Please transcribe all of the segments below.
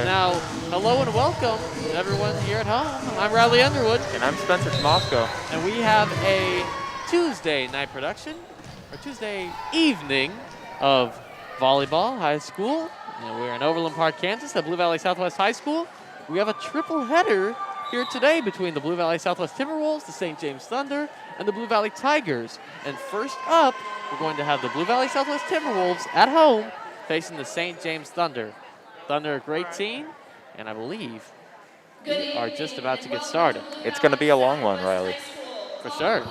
Now, hello and welcome everyone here at home. I'm Riley Underwood. And I'm Spencer Moscow. And we have a Tuesday night production, or Tuesday evening of volleyball high school. And we're in Overland Park, Kansas at Blue Valley Southwest High School. We have a triple header here today between the Blue Valley Southwest Timberwolves, the St. James Thunder, and the Blue Valley Tigers. And first up, we're going to have the Blue Valley Southwest Timberwolves at home facing the St. James Thunder. Thunder, a great team, and I believe we are just about to get started. It's going to be a long one, Riley. For sure.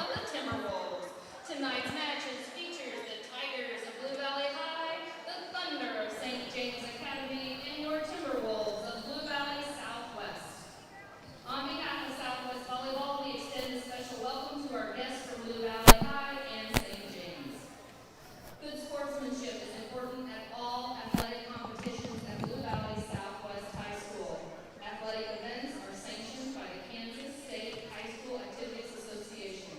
Tonight's matches features the Tigers of Blue Valley High, the Thunder of St. James Academy, and your Timberwolves of Blue Valley Southwest. On behalf of Southwest Volleyball, we extend a special welcome to our guests from Blue Valley High and St. James. Good sportsmanship is important at all athletic competitions at Blue Valley Southwest High School. Athletic events are sanctioned by the Kansas State High School Activities Association.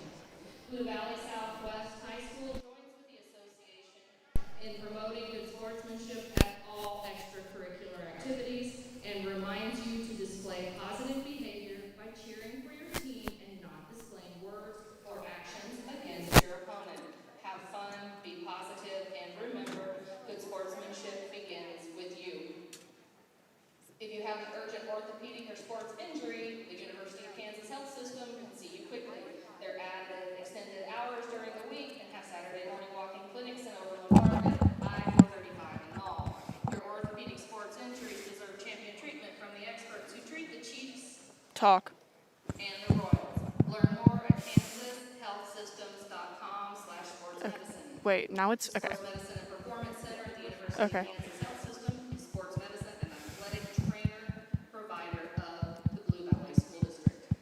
Blue Valley Southwest High School joins with the association in promoting good sportsmanship at all extracurricular activities and reminds you to display positive behavior by cheering for your team and not displaying words or actions against your opponent. Have fun, be positive, and remember, good sportsmanship begins with you. If you have an urgent orthopedic or sports injury, the University of Kansas Health System can see you quickly. They're at extended hours during the week and have Saturday morning walking clinics in Overland Park at I-435 and all. Your orthopedic sports injuries deserve champion treatment from the experts who treat the Chiefs and the Royals. Learn more at kansashealthsystems.com/sportsmedicine. Wait, now it's okay. Sports Medicine and Performance Center at the University of Kansas Health System is sports medicine and athletic trainer provider of the Blue Valley School District.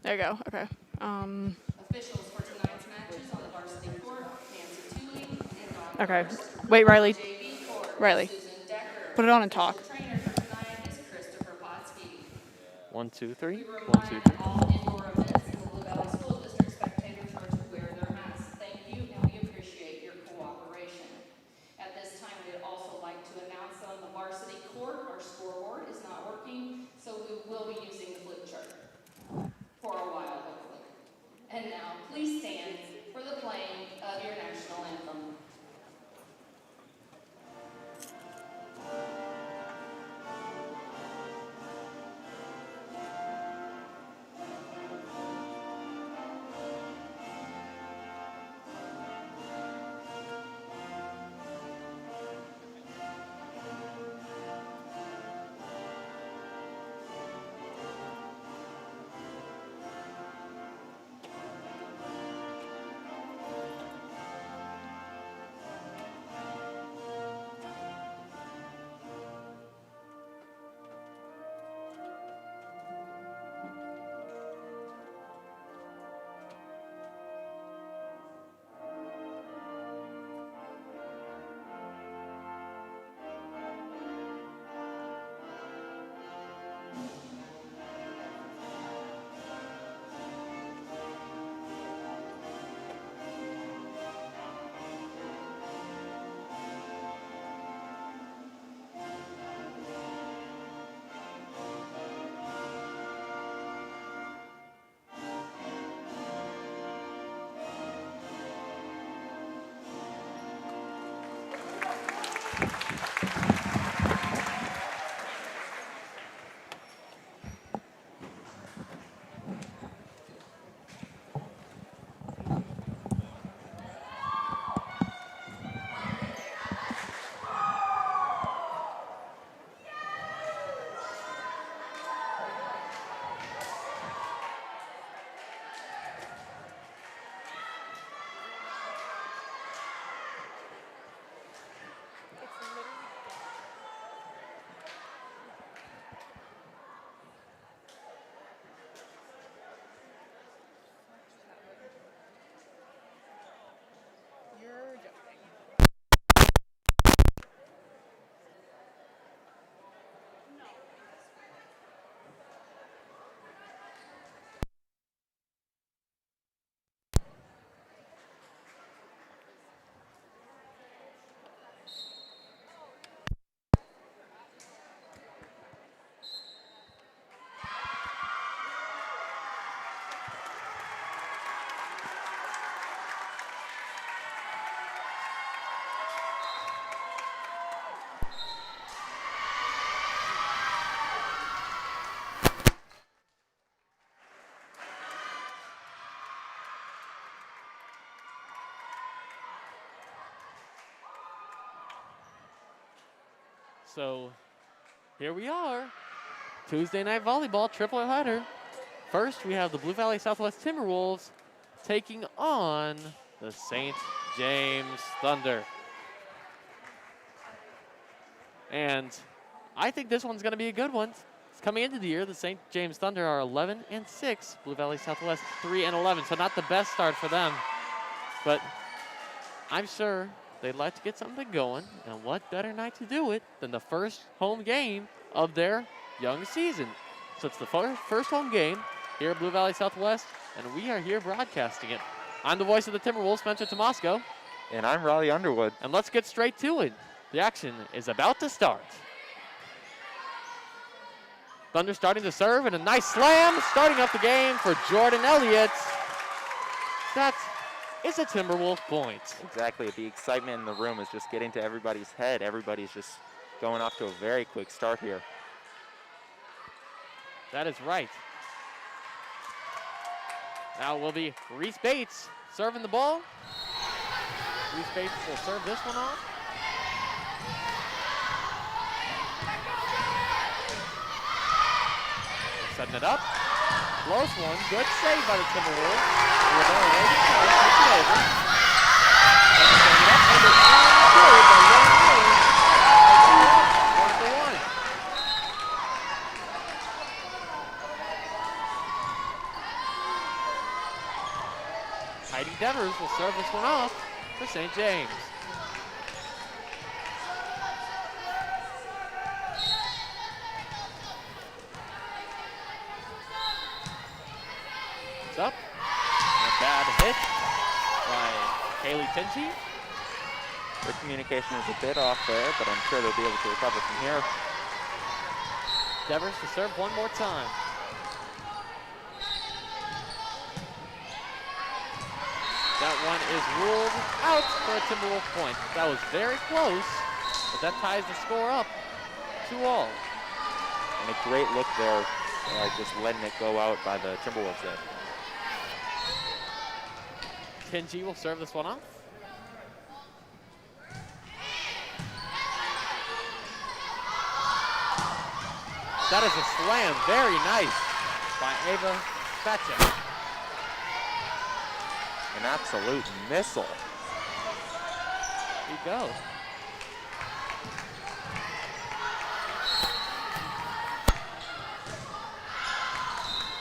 There you go. Okay. Officials for tonight's matches on the varsity court, Nancy Tooley and Dawn Okay. Hurst. Wait, Riley. JV court, Riley. Susan Decker. Put it on and talk. Official trainer for tonight is Christopher Potsky. 1, 2, 3. We 1, 2, remind 3. all indoor events in the Blue Valley School District spectators are to wear their masks. Thank you, and we appreciate your cooperation. At this time, we'd also like to announce that on the varsity court, our scoreboard is not working, so we will be using the flip chart for a while, hopefully. And now, please stand for the playing of your national anthem. So here we are. Tuesday night volleyball, triple header. First, we have the Blue Valley Southwest Timberwolves taking on the St. James Thunder. And I think this one's going to be a good one. Coming into the year, the St. James Thunder are 11-6. Blue Valley Southwest 3-11. So not the best start for them, but I'm sure they'd like to get something going. And what better night to do it than the first home game of their young season? So it's the first home game here at Blue Valley Southwest, and we are here broadcasting it. I'm the voice of the Timberwolves, Spencer Tomasco. And I'm Riley Underwood. And let's get straight to it. The action is about to start. Thunder starting to serve, and a nice slam starting up the game for Jordan Elliott. That is a Timberwolves point. Exactly. The excitement in the room is just getting to everybody's head. Everybody's just going off to a very quick start here. That is right. Now will be Reese Bates serving the ball. Reese Bates will serve this one off. Setting it up. Close one. Good save by the Timberwolves. Heidi Devers will serve this one off for St. James. It's up. A bad hit by Kaylee Tinchey. Their communication is a bit off there, but I'm sure they'll be able to recover from here. Devers to serve one more time. That one is ruled out for a Timberwolves point. That was very close, but that ties the score up 2-all. And a great look there, just letting it go out by the Timberwolves there. Tingy will serve this one off. That is a slam, very nice by Ava Spacek. An absolute missile. Here you go.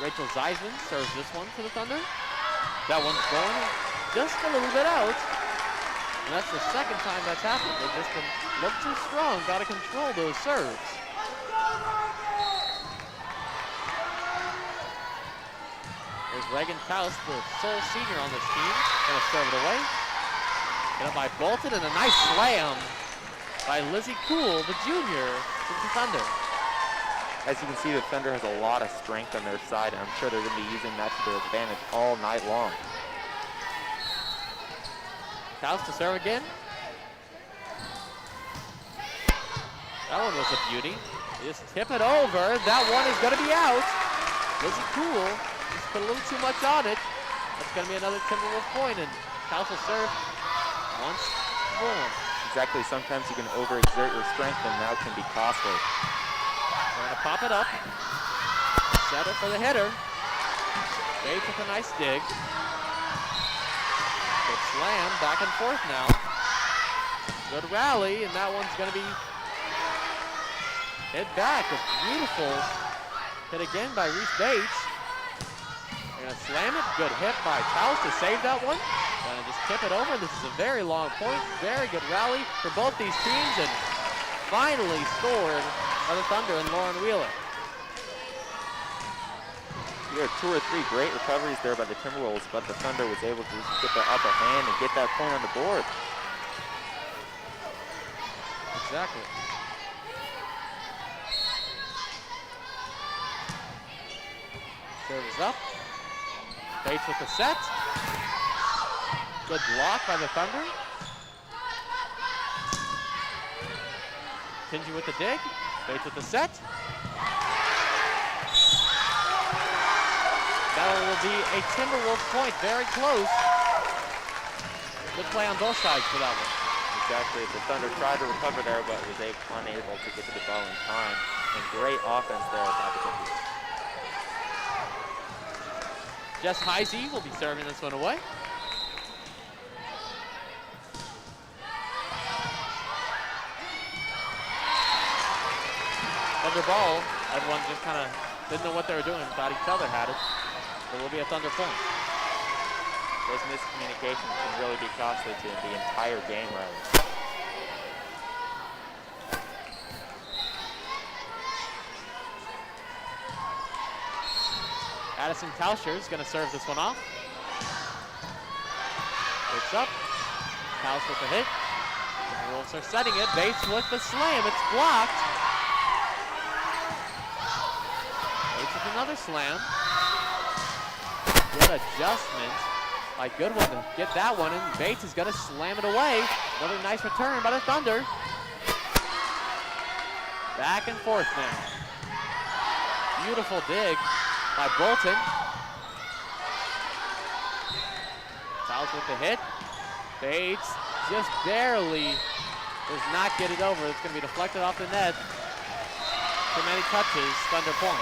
Rachel Zeisman serves this one for the Thunder. That one's going just a little bit out. And that's the second time that's happened. They just look too strong, got to control those serves. There's Reagan Taus, the sole senior on this team, gonna serve it away. Hit up by Bolton, and a nice slam by Lizzie Cool, the junior, to the Thunder. As you can see, the Thunder has a lot of strength on their side, and I'm sure they're gonna be using that to their advantage all night long. Taus to serve again. That one was a beauty. They just tip it over. That one is gonna be out. Lizzie Cool just put a little too much on it. That's gonna be another Timberwolves point, and Taus will serve once more. Exactly, sometimes you can overexert your strength, and that can be costly. We're gonna pop it up. Set it for the hitter. Bates with a nice dig. Good slam, back and forth now. Good rally, and that one's gonna be hit back. A beautiful hit again by Reese Bates. They're gonna slam it. Good hit by Taus to save that one. Gonna just tip it over. This is a very long point. Very good rally for both these teams, and finally scored by the Thunder and Lauren Wheeler. You had 2 or 3 great recoveries there by the Timberwolves, but the Thunder was able to just get the upper hand and get that point on the board. Exactly. Serves up. Bates with the set. Good block by the Thunder. Tingy with the dig. Bates with the set. That will be a Timberwolves point, very close. Good play on both sides for that one. Exactly. The Thunder tried to recover there, but was unable to get to the ball in time. And great offense there by the Timberwolves. Jess Heisey will be serving this one away. Thunder ball, everyone just kind of didn't know what they were doing, thought each other had it. It will be a Thunder point. Those miscommunications can really be costly to the entire game, rather. Addison Tauscher is going to serve this one off. It's up. Taus with the hit. The Wolves are setting it. Bates with the slam. It's blocked. Bates with another slam. Good adjustment by Goodwin to get that one, and Bates is going to slam it away. Another nice return by the Thunder. Back and forth now. Beautiful dig by Bolton. Fouls with the hit. Bates just barely does not get it over. It's going to be deflected off the net. Too many touches, Thunder point.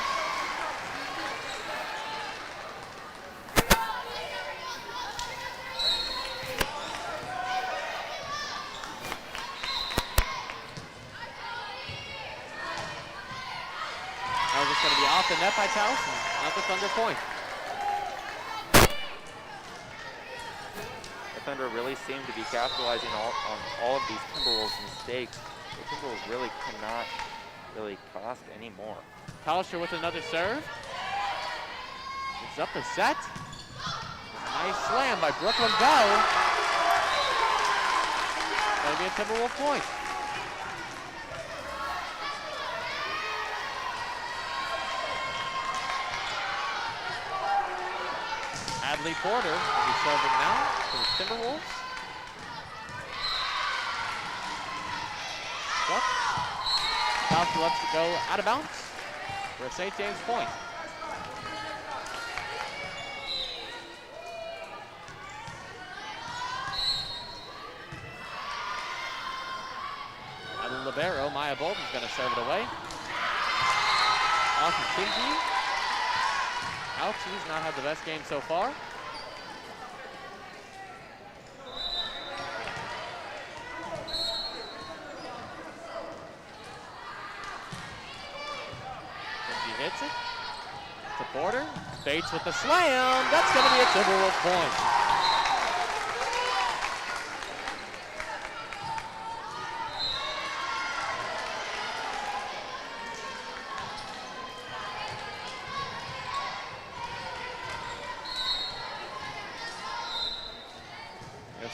That was just going to be off the net by Towson, not the Thunder point. The Thunder really seem to be capitalizing on all of these Timberwolves mistakes. The Timberwolves really cannot really cost any more. Tauscher with another serve. It's up the set. Nice slam by Brooklyn Bell. Gonna be a Timberwolf point. Adley Porter will be serving now for the Timberwolves. Up. Tauscher lets it go out of bounds for a St. James point. And the libero, Maya Bolton's going to serve it away. Austin Kinsey. Ouch, he's not had the best game so far. Kinsey hits it to Porter. Bates with the slam. That's going to be a Timberwolves point.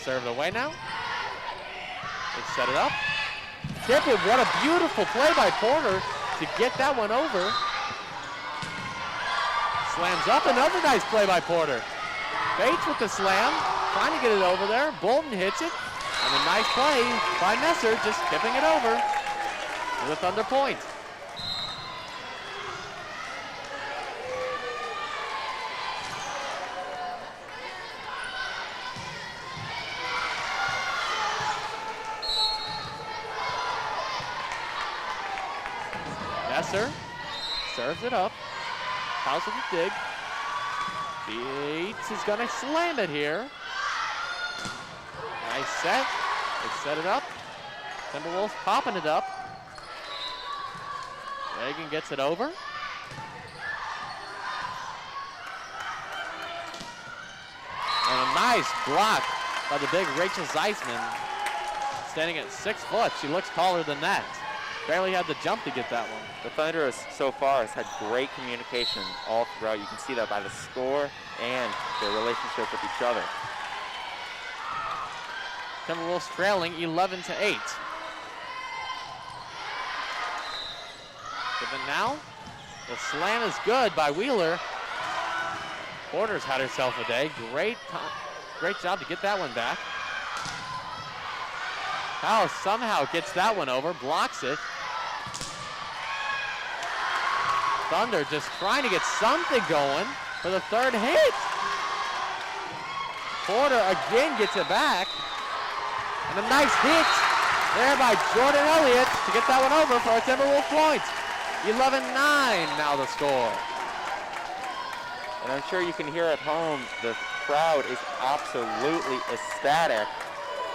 Serve it away now. They set it up. Tip it. What a beautiful play by Porter to get that one over. Slams up. Another nice play by Porter. Bates with the slam. Trying to get it over there. Bolton hits it. And a nice play by Messer, just tipping it over to the Thunder point. Messer serves it up. House with a dig. Bates is going to slam it here. Nice set. They set it up. Timberwolves popping it up. Reagan gets it over. And a nice block by the big Rachel Zeisman. Standing at 6 foot. She looks taller than that. Barely had the jump to get that one. The Thunder so far has had great communication all throughout. You can see that by the score and their relationship with each other. Timberwolves trailing 11-8. But then now, the slam is good by Wheeler. Porter's had herself a day. Great job to get that one back. Powell somehow gets that one over, blocks it. Thunder just trying to get something going for the third hit. Porter again gets it back. And a nice hit there by Jordan Elliott to get that one over for a Timberwolves point. 11-9 now the score. And I'm sure you can hear at home, the crowd is absolutely ecstatic.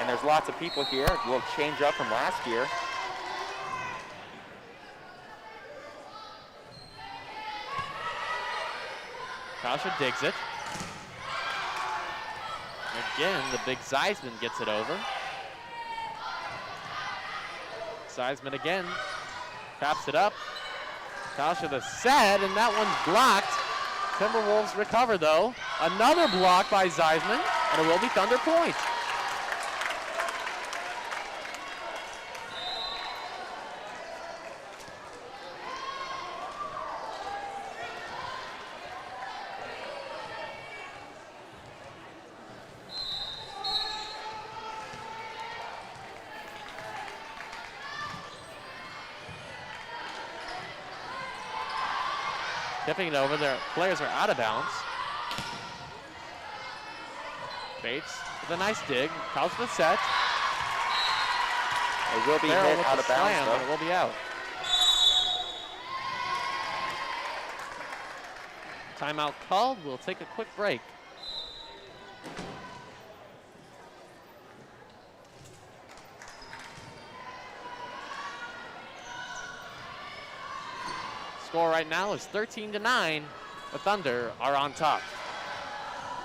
And there's lots of people here. A little change up from last year. Kausha digs it. Again, the big Zeisman gets it over. Zeisman again taps it up. Kausha the set, and that one's blocked. Timberwolves recover though. Another block by Zeisman, and it will be Thunder point. Tipping it over, their players are out of bounds. Bates with a nice dig, calls for the set. It will be hit out of bounds though. It will be out. Timeout called, we'll take a quick break. Score right now is 13-9. The Thunder are on top.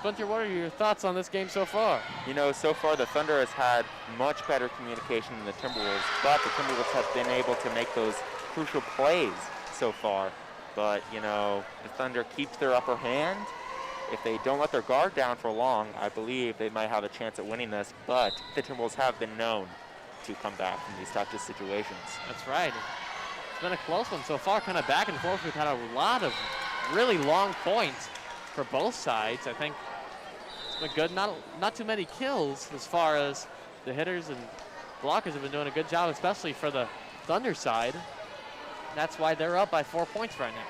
Spencer, what are your thoughts on this game so far? You know, so far the Thunder has had much better communication than the Timberwolves, but the Timberwolves have been able to make those crucial plays so far. But, you know, the Thunder keeps their upper hand. If they don't let their guard down for long, I believe they might have a chance at winning this, but the Timberwolves have been known to come back from these types of situations. That's right. It's been a close one so far, kind of back and forth. We've had a lot of really long points for both sides. I think it's been good. Not too many kills as far as the hitters and blockers have been doing a good job, especially for the Thunder side. That's why they're up by 4 points right now.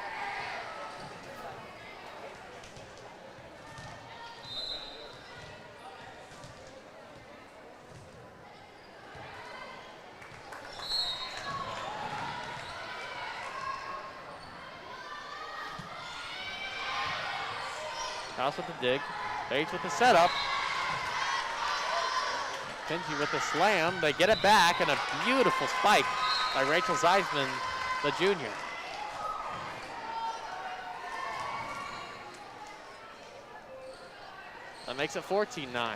House with the dig, Bates with the setup. Kenji with the slam, they get it back, and a beautiful spike by Rachel Zeisman, the junior. That makes it 14-9.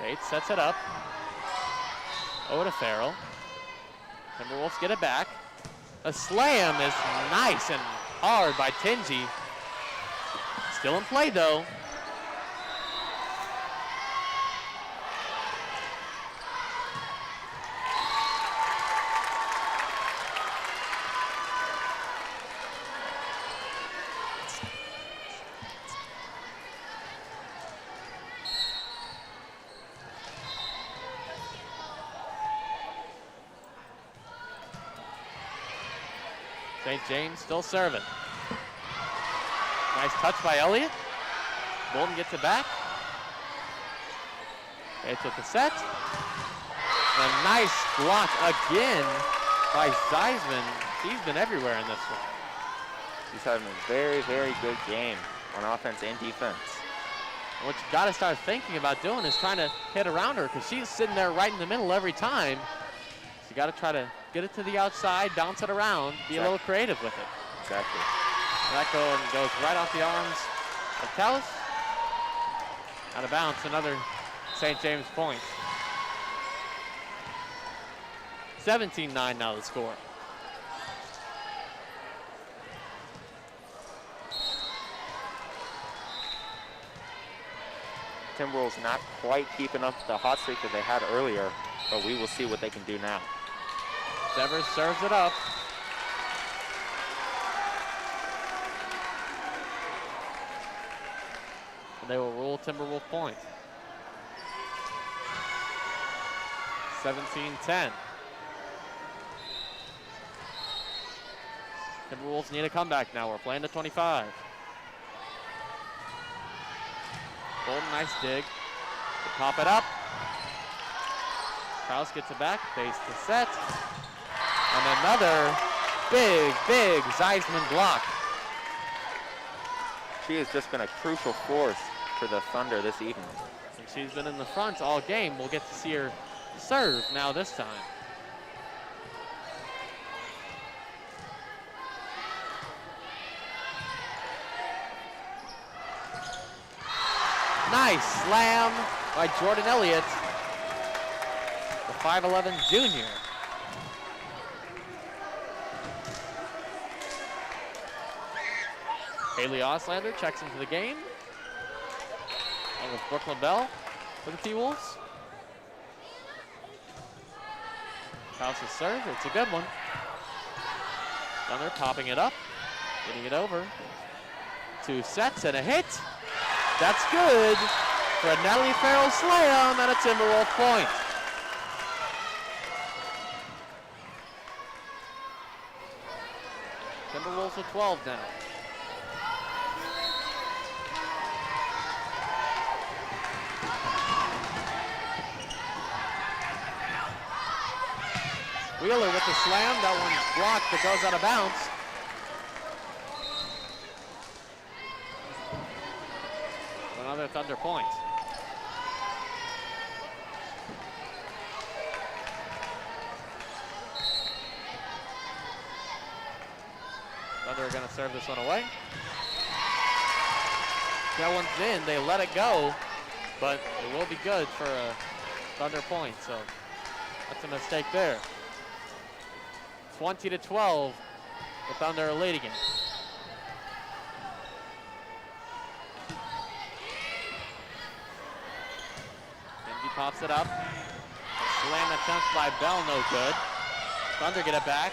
Bates sets it up. Over to Farrell. Timberwolves get it back. A slam is nice and hard by Tingy. Still in play though. St. James still serving. Nice touch by Elliott. Bolden gets it back. Bates with the set. And a nice block again by Zeisman. He's been everywhere in this one. He's having a very, very good game on offense and defense. And what you got to start thinking about doing is trying to hit around her, because she's sitting there right in the middle every time. So you got to try to get it to the outside, bounce it around, be a little creative with it. Exactly. And that goes right off the arms of Tallis. Out of bounds, another St. James point. 17-9 now the score. Timberwolves not quite keeping up the hot streak that they had earlier, but we will see what they can do now. Severs serves it up. And they will rule Timberwolf point. 17-10. Timberwolves need a comeback now. We're playing to 25. Golden, nice dig. They pop it up. Kraus gets it back, base to set. And another big Zeisman block. She has just been a crucial force for the Thunder this evening. And she's been in the front all game. We'll get to see her serve now this time. Nice slam by Jordan Elliott, the 5'11 junior. Haley Oslander checks into the game. And with Brooklyn Bell for the T-Wolves. House's serve, it's a good one. Thunder popping it up, getting it over. 2 sets and a hit. That's good for a Natalie Farrell slam and a Timberwolf point. Timberwolves with 12 now. Wheeler with the slam, that one blocked that goes out of bounds. Another Thunder point. Thunder are going to serve this one away. That one's in, they let it go, but it will be good for a Thunder point, so that's a mistake there. 20-12, the Thunder are leading it. Pops it up. Slam attempt by Bell, no good. Thunder get it back.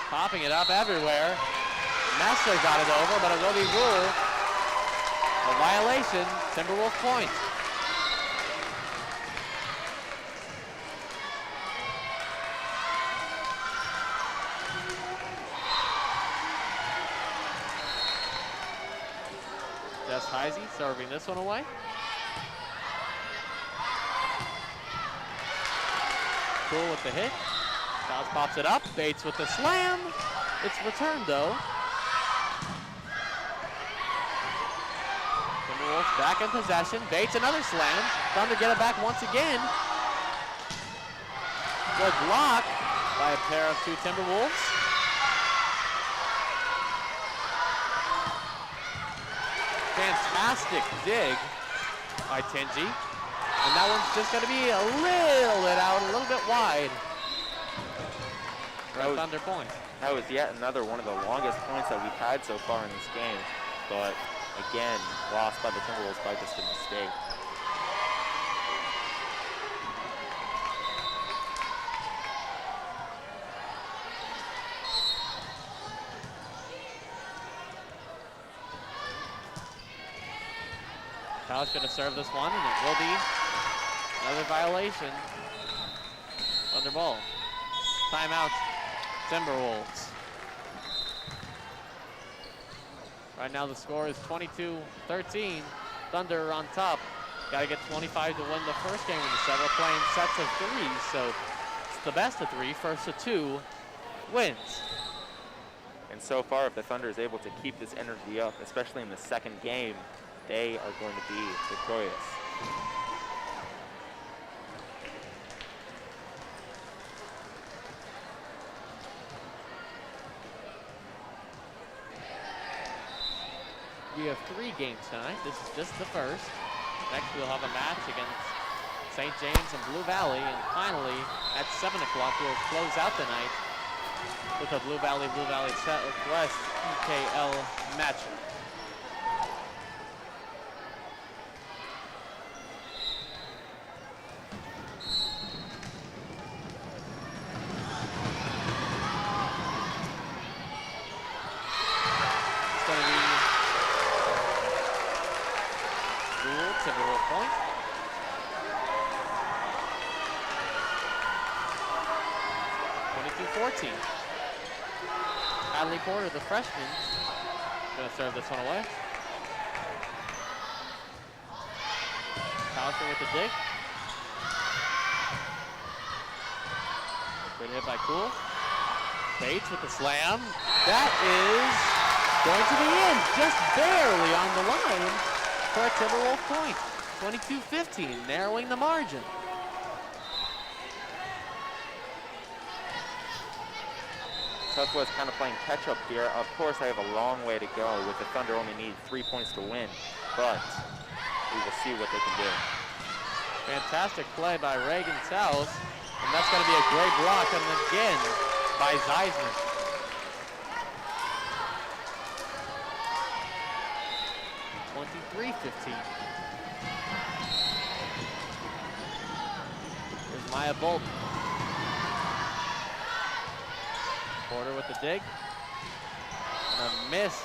Popping it up everywhere. Messler got it over, but it will be ruled a violation. Timberwolf point. Jess Heisey serving this one away. Cool with the hit. Styles pops it up. Bates with the slam. It's returned though. Timberwolves back in possession. Bates another slam. Thunder get it back once again. Good block by a pair of 2 Timberwolves. Fantastic dig by Tingy. And that one's just going to be a little bit out, a little bit wide. For Thunder point. That was yet another one of the longest points that we've had so far in this game. But again, lost by the Timberwolves by just a mistake. Kyle's going to serve this one, and it will be another violation. Thunder ball. Timeout, Timberwolves. Right now the score is 22-13. Thunder on top. Got to get 25 to win the first game in the set. We're playing sets of 3, so it's the best of 3. First of 2 wins. And so far, if the Thunder is able to keep this energy up, especially in the second game, they are going to be victorious. We have 3 games tonight. This is just the first. Next we'll have a match against St. James and Blue Valley. And finally, at 7 o'clock, we'll close out the night with a Blue Valley Southwest EKL matchup. Timberwolves point. (22-14). Adley Porter, the freshman, gonna serve this one away. Tauscher with the dig. Good hit by Cool. Bates with the slam. That is going to the end, just barely on the line for a Timberwolves point. 22-15, narrowing the margin. Southwest kind of playing catch-up here. Of course, I have a long way to go with the Thunder only need 3 points to win, but we will see what they can do. Fantastic play by Reagan South, and that's going to be a great block, and again by Zeisman. (23-15). Here's Maya Bolton. Porter with the dig. And a missed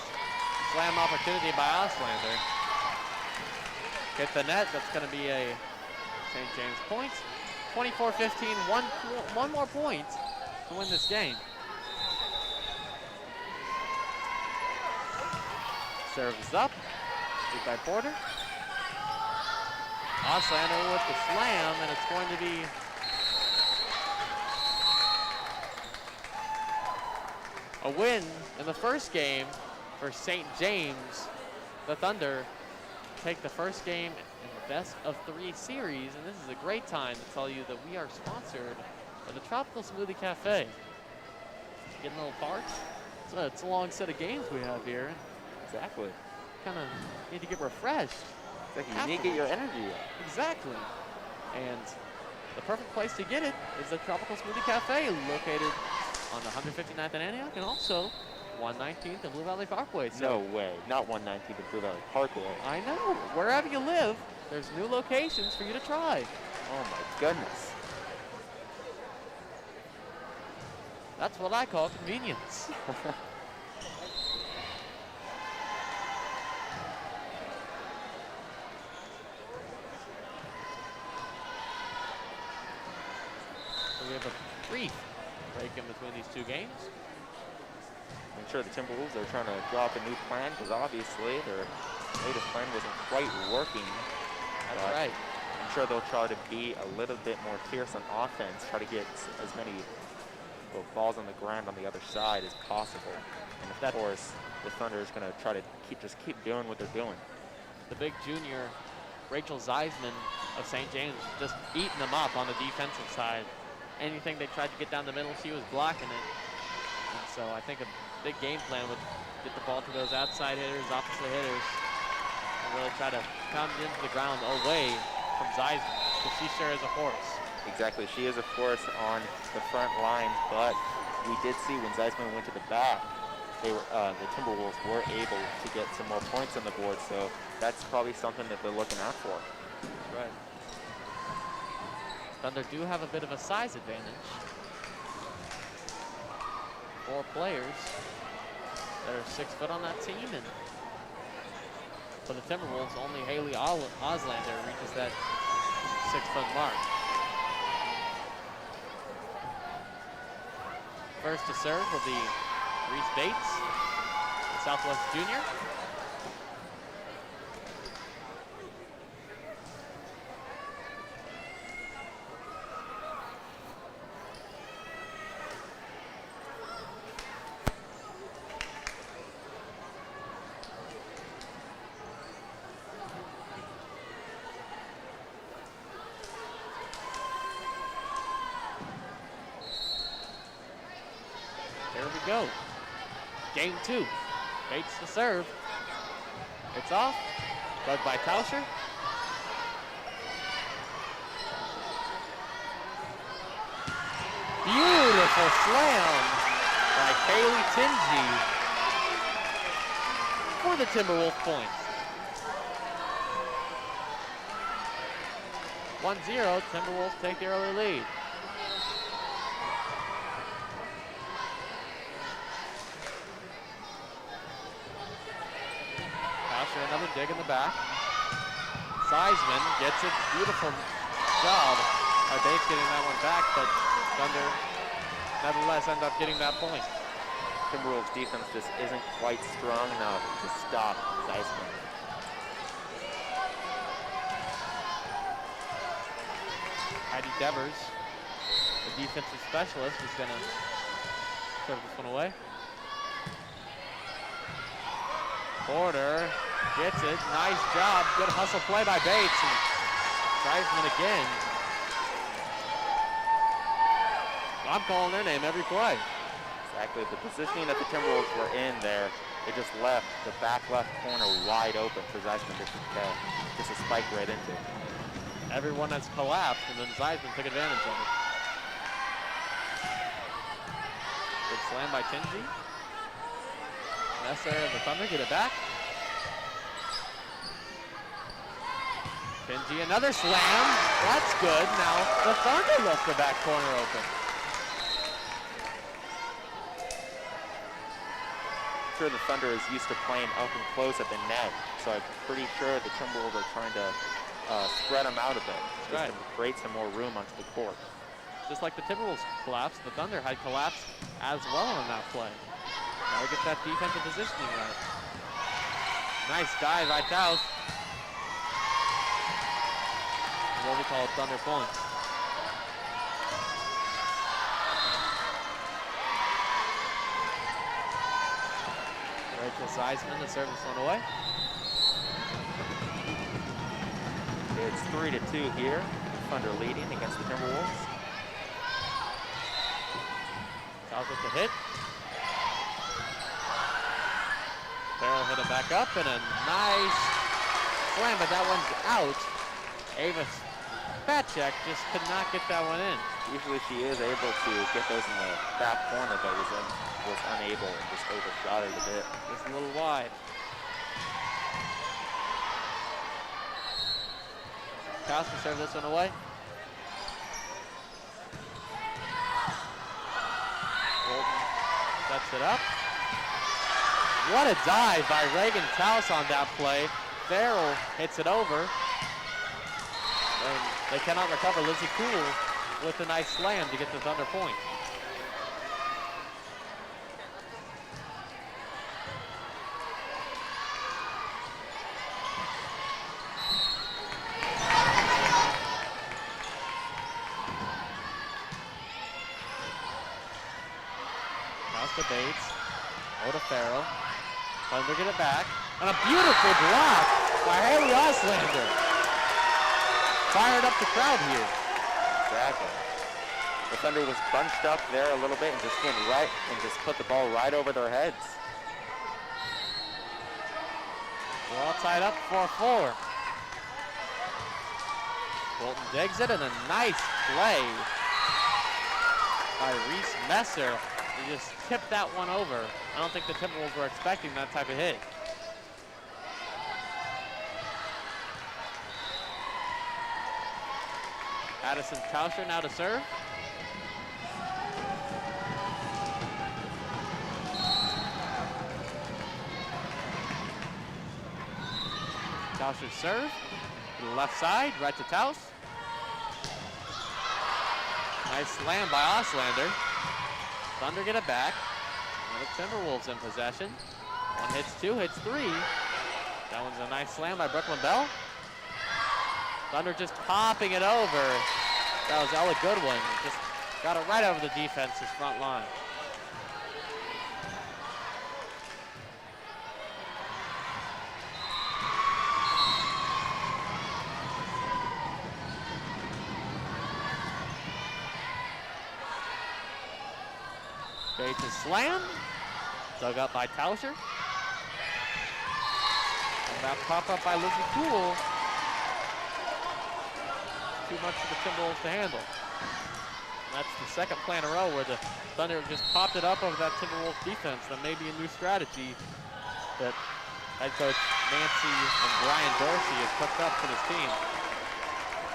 slam opportunity by Auslander. Hit the net, that's going to be a St. James point. 24-15, one more point to win this game. Serves up, beat by Porter. Auslander with the slam, and it's going to be a win in the first game for St. James. The Thunder take the first game in the best-of-3 series, and this is a great time to tell you that we are sponsored by the Tropical Smoothie Cafe. Getting a little parched. It's a long set of games we have here. Exactly. Kind of need to get refreshed. Exactly. You need to get your energy up. Exactly. And the perfect place to get it is the Tropical Smoothie Cafe, located on the 159th and Antioch, and also 119th and Blue Valley Parkway. So no way, not 119th and Blue Valley Parkway. I know, wherever you live, there's new locations for you to try. Oh my goodness. That's what I call convenience. So we have a brief break in between these two games. I'm sure the Timberwolves are trying to draw up a new plan because obviously their latest plan wasn't quite working. That's right. I'm sure they'll try to be a little bit more fierce on offense, try to get as many balls on the ground on the other side as possible. And of course, the Thunder is going to try to keep doing what they're doing. The big junior, Rachel Zeisman of St. James, just eating them up on the defensive side. Anything they tried to get down the middle, she was blocking it. And so I think a big game plan would get the ball to those outside hitters, opposite hitters, and really try to pound it into the ground away from Zeisman, because she sure is a force. Exactly, she is a force on the front line, but we did see when Zeisman went to the back, they were, the Timberwolves were able to get some more points on the board, so that's probably something that they're looking out for. Right. Thunder do have a bit of a size advantage. 4 players that are 6 foot on that team, and for the Timberwolves, only Haley Auslander reaches that 6 foot mark. First to serve will be Reese Bates, the Southwest junior. There we go. Game 2. Bates to serve. It's off. Dug by Tauscher. Beautiful slam by Kaylee Timsey for the Timberwolves points. 1-0, Timberwolves take the early lead. Tauscher, another dig in the back. Zeisman gets it. Beautiful job by Bates getting that one back, but Thunder nevertheless end up getting that point. Timberwolves defense just isn't quite strong enough to stop Zeisman. Heidi Devers, the defensive specialist, is going to serve this one away. Porter gets it. Nice job. Good hustle play by Bates. And Zeisman again. I'm calling their name every play. Exactly. The positioning that the Timberwolves were in there, they just left the back left corner wide open for Zeisman to just a spike right into. Everyone has collapsed, and then Zeisman took advantage of it. Good slam by Tingy. Messer and the Thunder get it back. Tingy, another slam. That's good. Now the Thunder left the back corner open. I'm sure the Thunder is used to playing up and close at the net, so I'm pretty sure the Timberwolves are trying to spread them out a bit, just to create some more room onto the court. Just like the Timberwolves collapsed, the Thunder had collapsed as well on that play. Gotta get that defensive positioning right. Nice dive by Taus. What we call Thunder points. Rachel Zeisman to serve this one away. It's 3-2 here. Thunder leading against the Timberwolves. Taus with the hit. Farrell hit it back up, and a nice slam, but that one's out. Ava Spacek just could not get that one in. Usually she is able to get those in the back corner, but was unable and just overshot it a bit. Just a little wide. Taus can serve this one away. Golden sets it up. What a dive by Reagan Taus on that play. Farrell hits it over. And they cannot recover. Lizzie Poole with a nice slam to get the Thunder point. Taus to Bates. O to Farrell. Thunder get it back. And a beautiful block by Haley Oslander. Fired up the crowd here. Exactly. The Thunder was bunched up there a little bit and just went right and just put the ball right over their heads. We're all tied up 4-4. Bolton digs it, and a nice play by Reese Messer. He just tipped that one over. I don't think the Timberwolves were expecting that type of hit. Addison Tauscher now to serve. Tauscher serve to the left side, right to Taus. Nice slam by Oslander. Thunder get it back. And the Timberwolves in possession. One hits two, hits three. That one's a nice slam by Brooklyn Bell. Thunder just popping it over. That was Ella Goodwin. Just got it right over the defense's front line. Bates' slam. Dug up by Tauscher. And that pop up by Lizzie Poole. Too much for the Timberwolves to handle. And that's the second play in a row where the Thunder just popped it up over that Timberwolves defense. That may be a new strategy that head coach Nancy and Brian Dorsey has cooked up for this team.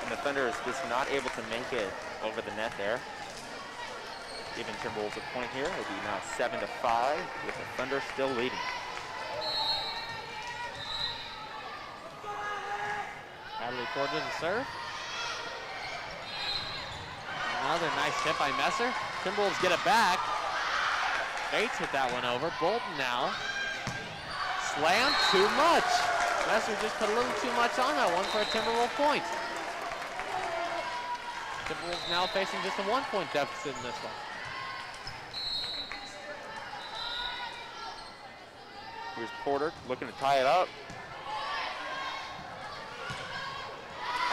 And the Thunder is just not able to make it over the net there. Giving Timberwolves a point here. It'll be now 7-5 with the Thunder still leading. Billy Porter to serve. Another nice hit by Messer. Timberwolves get it back. Bates hit that one over. Bolton now. Slam, too much. Messer just put a little too much on that one for a Timberwolves point. Timberwolves now facing just a 1-point deficit in this one. Here's Porter looking to tie it up.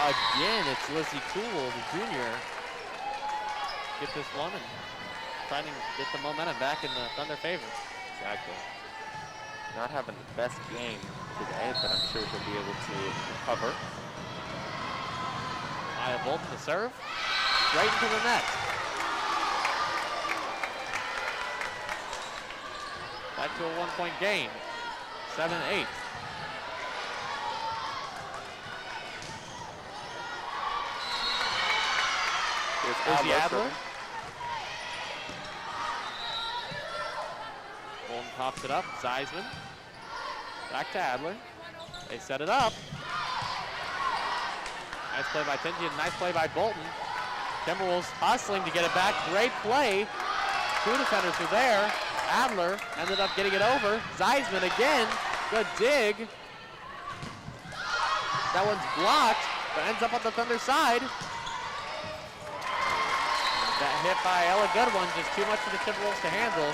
Again, it's Lizzie Cool, the junior. Get this one and trying to get the momentum back in the Thunder favor. Exactly. Not having the best game today, but I'm sure she'll be able to recover. Maya Bolton to serve. Right into the net. Back to a 1-point game. 7-8. Here's Izzy Adler. serving. Bolton pops it up. Zeisman. Back to Adler. They set it up. Nice play by Tingy and nice play by Bolton. Timberwolves hustling to get it back. Great play. 2 defenders are there. Adler ended up getting it over. Zeisman again. Good dig. That one's blocked, but ends up on the Thunder side. That hit by Ella Goodwin, just too much for the Timberwolves to handle.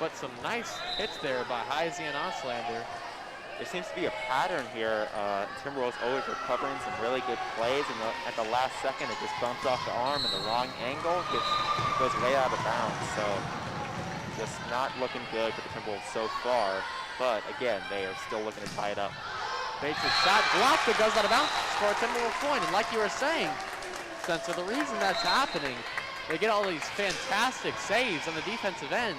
But some nice hits there by Heisey and Oslander. There seems to be a pattern here. Timberwolves always recovering some really good plays, and at the last second it just bumps off the arm in the wrong angle, goes way out of bounds. So just not looking good for the Timberwolves so far. But again, they are still looking to tie it up. Bates' shot blocked, but goes out of bounds for a Timberwolves point. And like you were saying, Spencer, the reason that's happening, they get all these fantastic saves on the defensive end,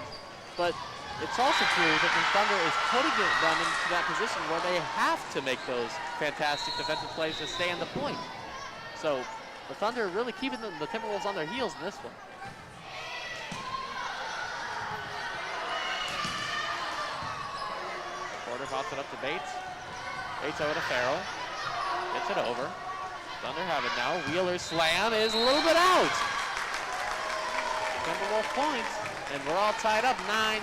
but it's also true that the Thunder is putting them into that position where they have to make those fantastic defensive plays to stay on the point. So the Thunder are really keeping the Timberwolves on their heels in this one. Porter pops it up to Bates. Bates over to Farrell. Gets it over. Thunder have it now. Wheeler's slam is a little bit out. Timberwolves points. And we're all tied up 9-9.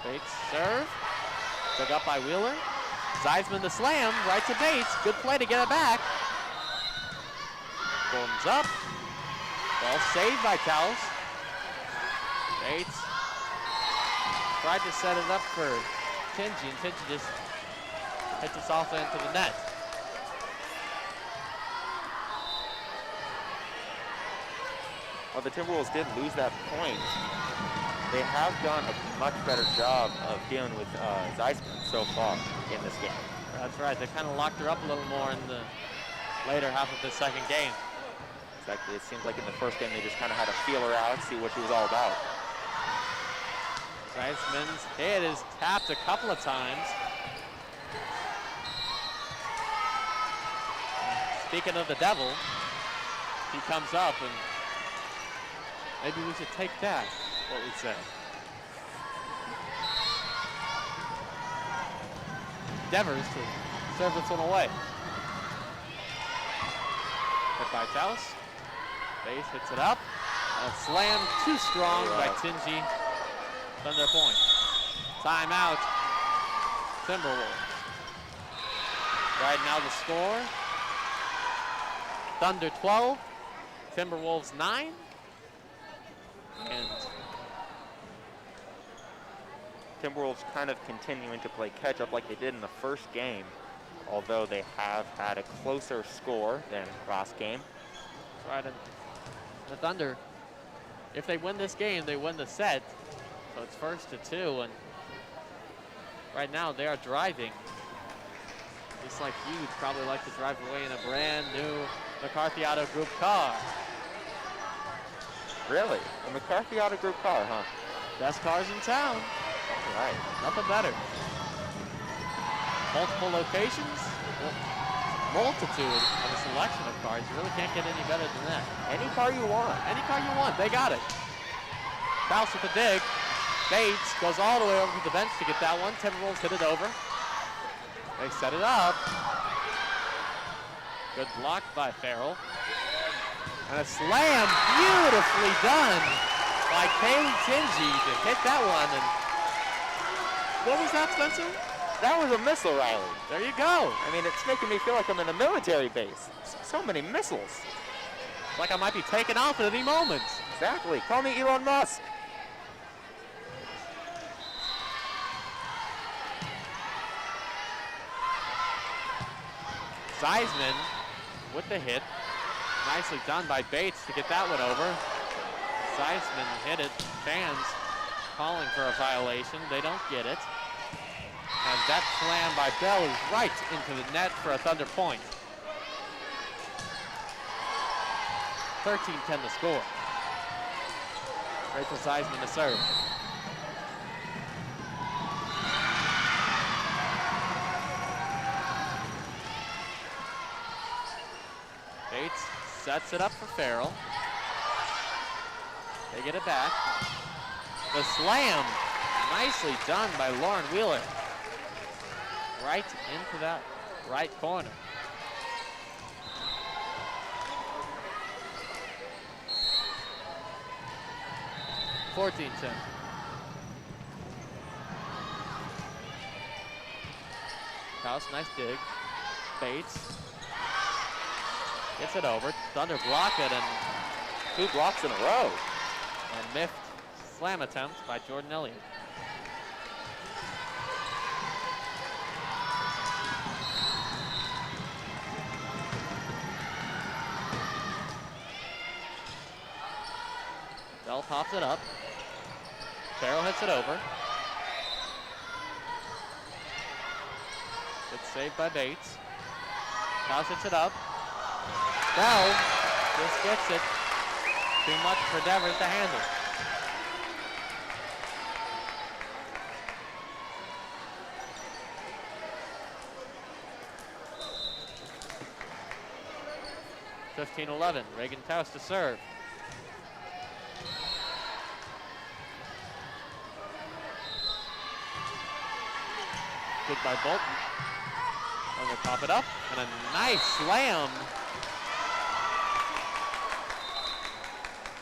Bates serve. Took up by Wheeler. Zeisman the slam, right to Bates. Good play to get it back. Golden's up. Ball saved by Taos. Bates tried to set it up for Tingy, and Tingy just hits this off into the net. While the Timberwolves did lose that point, they have done a much better job of dealing with Zeisman so far in this game. That's right. They kind of locked her up a little more in the later half of the second game. Exactly. It seems like in the first game they just kind of had to feel her out, see what she was all about. Zeisman's hit is tapped a couple of times. Speaking of the devil, he comes up, and maybe we should take that, what we say. Devers to serve this one away. Hit by Taos. Base hits it up. A slam too strong by Tingy. Thunder point. Timeout. Timberwolves. Right now the score. Thunder 12, Timberwolves 9. And Timberwolves kind of continuing to play catch up like they did in the first game, although they have had a closer score than last game. right, and the Thunder, if they win this game, they win the set. So it's 1-2, and right now they are driving. Just like you'd probably like to drive away in a brand new McCarthy Auto Group car. Really? A McCarthy Auto Group car, huh? Best cars in town. All right. Nothing better. Multiple locations, multitude of a selection of cars. You really can't get any better than that. Any car you want. Any car you want, they got it. Faust with the dig. Bates goes all the way over to the bench to get that one. Timberwolves hit it over. They set it up. Good block by Farrell. And a slam, beautifully done by Kaylee Tingy to hit that one. And what was that, Spencer? That was a missile, Riley. There you go. I mean, it's making me feel like I'm in a military base. So many missiles. Like I might be taking off at any moment. Exactly. Call me Elon Musk. Seisman with the hit. Nicely done by Bates to get that one over. Seisman hit it. Fans calling for a violation. They don't get it. And that slam by Bell is right into the net for a Thunder point. 13-10 to score. Rachel Seisman to serve. Bates sets it up for Farrell. They get it back. The slam, nicely done by Lauren Wheeler. Right into that right corner. $14-10. House, nice dig. Bates gets it over. Thunder block it, and 2 blocks in a row. a miffed slam attempt by Jordan Elliott. Bell pops it up. Farrell hits it over. Good save by Bates. House hits it up. Bell just gets it. Too much for Devers to handle. (15-11). Reagan Taus to serve. Good by Bolton. And we'll pop it up. And a nice slam.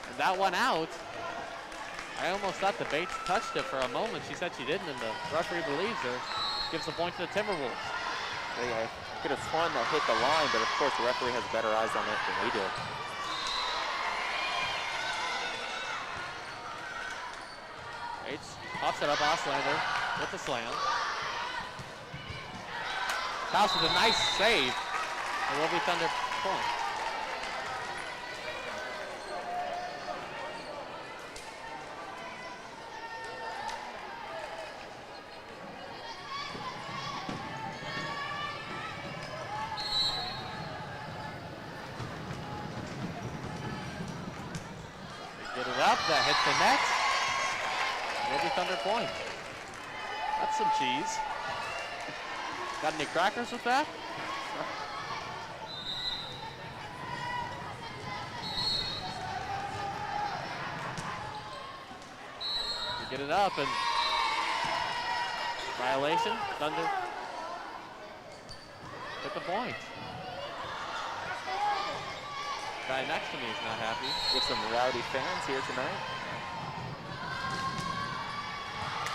And that one out. I almost thought the Bates touched it for a moment. She said she didn't, and the referee believes her. Gives the point to the Timberwolves. I could have sworn that hit the line, but of course the referee has better eyes on it than we do. Bates pops it up. Oslander with the slam. House with a nice save. It will be Thunder point. They get it up. That hits the net. It will be Thunder point. That's some cheese. Got any crackers with that? You get it up, and violation. Thunder at the point. Guy next to me is not happy. With some rowdy fans here tonight.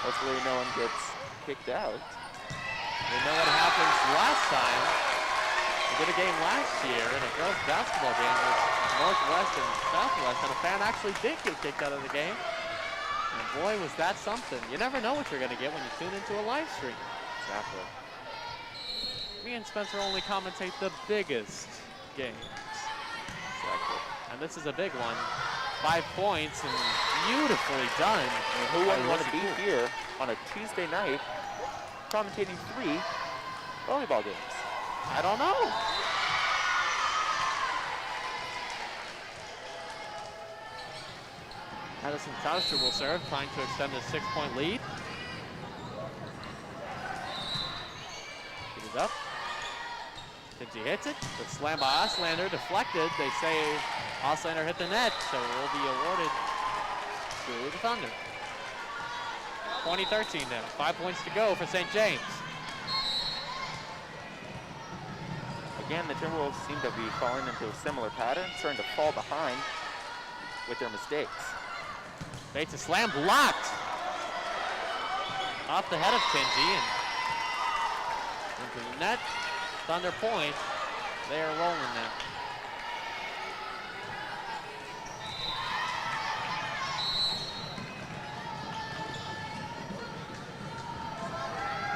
Hopefully no one gets kicked out. We know what happens last time. We did a game last year in a girls basketball game with Northwest and Southwest, and a fan actually did get kicked out of the game. And boy, was that something. You never know what you're going to get when you tune into a live stream. Exactly. Me and Spencer only commentate the biggest games. Exactly. And this is a big one. 5 points and beautifully done. And who wouldn't want to be here on a Tuesday night commentating 3 volleyball games? I don't know. Madison Tauster will serve, trying to extend his 6-point lead. Get it up. Tingy hits it. The slam by Oslander deflected. They say Oslander hit the net, so it will be awarded to the Thunder. 20-13 now. 5 points to go for St. James. Again, the Timberwolves seem to be falling into a similar pattern, starting to fall behind with their mistakes. Bates a slam blocked. Off the head of Tingy and into the net. Thunder point. They are rolling now.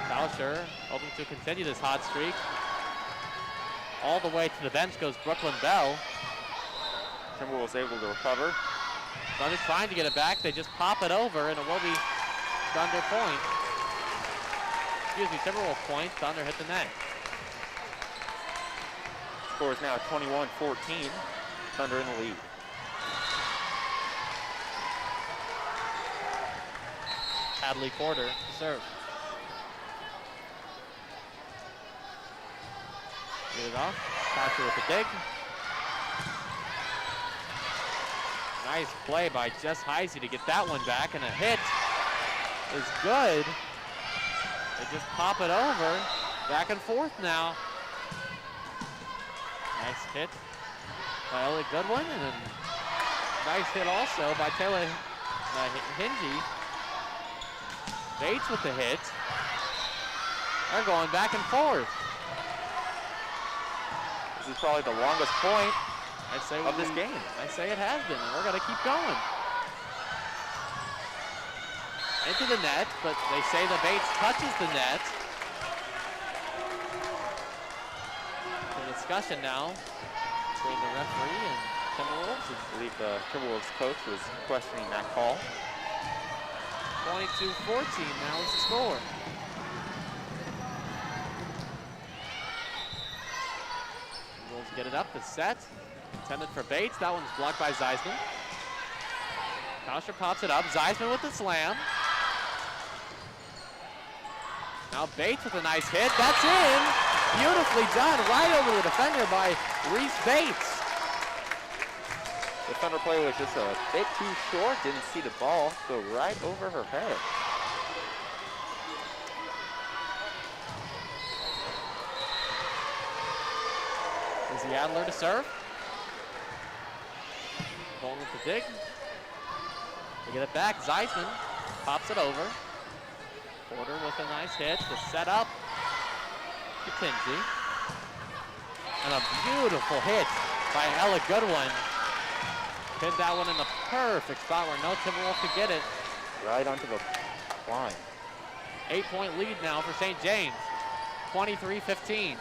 Tauscher hoping to continue this hot streak. All the way to the bench goes Brooklyn Bell. Timberwolves able to recover. Thunder trying to get it back. They just pop it over, and it will be Thunder point. Excuse me, Timberwolves point. Thunder hit the net. Score is now 21-14. Thunder in the lead. Hadley Porter to serve. Get it off. Tauscher with the dig. Nice play by Jess Heisey to get that one back, and a hit is good. They just pop it over. Back and forth now. Nice hit by Elliot Goodwin, and a nice hit also by Taylor Hingy. Bates with the hit. They're going back and forth. This is probably the longest point of this game. I say it has been, and we're going to keep going. Into the net, but they say the Bates touches the net. The discussion now between the referee and Timberwolves. I believe the Timberwolves coach was questioning that call. 22-14 now is the score. Timberwolves get it up, the set. Intended for Bates, that one's blocked by Zeisman. Tauscher pops it up, Zeisman with the slam. Now Bates with a nice hit, that's in! Beautifully done, right over the defender by Reese Bates. The Thunder play was just a bit too short, didn't see the ball go right over her head. Izzy Adler to serve. Bowling with the dig. They get it back. Zeisman pops it over. Porter with a nice hit to set up to Kinsey. And a beautiful hit by Ella Goodwin. Pinned that one in the perfect spot where no Timberwolf could get it. Right onto the line. 8-point lead now for St. James. 23-15.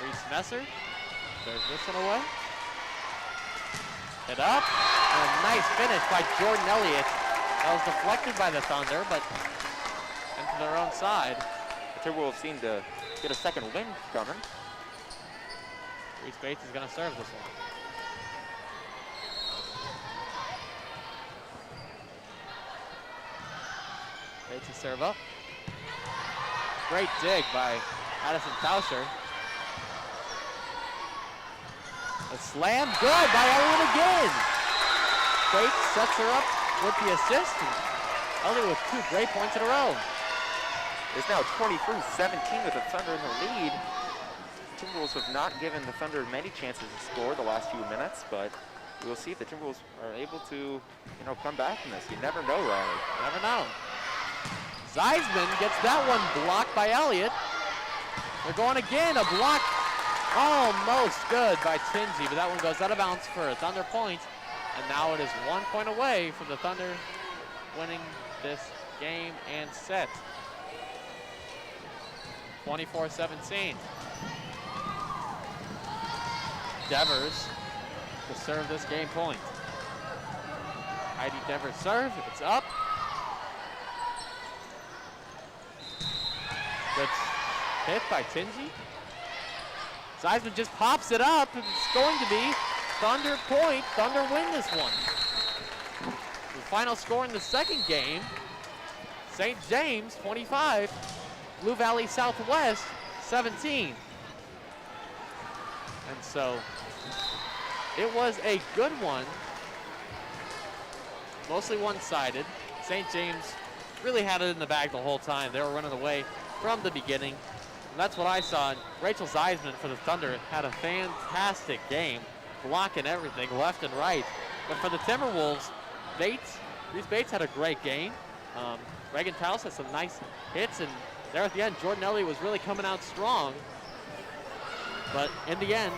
Reese Messer serves this one away. Hit up, and a nice finish by Jordan Elliott. That was deflected by the Thunder, but into their own side. The Timberwolves seem to get a second win coming. Reese Bates is going to serve this one. Bates to serve up. Great dig by Addison Tauscher. A slam, good by Elliott again. Bates sets her up with the assist. Elliott with 2 great points in a row. It's now 23-17 with the Thunder in the lead. Timberwolves have not given the Thunder many chances to score the last few minutes, but we'll see if the Timberwolves are able to, come back from this. You never know, Riley. Never know. Zeisman gets that one blocked by Elliott. They're going again, a block almost good by Tinsey, but that one goes out of bounds for a Thunder point. And now it is 1 point away from the Thunder winning this game and set. 24-17. Devers to serve this game point. Heidi Devers serve, it's up. Good hit by Tinsey. Zeisman just pops it up. It's going to be Thunder point. Thunder win this one. The final score in the second game, St. James 25, Blue Valley Southwest 17. And so it was a good one, mostly one-sided. St. James really had it in the bag the whole time. They were running away from the beginning. And that's what I saw. And Rachel Zeisman for the Thunder had a fantastic game, blocking everything left and right. But for the Timberwolves, Reese Bates had a great game. Reagan Taus had some nice hits, and there at the end, Jordan Elliott was really coming out strong. But in the end,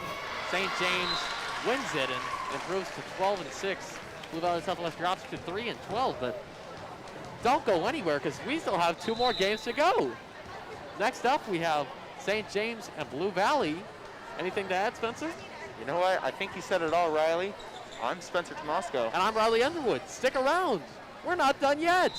St. James wins it and improves to 12-6. Blue Valley Southwest drops to 3-12, but don't go anywhere because we still have 2 more games to go. Next up, we have St. James and Blue Valley. Anything to add, Spencer? You know what? I think you said it all, Riley. I'm Spencer Tomasco. And I'm Riley Underwood. Stick around. We're not done yet.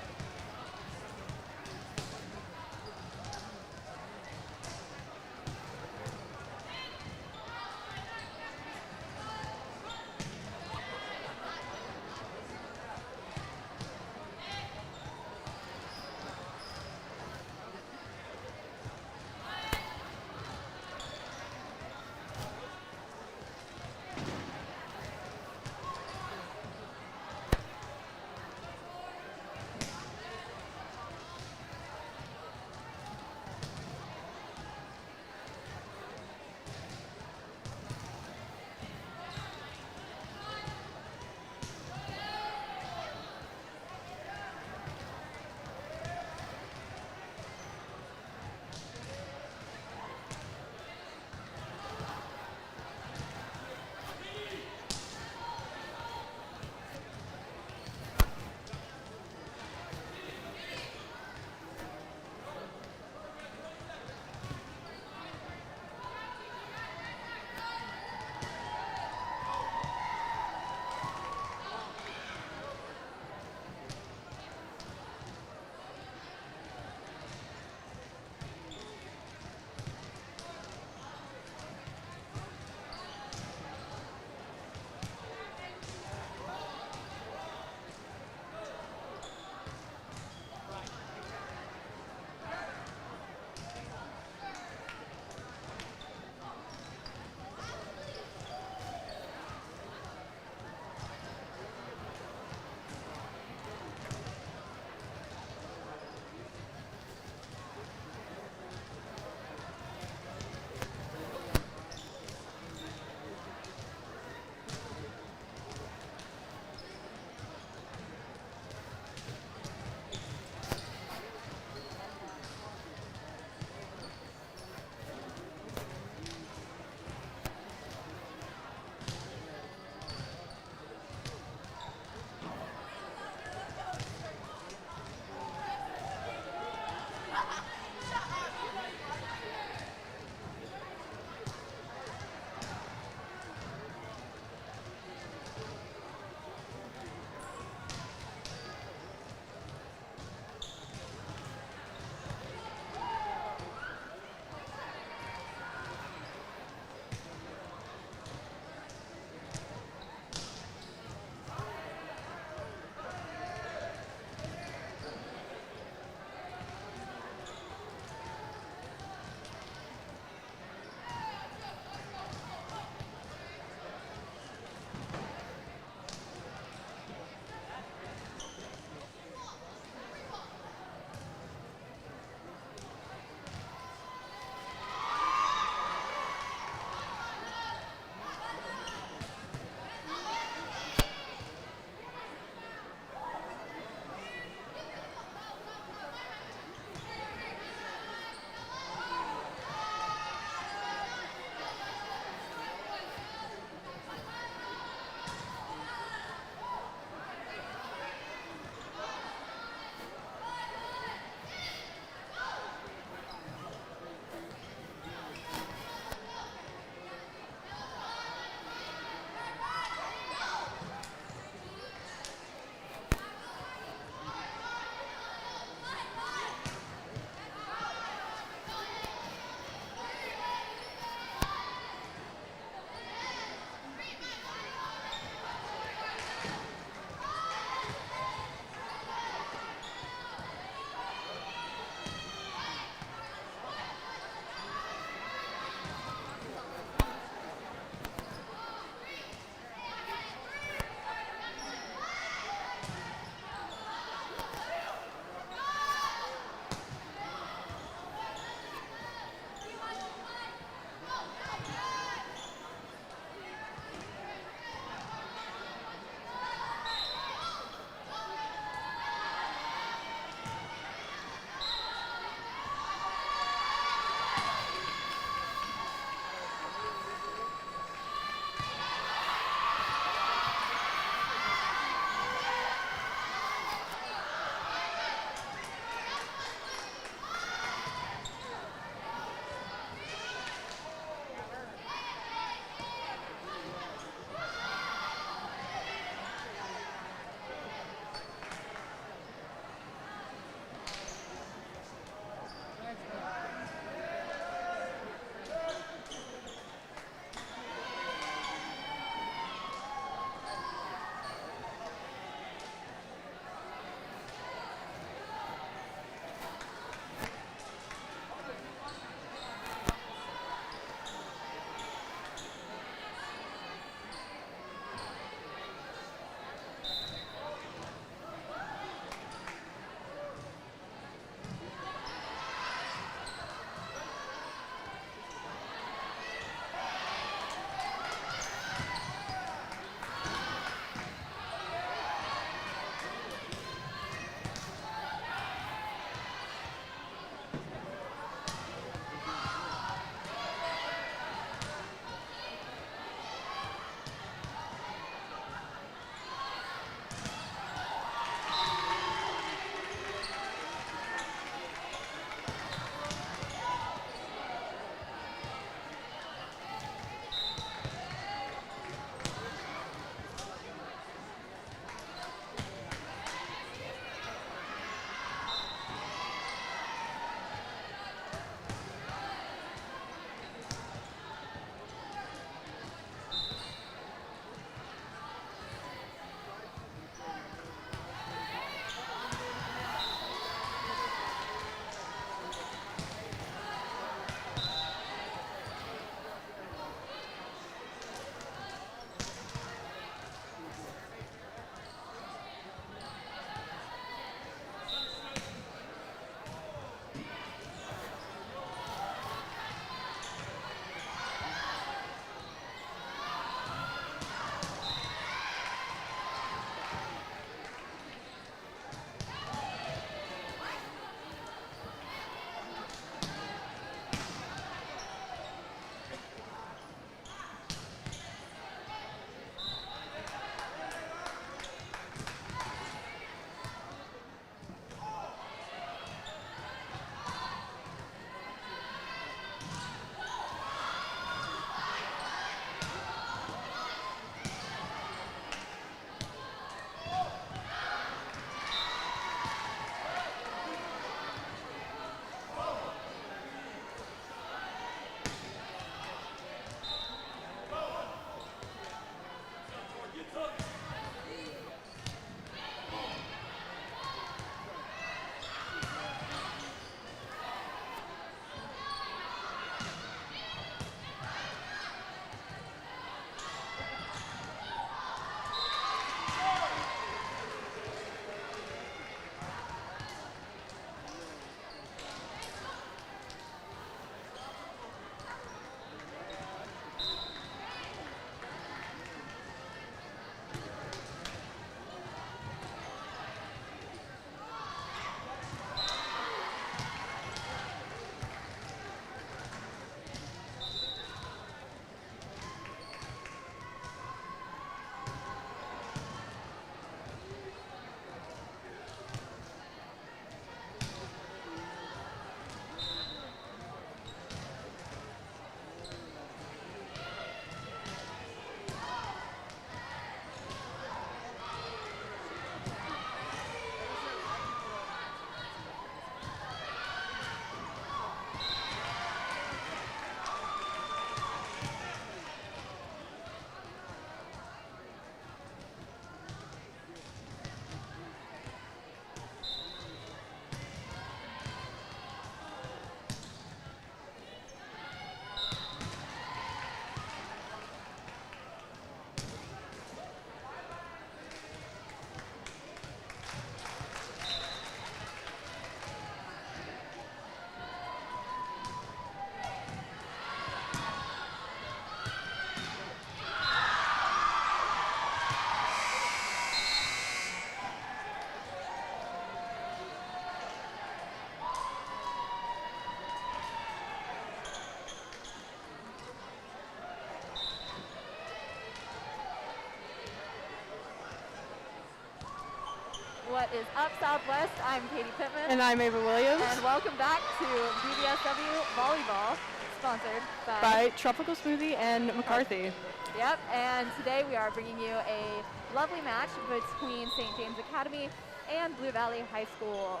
What is up, Southwest? I'm Katie Pittman. And I'm Ava Williams. And welcome back to BVSW Volleyball, sponsored by Tropical Smoothie and McCarthy. Yep, and today we are bringing you a lovely match between St. James Academy and Blue Valley High School.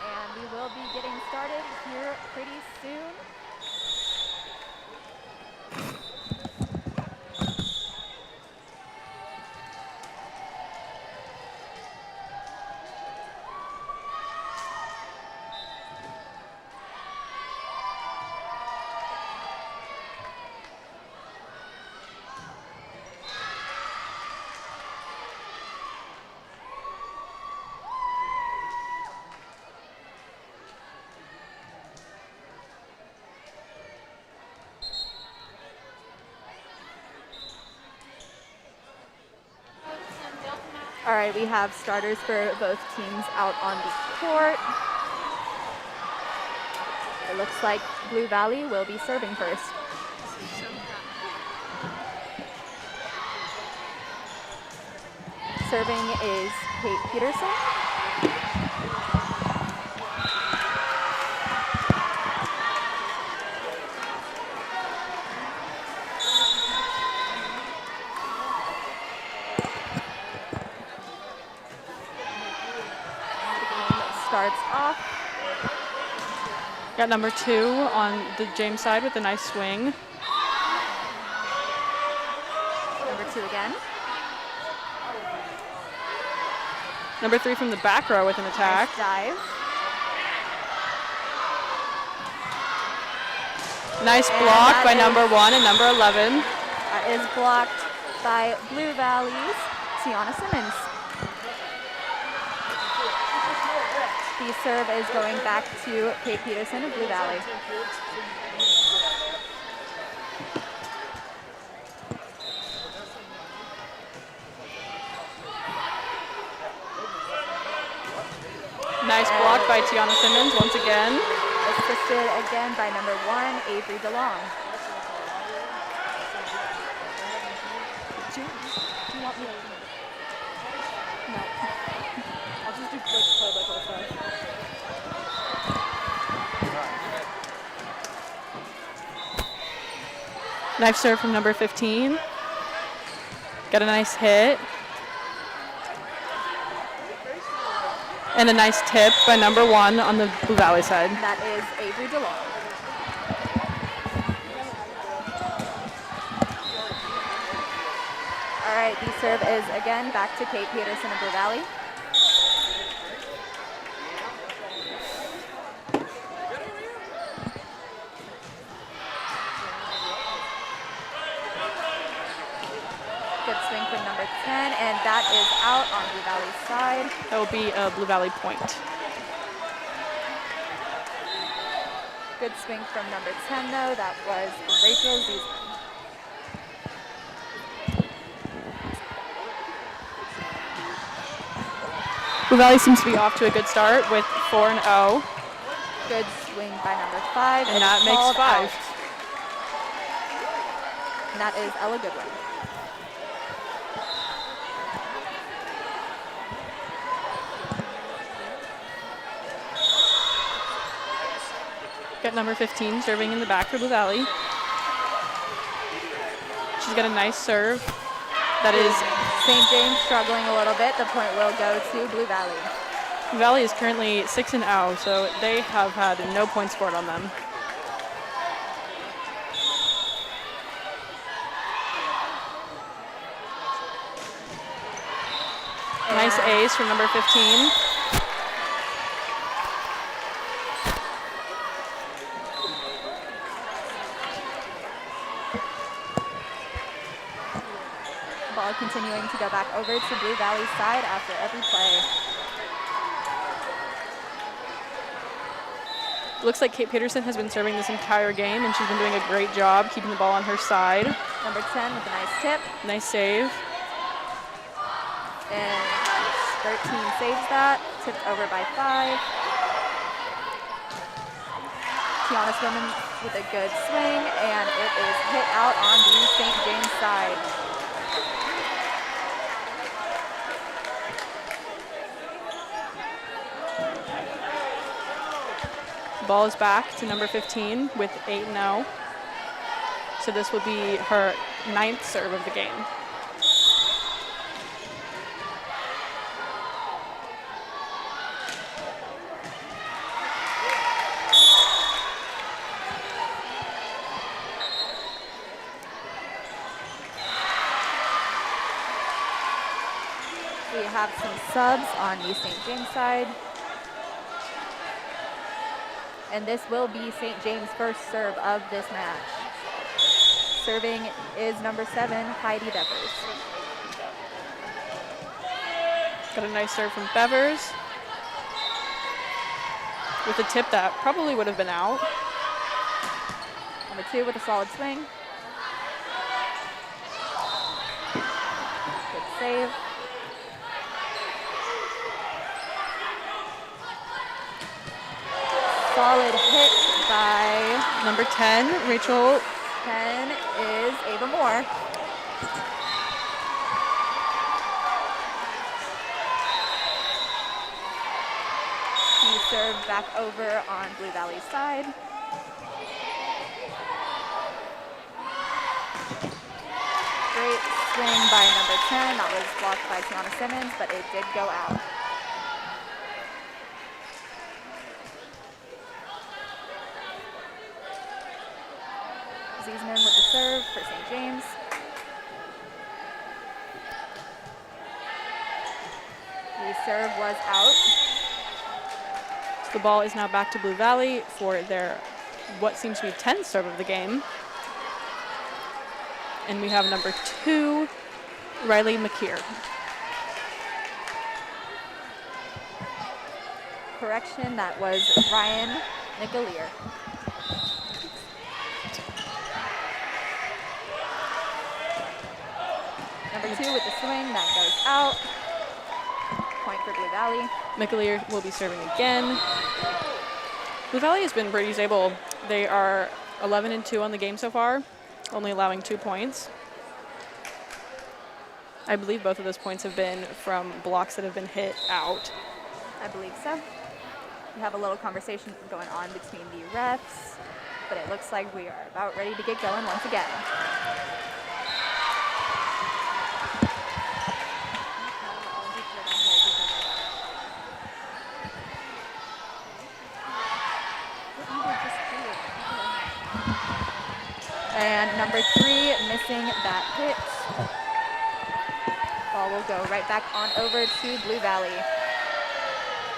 And we will be getting started here pretty soon. All right, we have starters for both teams out on the court. It looks like Blue Valley will be serving first. Serving is Kate Peterson. Starts off. Got number 2 on the James side with a nice swing. Number 2 again. Number 3 from the back row with an attack. Nice dive. Nice block by number 1 and number 11. That is blocked by Blue Valley's Tiana Simmons. The serve is going back to Kate Peterson of Blue Valley. Nice block by Tiana Simmons once again. Assisted again by number 1, Avery DeLong. Do you want me to? No. I'll just do play-by-play stuff. Nice serve from number 15. Got a nice hit. And a nice tip by number 1 on the Blue Valley side. That is Avery DeLong. All right, the serve is again back to Kate Peterson of Blue Valley. Good swing from number 10, and that is out on Blue Valley's side. That will be a Blue Valley point. Good swing from number 10, though. That was Rachel Ziesman. Blue Valley seems to be off to a good start with 4-0. Good swing by number 5. And that makes 5. And that is Ella Goodwin. Got number 15 serving in the back for Blue Valley. She's got a nice serve. That is St. James struggling a little bit. The point will go to Blue Valley. Blue Valley is currently 6-0, so they have had no points scored on them. Nice ace from number 15. Ball continuing to go back over to Blue Valley's side after every play. Looks like Kate Peterson has been serving this entire game, and she's been doing a great job keeping the ball on her side. Number 10 with a nice tip. Nice save. And 13 saves that. Tipped over by 5. Tiana Simmons with a good swing, and it is hit out on the St. James side. Ball is back to number 15 with 8-0. So this will be her 9th serve of the game. We have some subs on the St. James side. And this will be St. James' first serve of this match. Serving is number 7, Heidi Devers. Got a nice serve from Bevers with a tip that probably would have been out. Number 2 with a solid swing. Good save. Solid hit by Number 10, Rachel. 10 is Ava Moore. He served back over on Blue Valley's side. Great swing by number 10. That was blocked by Tiana Simmons, but it did go out. Ziesman with the serve for St. James. The serve was out. The ball is now back to Blue Valley for their what seems to be 10th serve of the game. And we have number 2, Riley McKeer. Correction, that was Ryan Nicolier. Number 2 with the swing, that goes out. Point for Blue Valley. McAleer will be serving again. Blue Valley has been pretty stable. They are 11-2 on the game so far, only allowing 2 points. I believe both of those points have been from blocks that have been hit out. I believe so. We have a little conversation going on between the refs, but it looks like we are about ready to get going once again. And number 3 missing that hit. Ball will go right back on over to Blue Valley.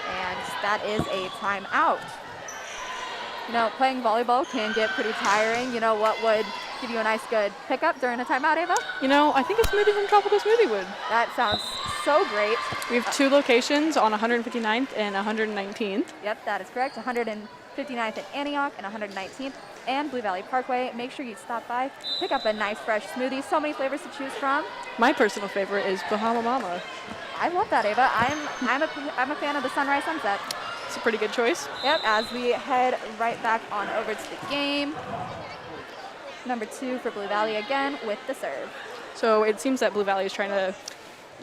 And that is a timeout. You know, playing volleyball can get pretty tiring. You know what would give you a nice good pickup during a timeout, Ava? You know, I think a smoothie from Tropical Smoothie would. That sounds so great. We have 2 locations on 159th and 119th. Yep, that is correct. 159th in Antioch and 119th and Blue Valley Parkway. Make sure you stop by, pick up a nice fresh smoothie. So many flavors to choose from. My personal favorite is Bahama Mama. I love that, Ava. I'm a fan of the sunrise sunset. It's a pretty good choice. Yep, as we head right back on over to the game. Number 2 for Blue Valley again with the serve. So it seems that Blue Valley is trying to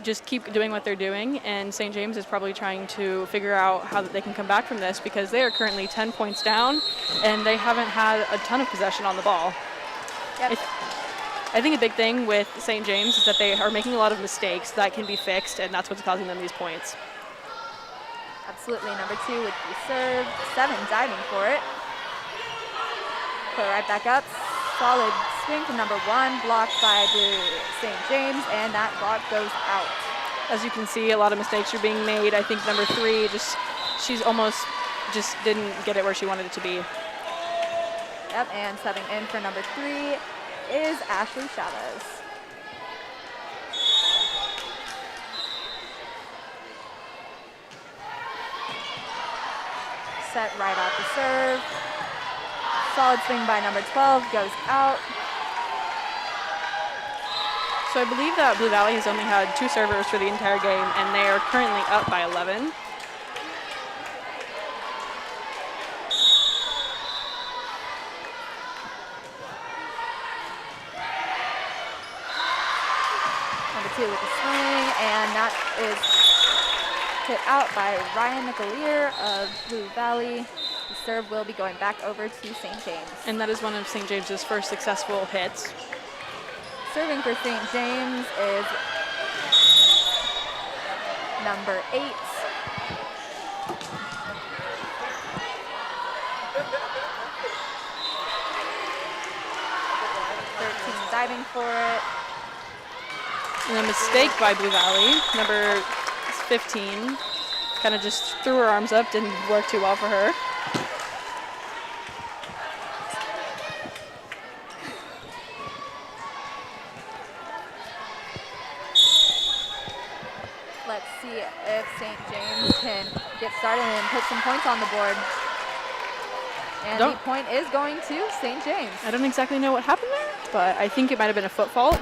just keep doing what they're doing, and St. James is probably trying to figure out how that they can come back from this because they are currently 10 points down and they haven't had a ton of possession on the ball. Yep. I think a big thing with St. James is that they are making a lot of mistakes that can be fixed, and that's what's causing them these points. Absolutely, number 2 with the serve. 7 diving for it. Put it right back up. Solid swing from number 1, blocked by St. James, and that block goes out. As you can see, a lot of mistakes are being made. I think number 3, she's almost just didn't get it where she wanted it to be. Yep, and subbing in for number 3 is Ashley Chavez. Set right off the serve. Solid swing by number 12, goes out. So I believe that Blue Valley has only had 2 servers for the entire game, and they are currently up by 11. Number 2 with the swing, and that is hit out by Ryan Nicolier of Blue Valley. The serve will be going back over to St. James. And that is one of St. James's first successful hits. Serving for St. James is number 8. Diving for it. And a mistake by Blue Valley. Number 15 kind of just threw her arms up, didn't work too well for her. Let's see if St. James can get started and put some points on the board. And the point is going to St. James. I don't exactly know what happened there, but I think it might have been a foot fault.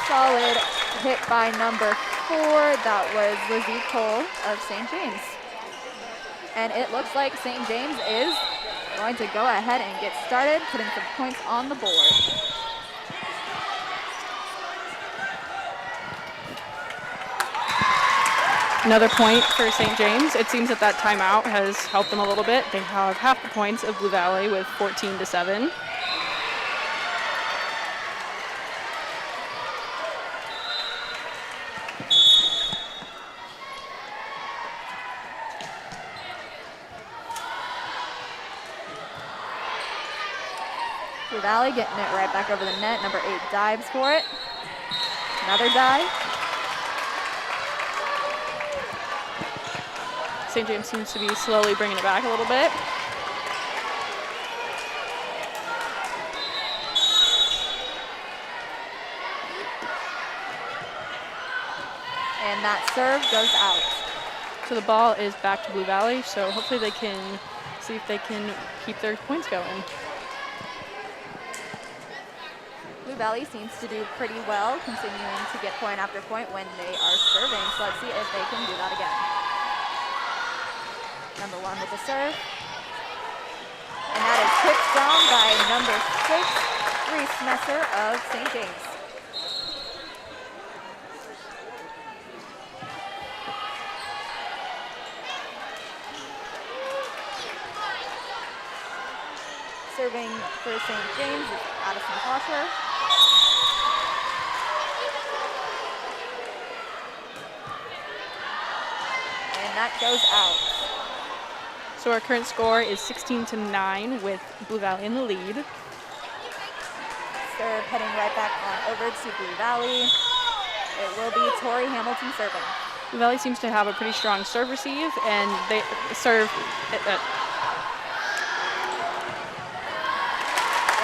Solid hit by number 4. That was Lizzie Cole of St. James. And it looks like St. James is going to go ahead and get started, putting some points on the board. Another point for St. James. It seems that timeout has helped them a little bit. They have half the points of Blue Valley with 14-7. Blue Valley getting it right back over the net. Number 8 dives for it. Another dive. St. James seems to be slowly bringing it back a little bit. And that serve goes out. So the ball is back to Blue Valley, so hopefully they can see if they can keep their points going. Blue Valley seems to do pretty well, continuing to get point after point when they are serving. So let's see if they can do that again. Number 1 with the serve. And that is tipped down by number 6, Reese Messer of St. James. Serving for St. James is Addison Foster. And that goes out. So our current score is 16-9 with Blue Valley in the lead. Serve heading right back on over to Blue Valley. It will be Tori Hamilton serving. Blue Valley seems to have a pretty strong serve receive, and they serve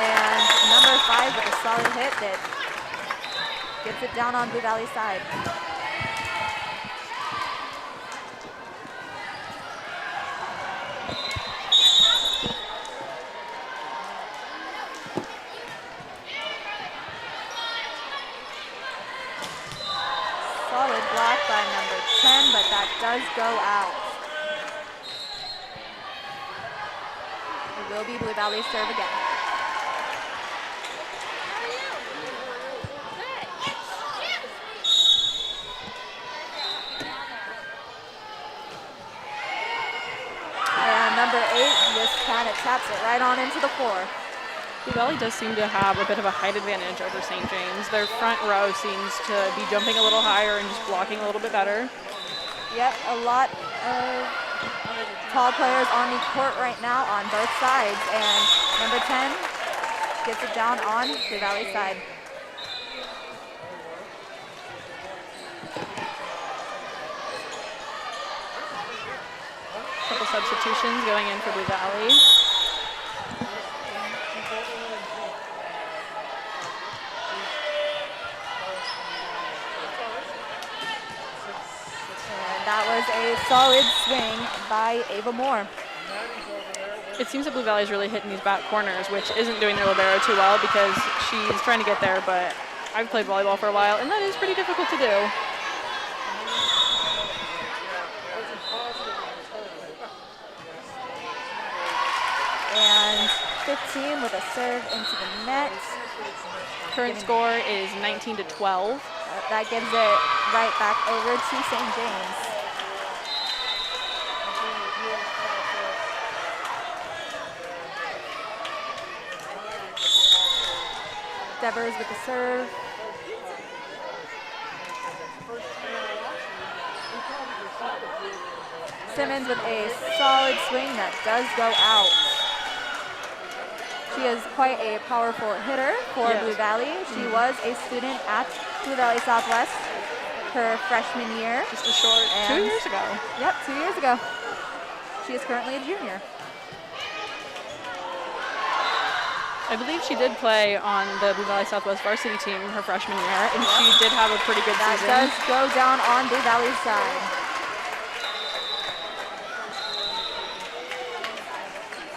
And number 5 with a solid hit that gets it down on Blue Valley's side. Solid block by number 10, but that does go out. It will be Blue Valley's serve again. And number 8 just kind of taps it right on into the floor. Blue Valley does seem to have a bit of a height advantage over St. James. Their front row seems to be jumping a little higher and just blocking a little bit better. Yep, a lot of tall players on the court right now on both sides. And number 10 gets it down on the Valley side. Couple substitutions going in for Blue Valley. That was a solid swing by Ava Moore. It seems that Blue Valley is really hitting these back corners, which isn't doing their libero too well because she's trying to get there, but I've played volleyball for a while, and that is pretty difficult to do. 15 with a serve into the net. Current score is 19-12. That gives it right back over to St. James. Devers with the serve. Simmons with a solid swing that does go out. She is quite a powerful hitter for Blue Valley. She was a student at Blue Valley Southwest her freshman year. Just a short 2 years ago. Yep, 2 years ago. She is currently a junior. I believe she did play on the Blue Valley Southwest varsity team her freshman year, and she did have a pretty good That season. does go down on Blue Valley's side.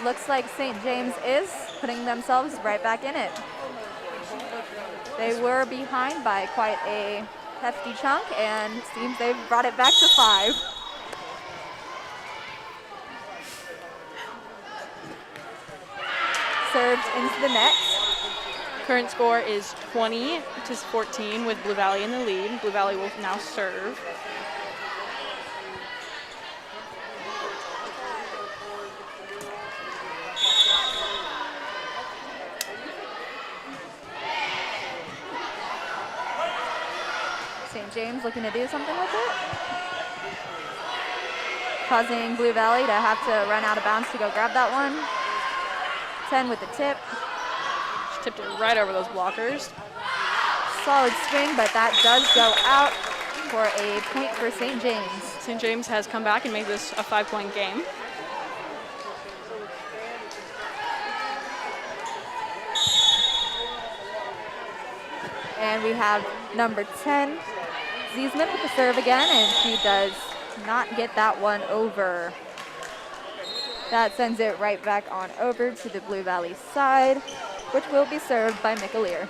Looks like St. James is putting themselves right back in it. They were behind by quite a hefty chunk, and it seems they've brought it back to 5. Served into the net. Current score is 20-14 with Blue Valley in the lead. Blue Valley will now serve. St. James looking to do something with it, causing Blue Valley to have to run out of bounds to go grab that one. 10 with the tip. She tipped it right over those blockers. Solid swing, but that does go out for a point for St. James. St. James has come back and made this a 5-point game. And we have number 10, Ziesman with the serve again, and she does not get that one over. That sends it right back on over to the Blue Valley side, which will be served by McAleer.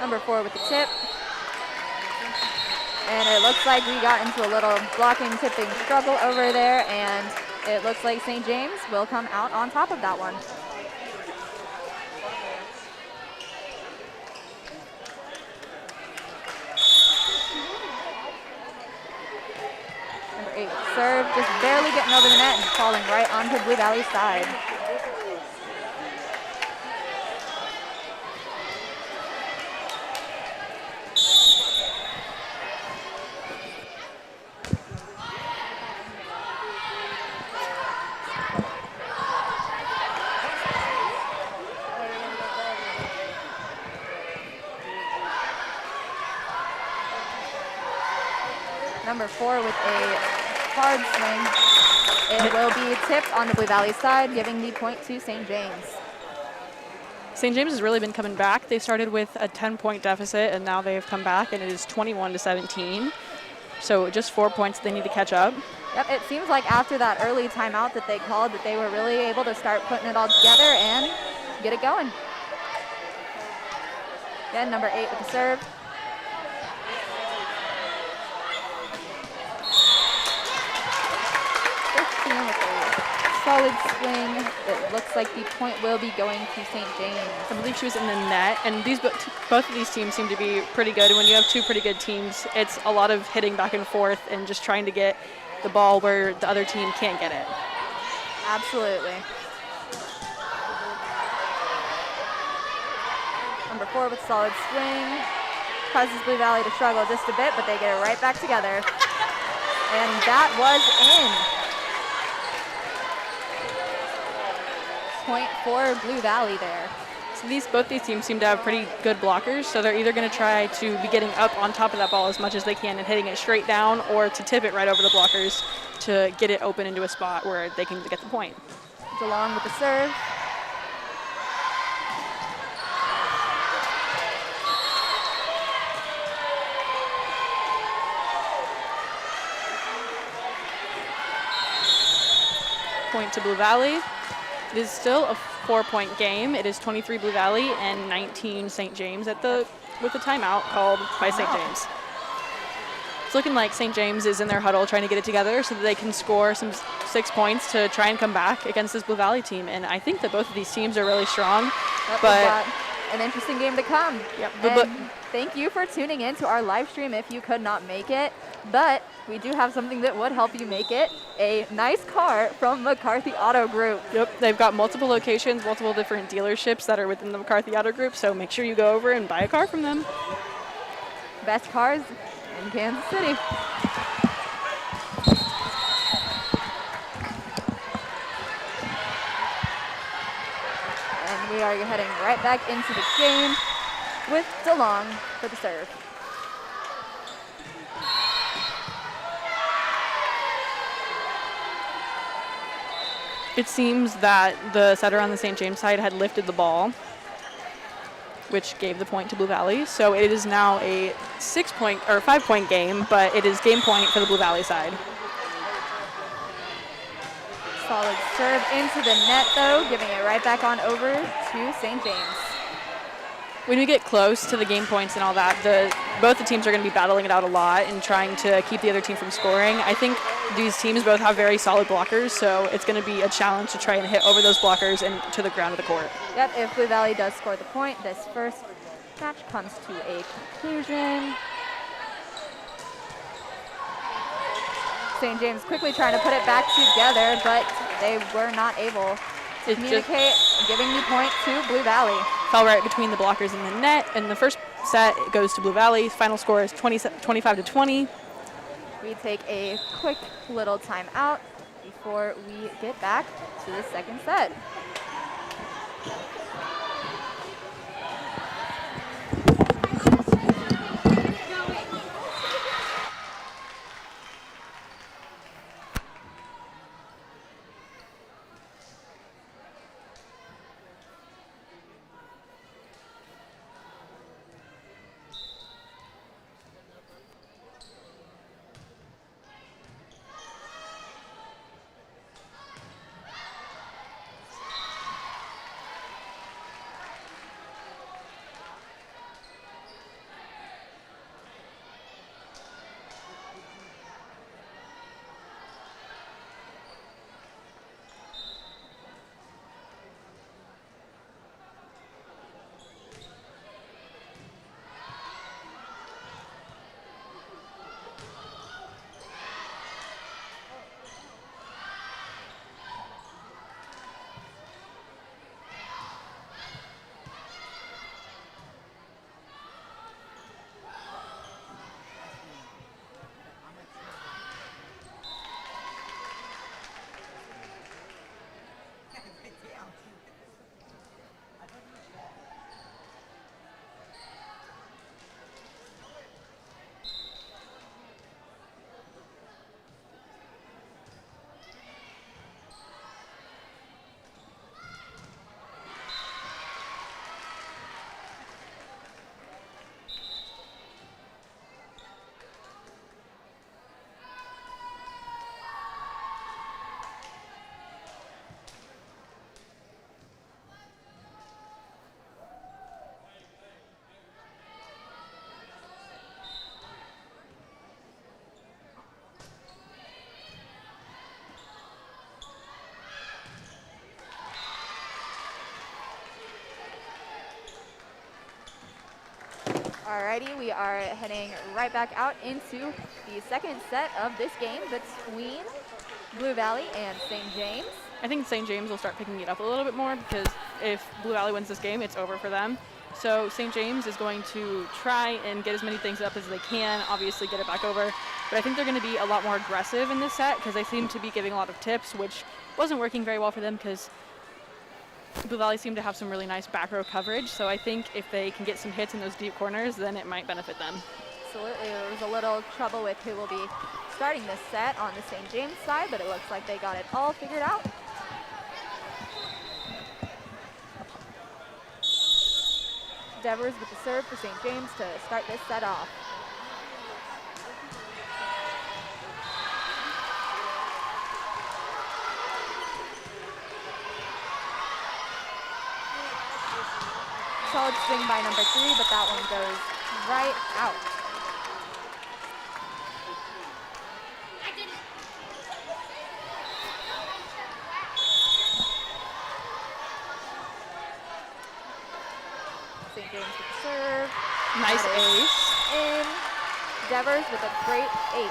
Number 4 with the tip. And it looks like we got into a little blocking, tipping struggle over there, and it looks like St. James will come out on top of that one. Number 8 serve, just barely getting over the net and falling right onto Blue Valley's side. Number 4 with a hard swing. It will be tipped on the Blue Valley side, giving the point to St. James. St. James has really been coming back. They started with a 10-point deficit, and now they have come back, and it is 21-17. So just 4 points they need to catch up. Yep, it seems like after that early timeout that they called that they were really able to start putting it all together and get it going. Again, number 8 with the serve. With a solid swing. It looks like the point will be going to St. James. I believe she was in the net, and both of these teams seem to be pretty good. And when you have two pretty good teams, it's a lot of hitting back and forth and just trying to get the ball where the other team can't get it. Absolutely. Number 4 with solid swing. Causes Blue Valley to struggle just a bit, but they get it right back together. And that was in. Point for Blue Valley there. So both these teams seem to have pretty good blockers, so they're either going to try to be getting up on top of that ball as much as they can and hitting it straight down, or to tip it right over the blockers to get it open into a spot where they can get the point. DeLong with the serve. Point to Blue Valley. It is still a 4-point game. It is 23 Blue Valley and 19 St. James with the timeout called by St. James. It's looking like St. James is in their huddle trying to get it together so that they can score some 6 points to try and come back against this Blue Valley team. And I think that both of these teams are really strong. We've but got an interesting game to come. Yep, And thank you for tuning in to our live stream if you could not make it. But we do have something that would help you make it. A nice car from McCarthy Auto Group. Yep, they've got multiple locations, multiple different dealerships that are within the McCarthy Auto Group. So make sure you go over and buy a car from them. Best cars in Kansas City. And we are heading right back into the game with DeLong for the serve. It seems that the setter on the St. James side had lifted the ball, which gave the point to Blue Valley. So it is now a 5-point game, but it is game point for the Blue Valley side. Solid serve into the net, though, giving it right back on over to St. James. When we get close to the game points and all that, both the teams are going to be battling it out a lot and trying to keep the other team from scoring. I think these teams both have very solid blockers, so it's going to be a challenge to try and hit over those blockers and to the ground of the court. Yep, if Blue Valley does score the point, this first match comes to a conclusion. St. James quickly trying to put it back together, but they were not able to communicate, giving the point to Blue Valley. Fell right between the blockers and the net, and the first set goes to Blue Valley. Final score is 25-20. We take a quick little timeout before we get back to the second set. Alrighty, we are heading right back out into the second set of this game between Blue Valley and St. James. I think St. James will start picking it up a little bit more because if Blue Valley wins this game, it's over for them. So St. James is going to try and get as many things up as they can, obviously get it back over. But I think they're going to be a lot more aggressive in this set because they seem to be giving a lot of tips, which wasn't working very well for them because Blue Valley seemed to have some really nice back row coverage. So I think if they can get some hits in those deep corners, then it might benefit them. Absolutely. There was a little trouble with who will be starting this set on the St. James side, but it looks like they got it all figured out. Devers with the serve for St. James to start this set off. Solid swing by number 3, but that one goes right out. St. James with the serve. Nice That is ace. in. Devers with a great ace.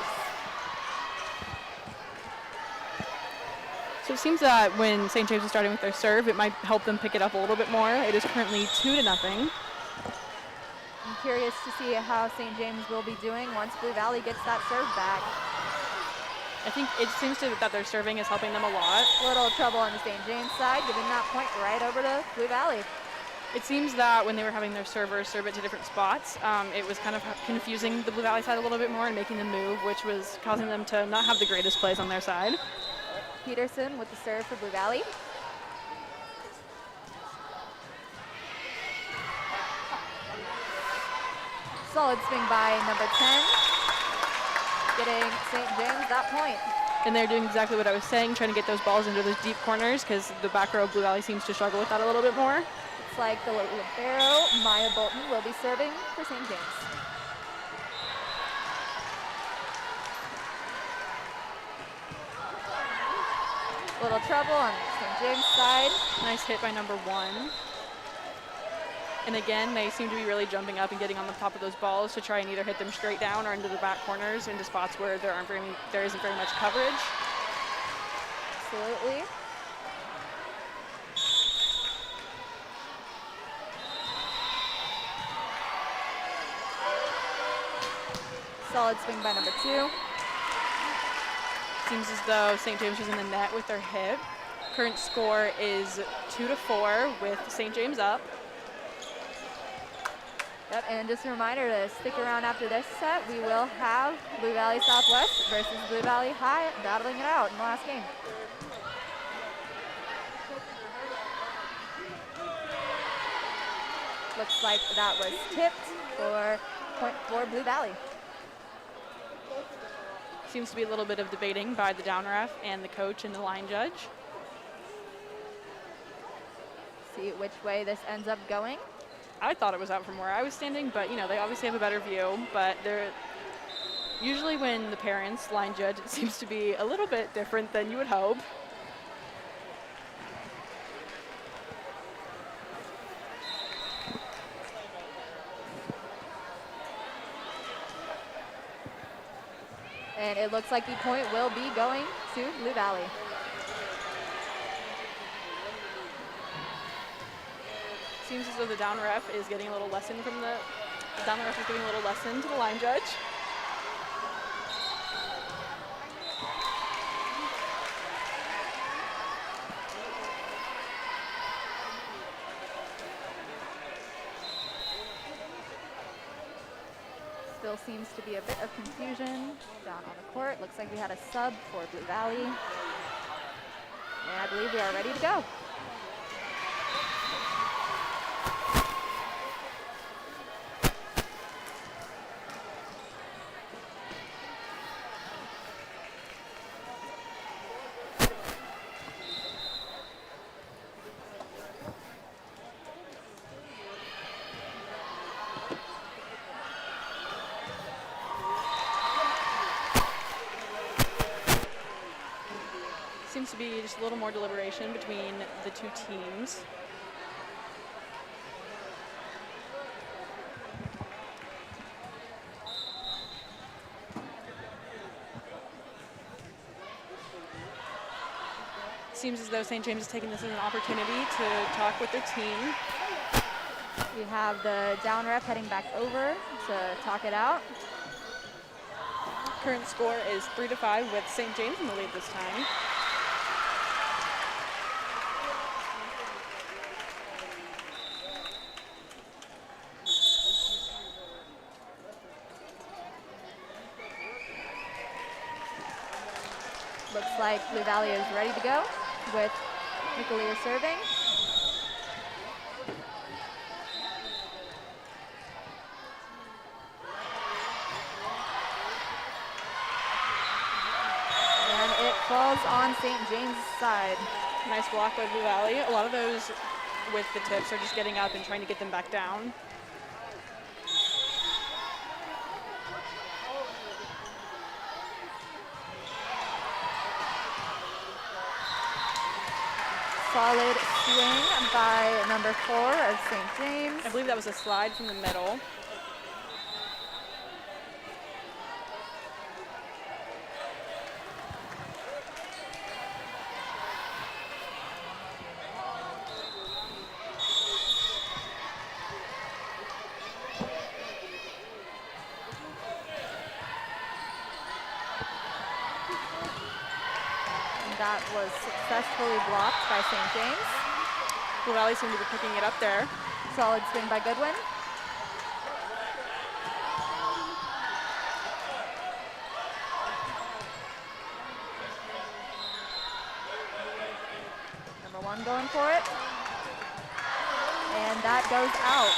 So it seems that when St. James is starting with their serve, it might help them pick it up a little bit more. It is currently 2-0. I'm curious to see how St. James will be doing once Blue Valley gets that serve back. I think it seems that their serving is helping them a lot. Little trouble on the St. James side, giving that point right over to Blue Valley. It seems that when they were having their servers serve it to different spots, it was kind of confusing the Blue Valley side a little bit more and making them move, which was causing them to not have the greatest plays on their side. Peterson with the serve for Blue Valley. Solid swing by number 10, getting St. James that point. And they're doing exactly what I was saying, trying to get those balls into those deep corners because the back row of Blue Valley seems to struggle with that a little bit more. Looks like the libero, Maya Bolton, will be serving for St. James. Little trouble on St. James' side. Nice hit by number 1. And again, they seem to be really jumping up and getting on the top of those balls to try and either hit them straight down or into the back corners, into spots where there isn't very much coverage. Absolutely. Solid swing by number 2. Seems as though St. James was in the net with their hit. Current score is 2-4 with St. James up. Yep, and just a reminder to stick around after this set. We will have Blue Valley Southwest versus Blue Valley High battling it out in the last game. Looks like that was tipped for point for Blue Valley. Seems to be a little bit of debating by the down ref and the coach and the line judge. See which way this ends up going. I thought it was out from where I was standing, but they obviously have a better view. But they're usually when the parents line judge, it seems to be a little bit different than you would hope. And it looks like the point will be going to Blue Valley. Seems as though the down ref is getting a little lesson from the down ref is giving a little lesson to the line judge. Still seems to be a bit of confusion down on the court. Looks like we had a sub for Blue Valley. And I believe we are ready to go. Seems to be just a little more deliberation between the two teams. Seems as though St. James is taking this as an opportunity to talk with their team. We have the down ref heading back over to talk it out. Current score is 3-5 with St. James in the lead this time. Looks like Blue Valley is ready to go with Nicolia serving. And it falls on St. James' side. Nice block by Blue Valley. A lot of those with the tips are just getting up and trying to get them back down. Solid swing by number 4 of St. James. I believe that was a slide from the middle. That was successfully blocked by St. James. Blue Valley seemed to be picking it up there. Solid swing by Goodwin. Number 1 going for it. And that goes out.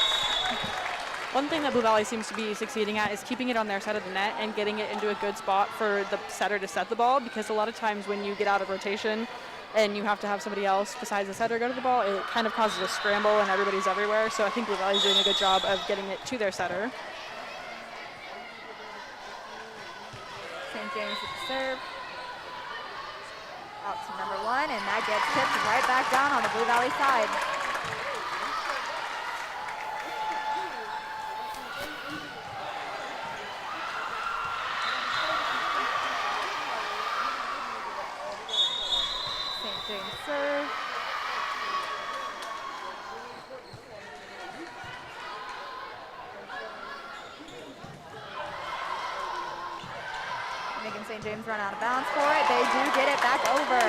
One thing that Blue Valley seems to be succeeding at is keeping it on their side of the net and getting it into a good spot for the setter to set the ball, because a lot of times when you get out of rotation and you have to have somebody else besides the setter go to the ball, it kind of causes a scramble and everybody's everywhere. So I think Blue Valley's doing a good job of getting it to their setter. St. James with the serve. Out to number 1, and that gets tipped right back down on the Blue Valley side. St. James serve. Making St. James run out of bounds for it. They do get it back over.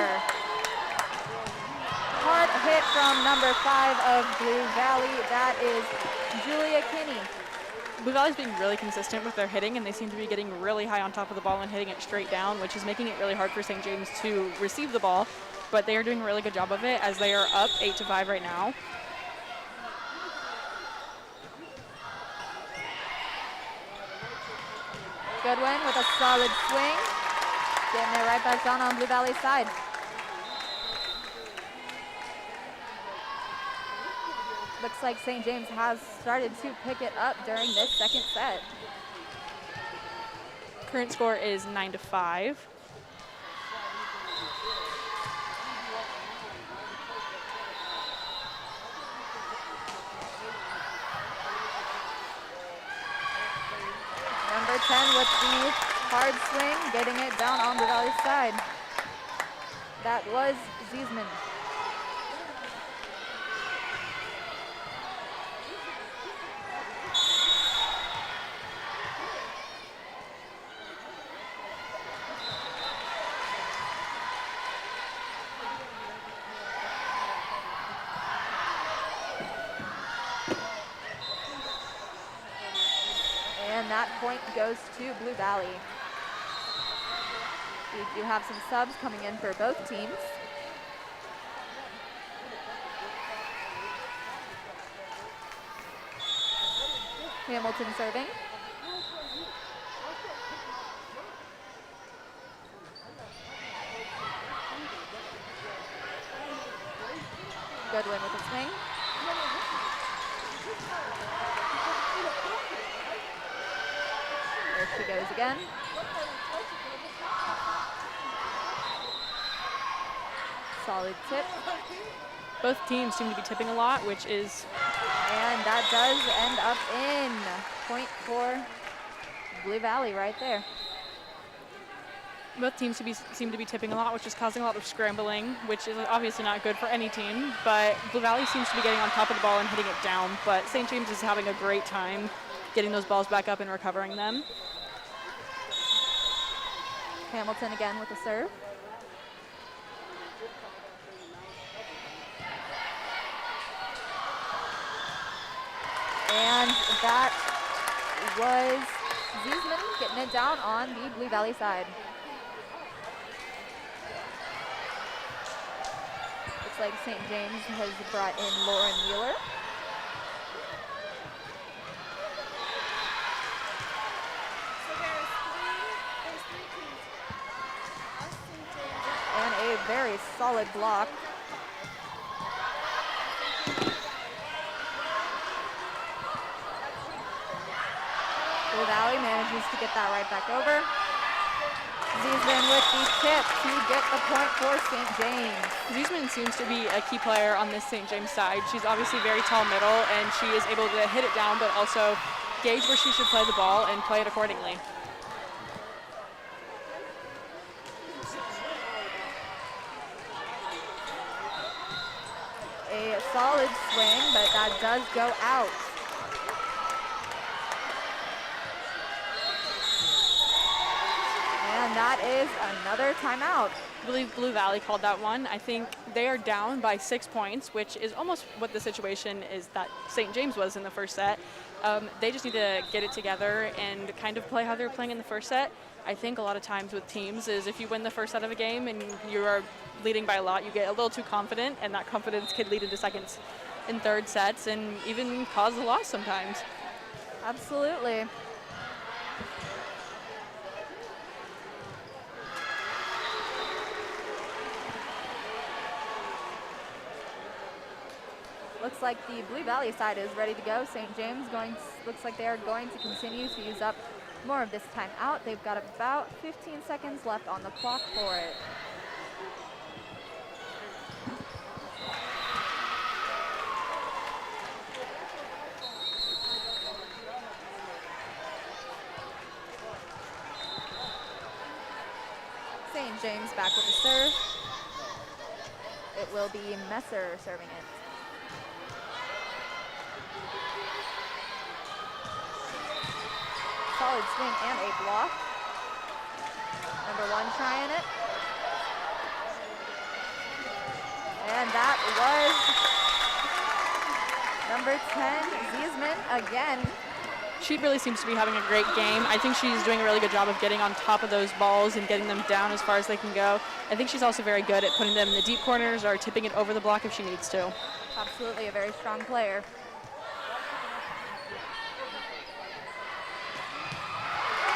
Hard hit from number 5 of Blue Valley. That is Julia Kinney. Blue Valley's being really consistent with their hitting, and they seem to be getting really high on top of the ball and hitting it straight down, which is making it really hard for St. James to receive the ball. But they are doing a really good job of it, as they are up 8-5 right now. Goodwin with a solid swing. Getting it right back down on Blue Valley's side. Looks like St. James has started to pick it up during this second set. Current score is 9-5. Number 10 with the hard swing, getting it down on Blue Valley's side. That was Ziesman. And that point goes to Blue Valley. We do have some subs coming in for both teams. Hamilton serving. Goodwin with a swing. There she goes again. Solid tip. Both teams seem to be tipping a lot, which is... And that does end up in point for Blue Valley right there. Both teams seem to be tipping a lot, which is causing a lot of scrambling, which is obviously not good for any team. But Blue Valley seems to be getting on top of the ball and hitting it down. But St. James is having a great time getting those balls back up and recovering them. Hamilton again with the serve. And that was Ziesman getting it down on the Blue Valley side. Looks like St. James has brought in Lauren Mueller. And a very solid block Blue Valley manages to get that right back over. Ziesman with the tip to get the point for St. James. Ziesman seems to be a key player on this St. James side. She's obviously very tall middle, and she is able to hit it down, but also gauge where she should play the ball and play it accordingly. A solid swing, but that does go out. And that is another timeout. I believe Blue Valley called that one. I think they are down by 6 points, which is almost what the situation is that St. James was in the first set. They just need to get it together and kind of play how they were playing in the first set. I think a lot of times with teams is if you win the first set of a game and you are leading by a lot, you get a little too confident, and that confidence could lead into seconds and third sets and even cause a loss sometimes. Absolutely. Looks like the Blue Valley side is ready to go. St. James looks like they are going to continue to use up more of this timeout. They've got about 15 seconds left on the clock for it. St. James back with the serve. It will be Messer serving it. Solid swing and a block. Number 1 trying it. And that was number 10, Ziesman again. She really seems to be having a great game. I think she's doing a really good job of getting on top of those balls and getting them down as far as they can go. I think she's also very good at putting them in the deep corners or tipping it over the block if she needs to. Absolutely a very strong player.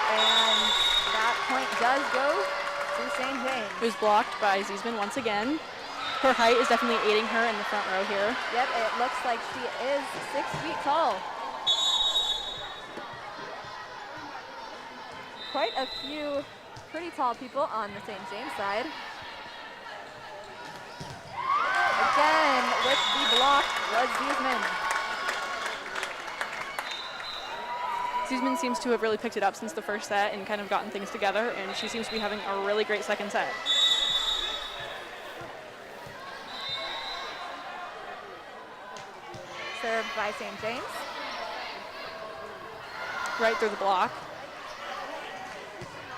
And that point does go to St. James. It was blocked by Ziesman once again. Her height is definitely aiding her in the front row here. Yep, it looks like she is 6 feet tall. Quite a few pretty tall people on the St. James side. Again, with the block was Ziesman. Ziesman seems to have really picked it up since the first set and kind of gotten things together, and she seems to be having a really great second set. Served by St. James. Right through the block.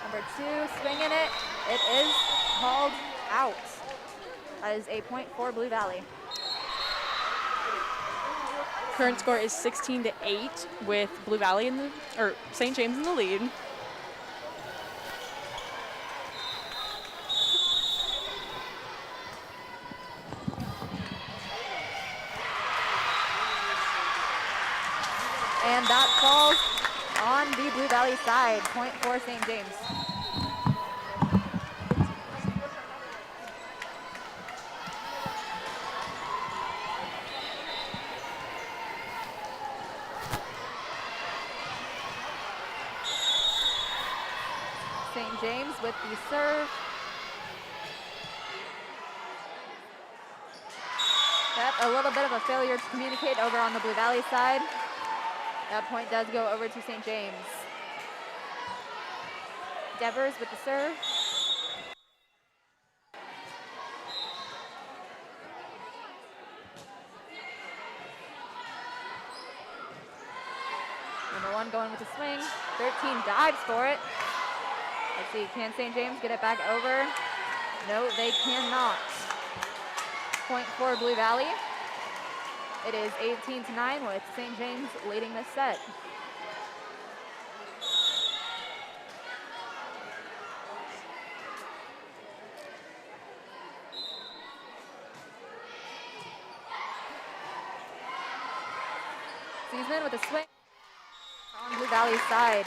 Number 2, swinging it. It is called out. That is a point for Blue Valley. Current score is 16-8 with Blue Valley or St. James in the lead. And that falls on the Blue Valley side. Point for St. James. St. James with the serve. Yep, a little bit of a failure to communicate over on the Blue Valley side. That point does go over to St. James. Devers with the serve. Number 1 going with the swing. 13 dives for it. Let's see, can St. James get it back over? No, they cannot. Point for Blue Valley. It is 18-9 with St. James leading this set. Ziesman with a swing on Blue Valley's side.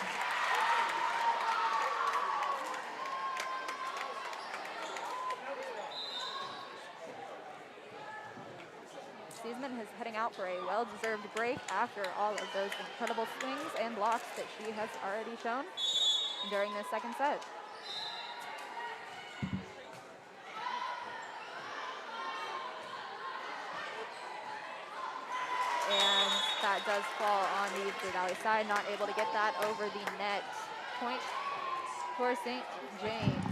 Ziesman is heading out for a well-deserved break after all of those incredible swings and blocks that she has already shown during this second set. And that does fall on the Blue Valley side, not able to get that over the net. Point for St. James.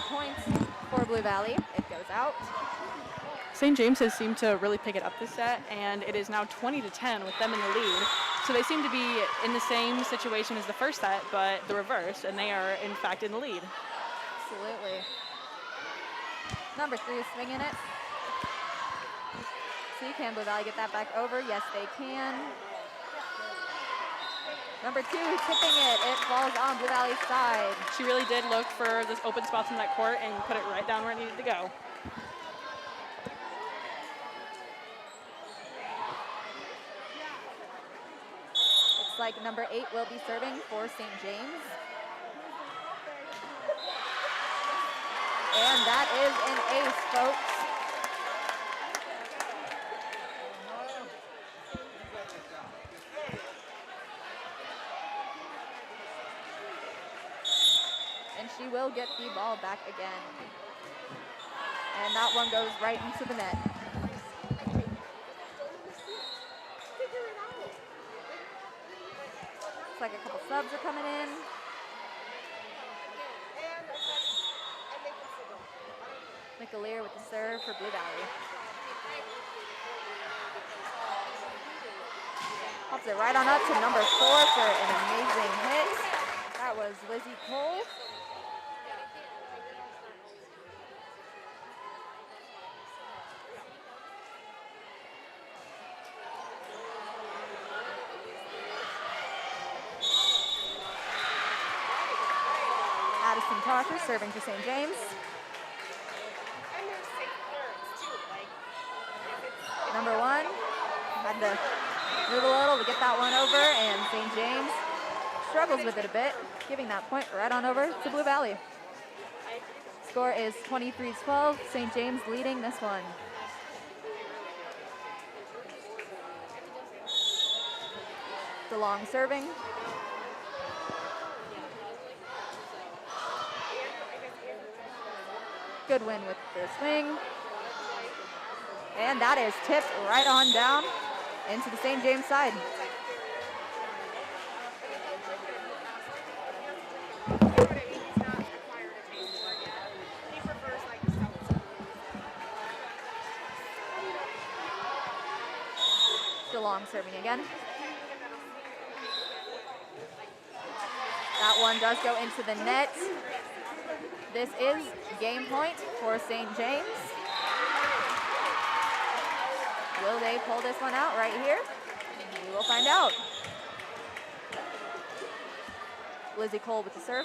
Points for Blue Valley. It goes out. St. James has seemed to really pick it up this set, and it is now 20-10 with them in the lead. So they seem to be in the same situation as the first set, but the reverse, and they are, in fact, in the lead. Absolutely. Number 3 is swinging it. See, can Blue Valley get that back over? Yes, they can. Number 2 tipping it. It falls on Blue Valley's side. She really did look for the open spots in that court and put it right down where it needed to go. Looks like number 8 will be serving for St. James. And that is an ace, folks. And she will get the ball back again. And that one goes right into the net. Looks like a couple subs are coming in. McAleer with the serve for Blue Valley. Pops it right on up to number 4 for an amazing hit. That was Lizzie Cole. Addison Tosher serving for St. James. Number 1 had to move a little to get that one over, and St. James struggles with it a bit, giving that point right on over to Blue Valley. Score is 23-12. St. James leading this one. DeLong serving. Good win with the swing. And that is tipped right on down into the St. James side. DeLong serving again. That one does go into the net. This is game point for St. James. Will they pull this one out right here? We will find out. Lizzie Cole with the serve.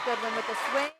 Goodwin with the swing.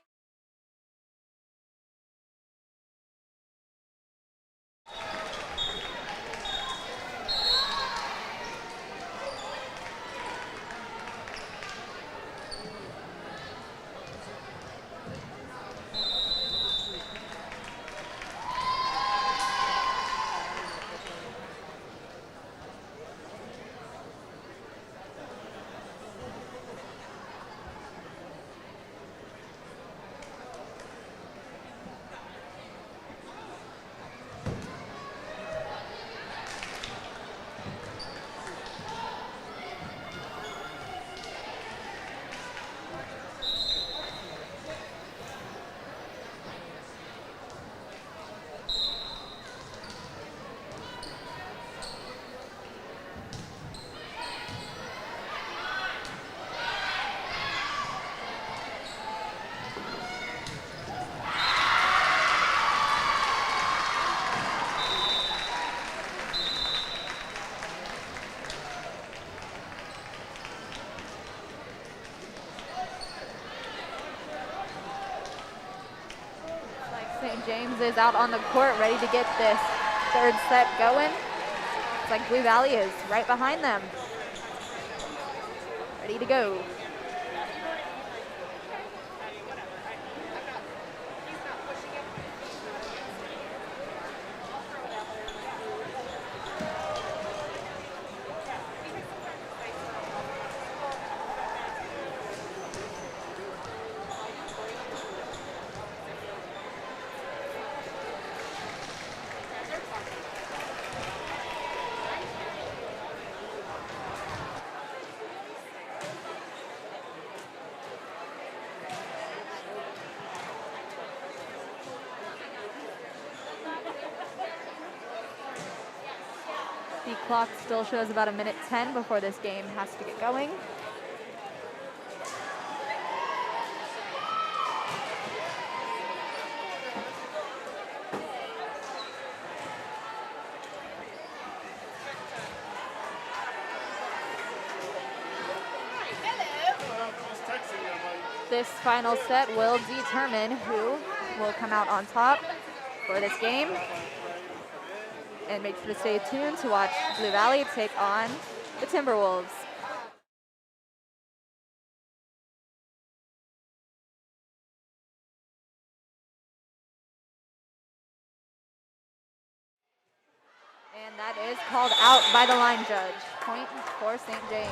James is out on the court ready to get this third set going. Looks like Blue Valley is right behind them. Ready to go. The clock still shows about 1:10 before this game has to get going. This final set will determine who will come out on top for this game. And make sure to stay tuned to watch Blue Valley take on the Timberwolves. And that is called out by the line judge. Point for St. James.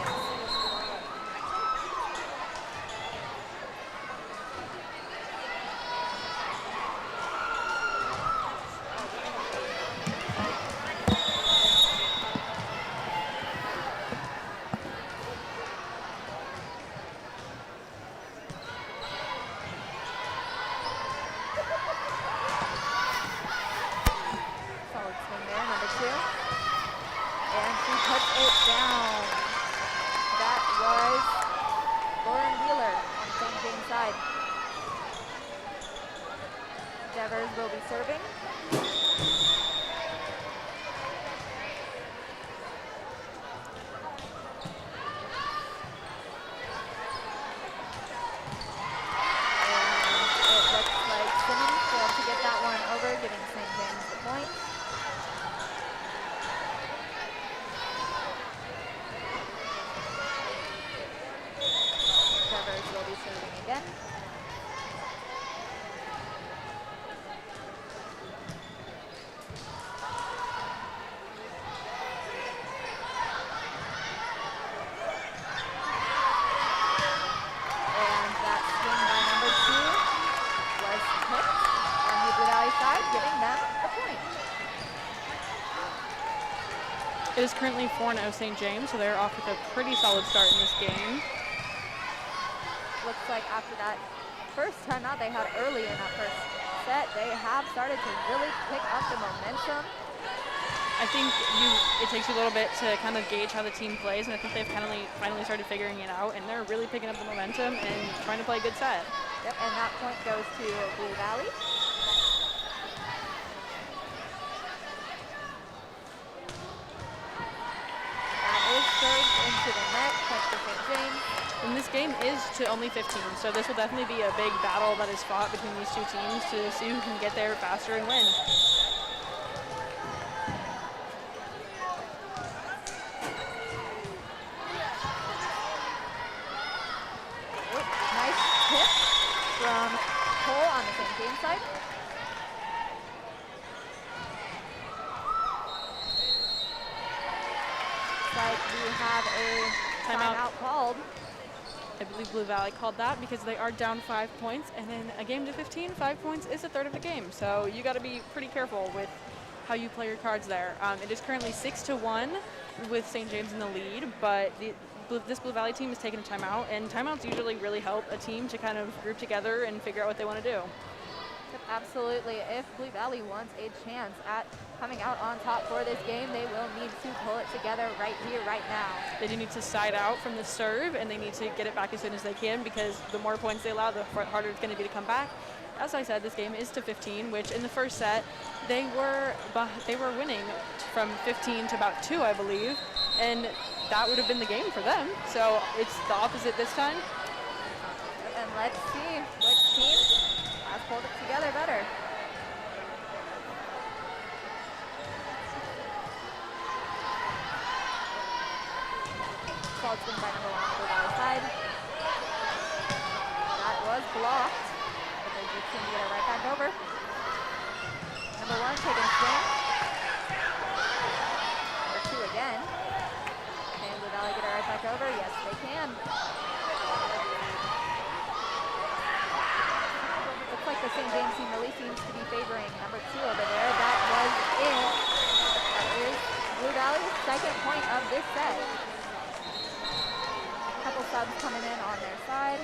Will be serving. To get that one over, giving St. James the point. Devers will be serving again. It is currently 4-0 St. James, so they're off with a pretty solid start in this game. Looks like after that first timeout they had early in that first set, they have started to really pick up the momentum. I think it takes you a little bit to kind of gauge how the team plays, and I think they've finally started figuring it out, and they're really picking up the momentum and trying to play a good set. Yep, and that point goes to Blue Valley. Into the net, touch for St. James. And this game is to only 15, so this will definitely be a big battle that is fought between these two teams to see who can get there faster and win. Nice tip from Cole on the St. James side. We have a timeout called. I believe Blue Valley called that because they are down 5 points, and in a game to 15, 5 points is a third of the game. So you got to be pretty careful with how you play your cards there. It is currently 6-1 with St. James in the lead, but this Blue Valley team is taking a timeout, and timeouts usually really help a team to kind of group together and figure out what they want to do. Absolutely. If Blue Valley wants a chance at coming out on top for this game, they will need to pull it together right here, right now. They do need to side out from the serve, and they need to get it back as soon as they can, because the more points they allow, the harder it's going to be to come back. As I said, this game is to 15, which in the first set, they were winning from 15 to about 2, I believe, and that would have been the game for them. So it's the opposite this time. And let's see which team has pulled it together better. Solid swing by number 1 on the Blue Valley side. That was blocked, but they just seem to get it right back over. Number 1 taking a swing. Number 2 again. Can Blue Valley get it right back over? Yes, they can. Looks like the St. James team really seems to be favoring number 2 over there. That was it. That is Blue Valley's second point of this set. A couple subs coming in on their side.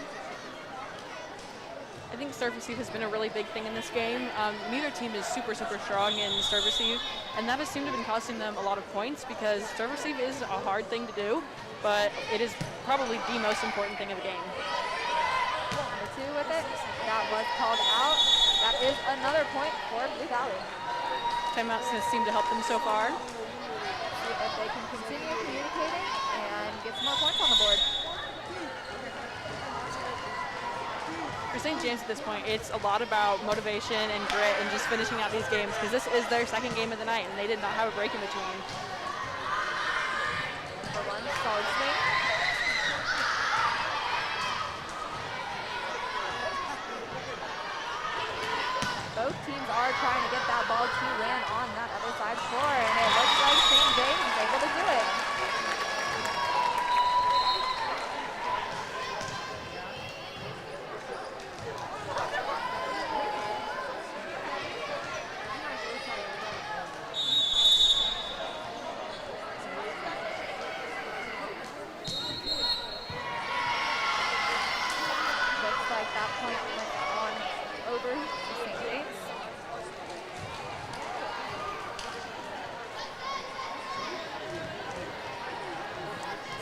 I think serve receive has been a really big thing in this game. Neither team is super strong in serve receive, and that has seemed to have been costing them a lot of points because serve receive is a hard thing to do, but it is probably the most important thing of the game. Number 2 with it. That was called out. That is another point for Blue Valley. Timeouts has seemed to help them so far. See if they can continue communicating and get some more points on the board. For St. James at this point, it's a lot about motivation and grit and just finishing out these games because this is their second game of the night and they did not have a break in between. Number 1, solid swing. Both teams are trying to get that ball to land on that other side floor, and it looks like St. James is able to do it. Looks like that point went on over to St. James.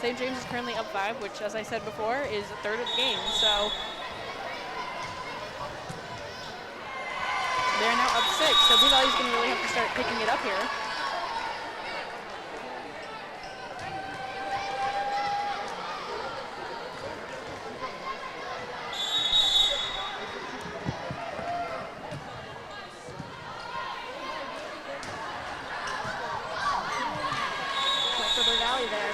St. James is currently up 5, which, as I said before, is a third of the game. So they're now up 6. So Blue Valley's going to really have to start picking it up here. Point for Blue Valley there.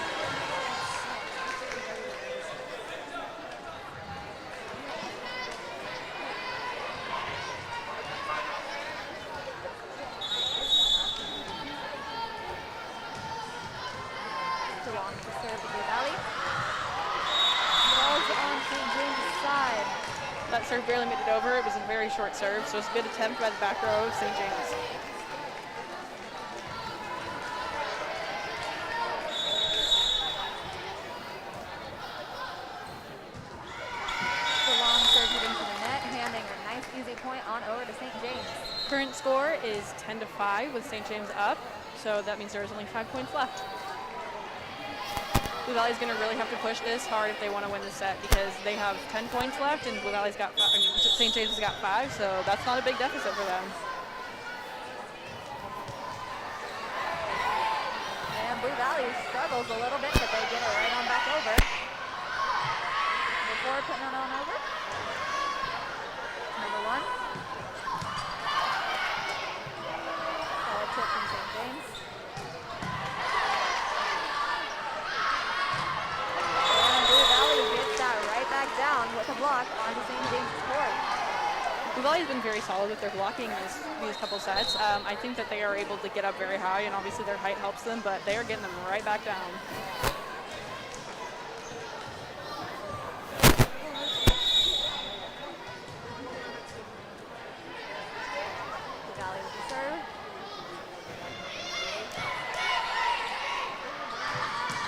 DeLong to serve for Blue Valley. Ball's on St. James' side. That serve barely made it over. It was a very short serve, so it's a good attempt by the back row of St. James. DeLong serve hitting to the net, handing a nice easy point on over to St. James. Current score is 10-5 with St. James up, so that means there's only 5 points left. Blue Valley's going to really have to push this hard if they want to win this set because they have 10 points left and Blue Valley's got St. James has got 5, so that's not a big deficit for them. And Blue Valley struggles a little bit, but they get it right on back over. Before putting it on over. Number 1. Solid tip from St. James. And Blue Valley gets that right back down with a block onto St. James' court. Blue Valley's been very solid with their blocking these couple sets. I think that they are able to get up very high, and obviously their height helps them, but they are getting them right back down. Blue Valley with the serve.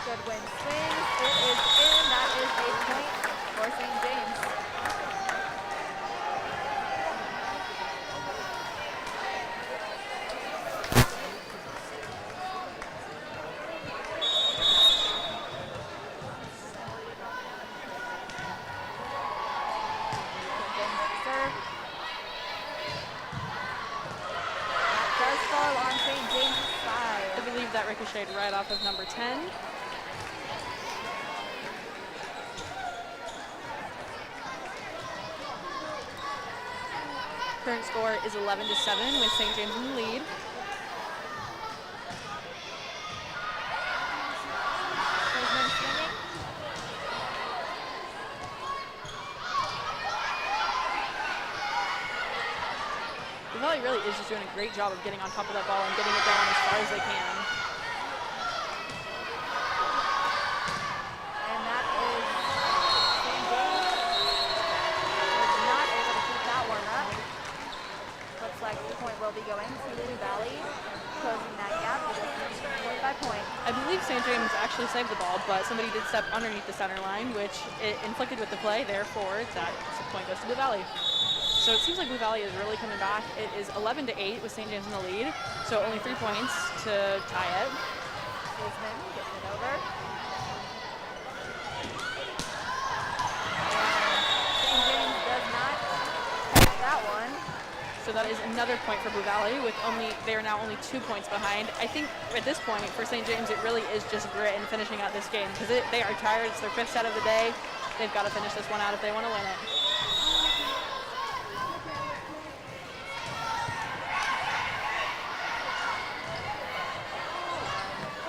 Good win swing. It is in. That is a point for St. James. St. James with the serve. That does fall on St. James' side. I believe that ricocheted right off of number 10. Current score is 11-7 with St. James in the lead. There's men swinging. is just doing a great job of getting on top of that ball and getting it down as far as they can. And that is St. James was not able to keep that one up. Looks like the point will be going to Blue Valley, closing that gap with a point by point. I believe St. James actually saved the ball, but somebody did step underneath the center line, which it inflicted with the play. Therefore, that point goes to Blue Valley. So it seems like Blue Valley is really coming back. It is 11-8 with St. James in the lead, so only 3 points to tie it. Guzman gets it over. And St. James does not catch that one. So that is another point for Blue Valley with they are now only 2 points behind. I think at this point for St. James it really is just grit and finishing out this game because they are tired. It's their 5th set of the day. They've got to finish this one out if they want to win it.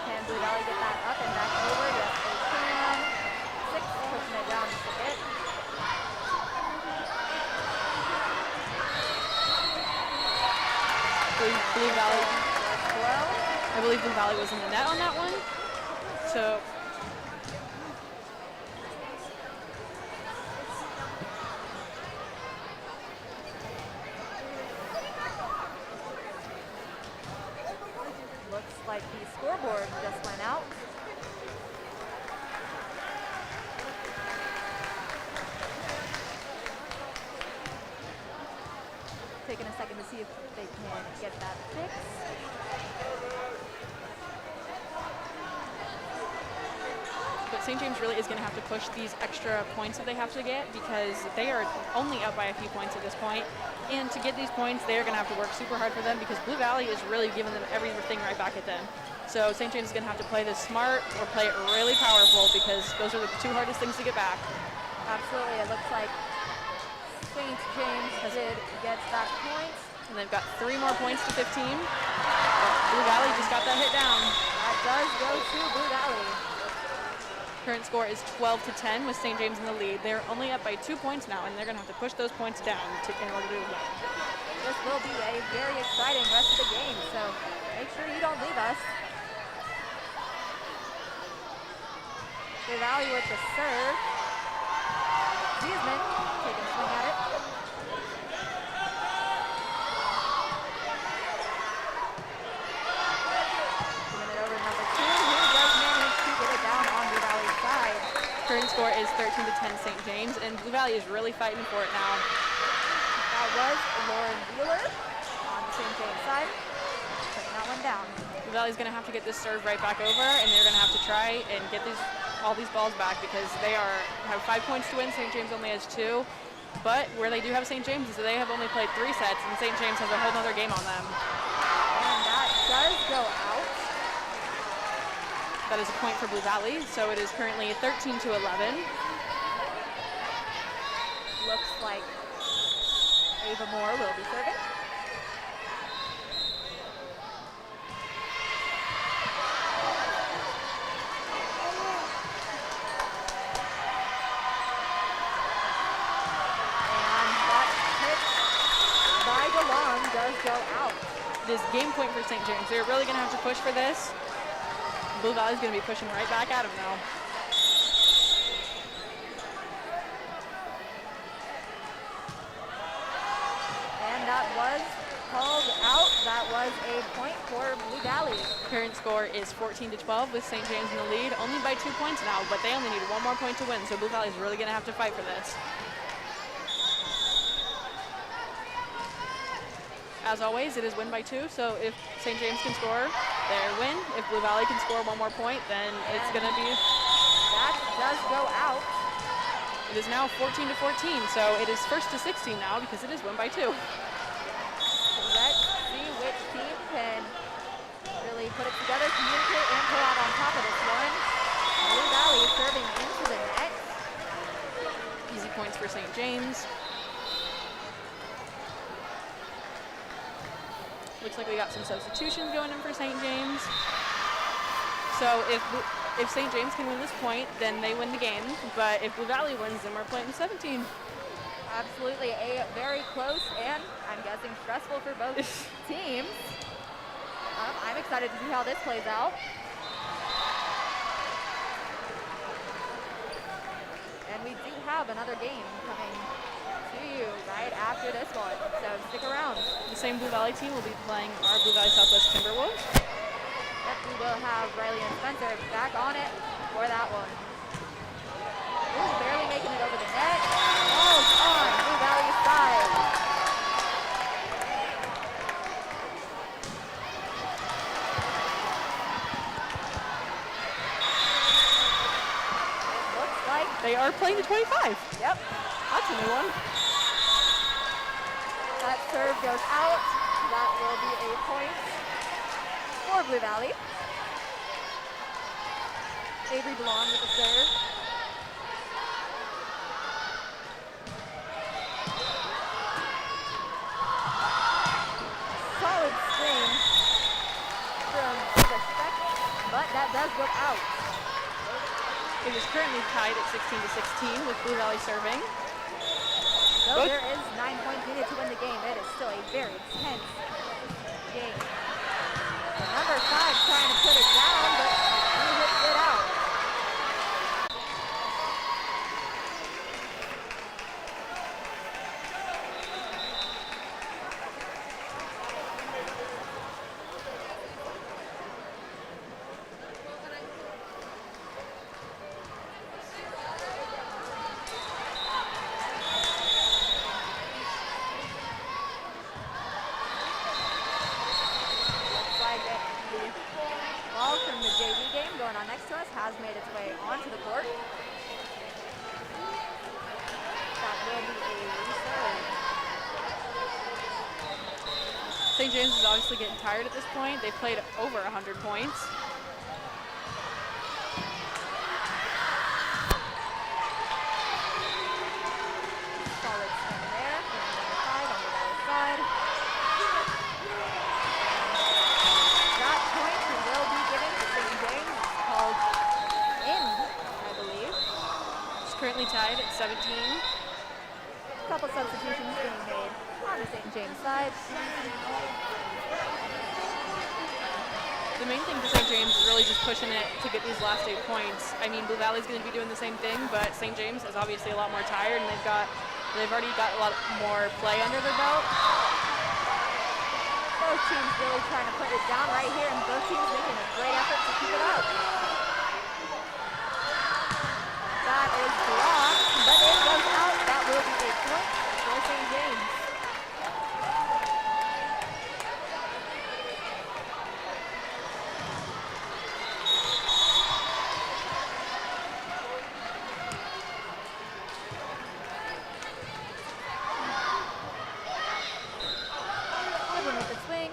Can Blue Valley get that up and back over? Yes, they can. 6 pushing it down just a bit. Blue Valley. Well, I believe Blue Valley was in the net on that one. So looks like the scoreboard just went out. Taking a second to see if they can get that fixed. But St. James really is going to have to push these extra points that they have to get because they are only up by a few points at this point. And to get these points, they're going to have to work super hard for them because Blue Valley is really giving them everything right back at them. So St. James is going to have to play this smart or play it really powerful because those are the 2 hardest things to get back. Absolutely, it looks like St. James did get that point. And they've got 3 more points to 15. Blue Valley just got that hit down. That does go to Blue Valley. Current score is 12-10 with St. James in the lead. They're only up by 2 points now, and they're going to have to push those points down in order to win. This will be a very exciting rest of the game, so make sure you don't leave us. Blue Valley with the serve. Guzman taking a swing at it. Giving it over to number 2, who does manage to get it down on Blue Valley's side. Current score is 13-10 St. James, and Blue Valley is really fighting for it now. That was Lauren Wheeler on the St. James side, putting that one down. Blue Valley's going to have to get this serve right back over, and they're going to have to try and get all these balls back because they have 5 points to win. St. James only has 2. But where they do have St. James is they have only played 3 sets, and St. James has a whole other game on them. And that does go out. That is a point for Blue Valley, so it is currently 13-11. Looks like Ava Moore will be serving. Does go out. This game point for St. James. They're really going to have to push for this. Blue Valley's going to be pushing right back at them now. And that was called out. That was a point for Blue Valley. Current score is 14-12 with St. James in the lead. Only by 2 points now, but they only need 1 more point to win, so Blue Valley's really going to have to fight for this. As always, it is win by 2, so if St. James can score, they win. If Blue Valley can score 1 more point, then it's going to be... That does go out. It is now 14-14, so it is 1st to 16 now because it is win by 2. Let's see which team can really put it together, communicate, and pull out on top of this one. Blue Valley serving into the net. Easy points for St. James. Looks like we got some substitutions going in for St. James. So if St. James can win this point, then they win the game. But if Blue Valley wins, then we're playing 17. Absolutely, a very close and I'm guessing stressful for both teams. I'm excited to see how this plays out. And we do have another game coming to you right after this one, so stick around. The same Blue Valley team will be playing our Blue Valley Southwest Timberwolves. Yep, we will have Riley and Spencer back on it for that one. Ooh, barely making it over the net. Falls on Blue Valley's side. Looks like They are playing to 25. yep. That's a new one. That serve goes out. That will be a point for Blue Valley. Avery Belong with the serve. Solid swing from the second, but that does go out. It is currently tied at 16-16 with Blue Valley serving. Though there is 9 points needed to win the game, it is still a very tense game. Number 5 trying to put it down, but he whips it out. Looks like the ball from the JV game going on next to us has made its way onto the court. That will be a reserve. St. James is obviously getting tired at this point. They've played over 100 points. Solid swing there from number 5 on the right side. That point will be given to St. James. It's called in, I believe. It's currently tied at 17. A couple substitutions being made on the St. James side. The main thing for St. James is really just pushing it to get these last 8 points. I mean, Blue Valley's going to be doing the same thing, but St. James is obviously a lot more tired, and they've already got a lot more play under their belt. Both teams really trying to put it down right here, and both teams making a great effort to keep it up. That is blocked, but it goes out. That will be a point for St. James. Goodwin with the swing.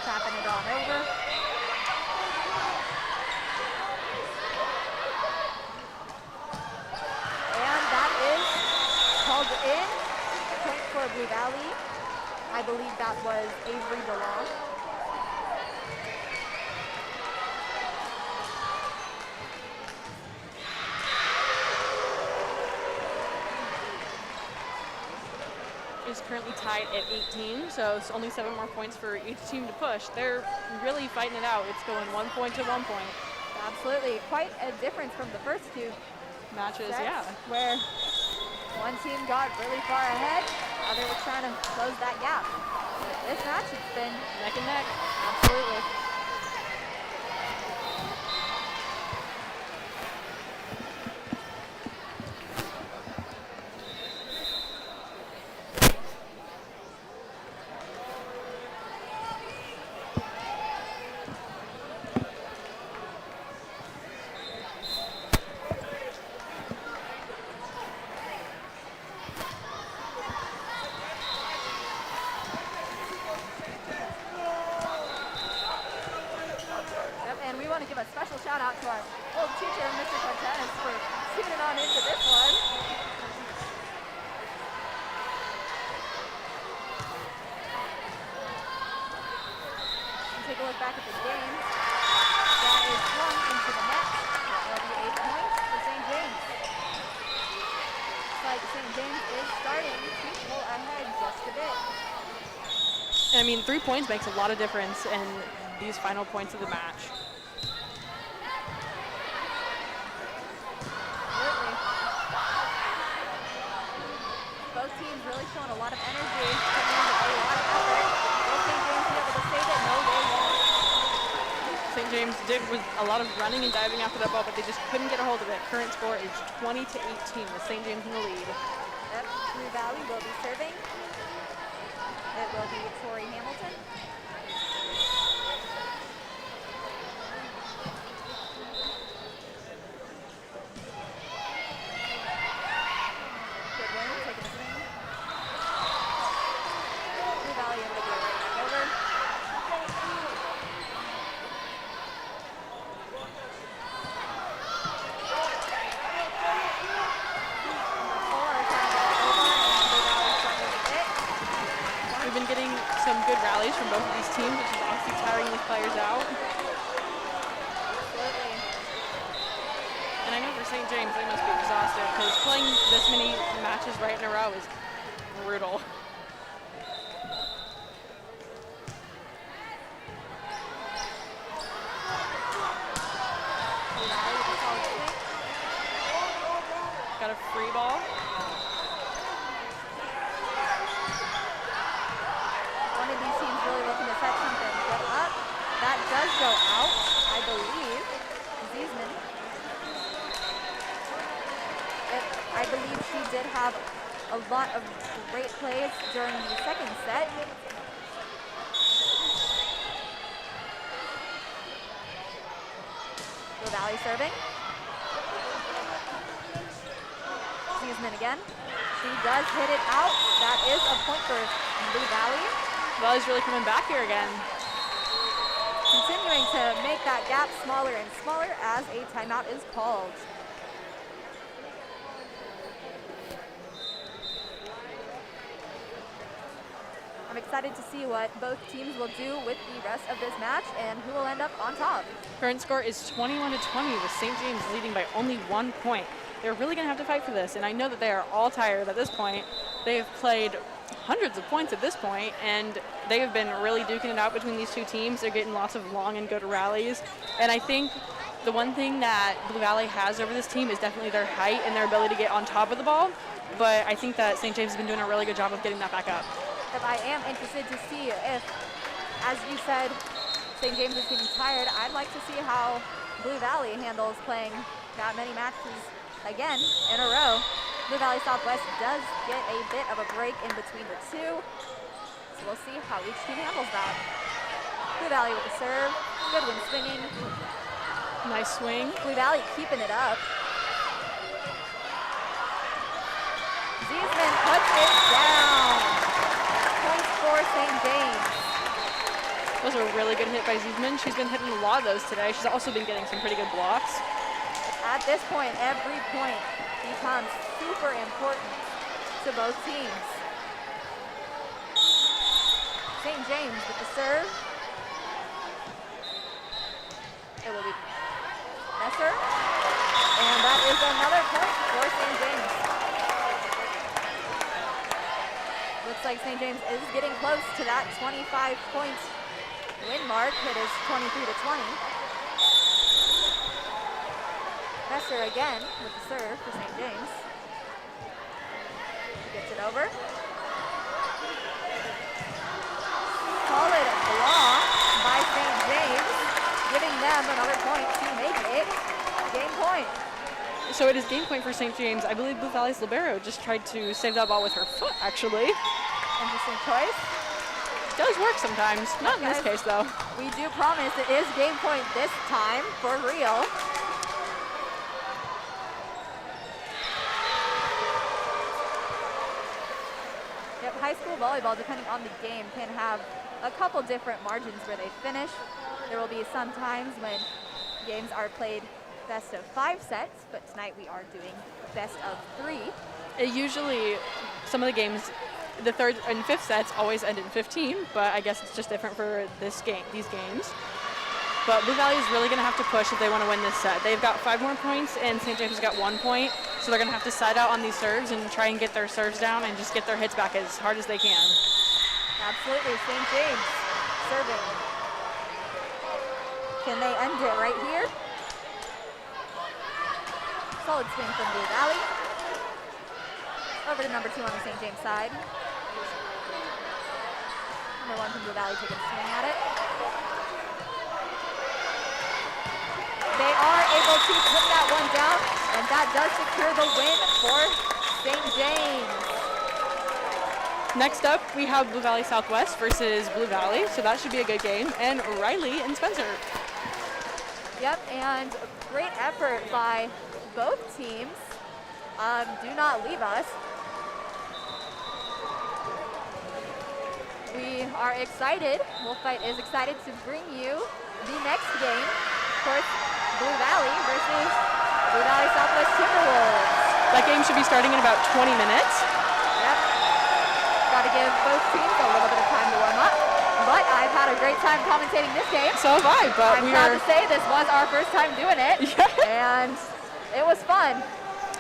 Tapping it on over. And that is called in. Point for Blue Valley. I believe that was Avery DeLong. Is currently tied at 18, so it's only 7 more points for each team to push. They're really fighting it out. It's going 1 point to 1 point. Absolutely. Quite a difference from the first two Matches, sets, yeah. where one team got really far ahead, the other was trying to close that gap. This match, it's been Neck and neck. absolutely. Yep, and we want to give a special shout out to our old teacher, Mr. Cortez, for tuning on into this one. And take a look back at the game. That is swung into the net. That will be 8 points for St. James. like St. James is starting to pull ahead just a bit. I mean, 3 points makes a lot of difference in these final points of the match. Absolutely. Both teams really showing a lot of energy, putting in a lot of effort. Will St. James be able to save it? No, they won't. St. James did with a lot of running and diving after that ball, but they just couldn't get a hold of it. Current score is 20 to 18 with St. James in the lead. Yep, Blue Valley will be serving. It will be Tori Hamilton. Good win, taking a swing. Blue Valley able to get right back over. We've been getting some good rallies from both of these teams, which is obviously tiring these players out. Absolutely. And I know for St. James, they must be exhausted because playing this many matches right in a row is brutal. Got a free ball. One of these teams really looking to set something good up. That does go out, I believe. Ziesman. I believe she did have a lot of great plays during the second set. Blue Valley serving. Ziesman again. She does hit it out. That is a point for Blue Valley. Valley's really coming back here again. Continuing to make that gap smaller and smaller as a timeout is called. I'm excited to see what both teams will do with the rest of this match and who will end up on top. Current score is 21 to 20 with St. James leading by only 1 point. They're really going to have to fight for this, and I know that they are all tired at this point. They've played hundreds of points at this point, and they have been really duking it out between these two teams. They're getting lots of long and good rallies, and I think the one thing that Blue Valley has over this team is definitely their height and their ability to get on top of the ball, but I think that St. James has been doing a really good job of getting that back up. But I am interested to see if, as you said, St. James is getting tired. I'd like to see how Blue Valley handles playing that many matches again in a row. Blue Valley Southwest does get a bit of a break in between the two. So we'll see how each team handles that. Blue Valley with the serve. Good one swinging. Nice swing. Blue Valley keeping it up. Ziesman puts it down. Points for St. James. That was a really good hit by Ziesman. She's been hitting a lot of those today. She's also been getting some pretty good blocks. At this point, every point becomes super important to both teams. St. James with the serve. It will be Messer. And that is another point for St. James. Looks like St. James is getting close to that 25-point win mark. It is 23 to 20. Messer again with the serve for St. James. Gets it over. Solid block by St. James, giving them another point to make it game point. So it is game point for St. James. I believe Blue Valley's libero just tried to save that ball with her foot, actually. Interesting choice. Does work sometimes. Not in this case, though. We do promise it is game point this time, for real. Yep, high school volleyball, depending on the game, can have a couple different margins where they finish. There will be some times when games are played best of 5 sets, but tonight we are doing best of 3. Usually, some of the games, the third and fifth sets always end in 15, but I guess it's just different for this game, these games. But Blue Valley is really going to have to push if they want to win this set. They've got 5 more points, and St. James has got 1 point. So they're going to have to side out on these serves and try and get their serves down and just get their hits back as hard as they can. Absolutely, St. James serving. Can they end it right here? Solid swing from Blue Valley. Over to number 2 on the St. James side. Number 1 from Blue Valley taking a swing at it. They are able to put that one down, and that does secure the win for St. James. Next up, we have Blue Valley Southwest versus Blue Valley, so that should be a good game. And Riley and Spencer. Yep, and great effort by both teams. Do not leave us. We are excited. WolfByte is excited to bring you the next game. Of course, Blue Valley versus Blue Valley Southwest Timberwolves. That game should be starting in about 20 minutes. Yep. Got to give both teams a little bit of time to warm up. But I've had a great time commentating this game. So have I, but I'm proud to say this was our first time doing it. Yeah. And it was fun.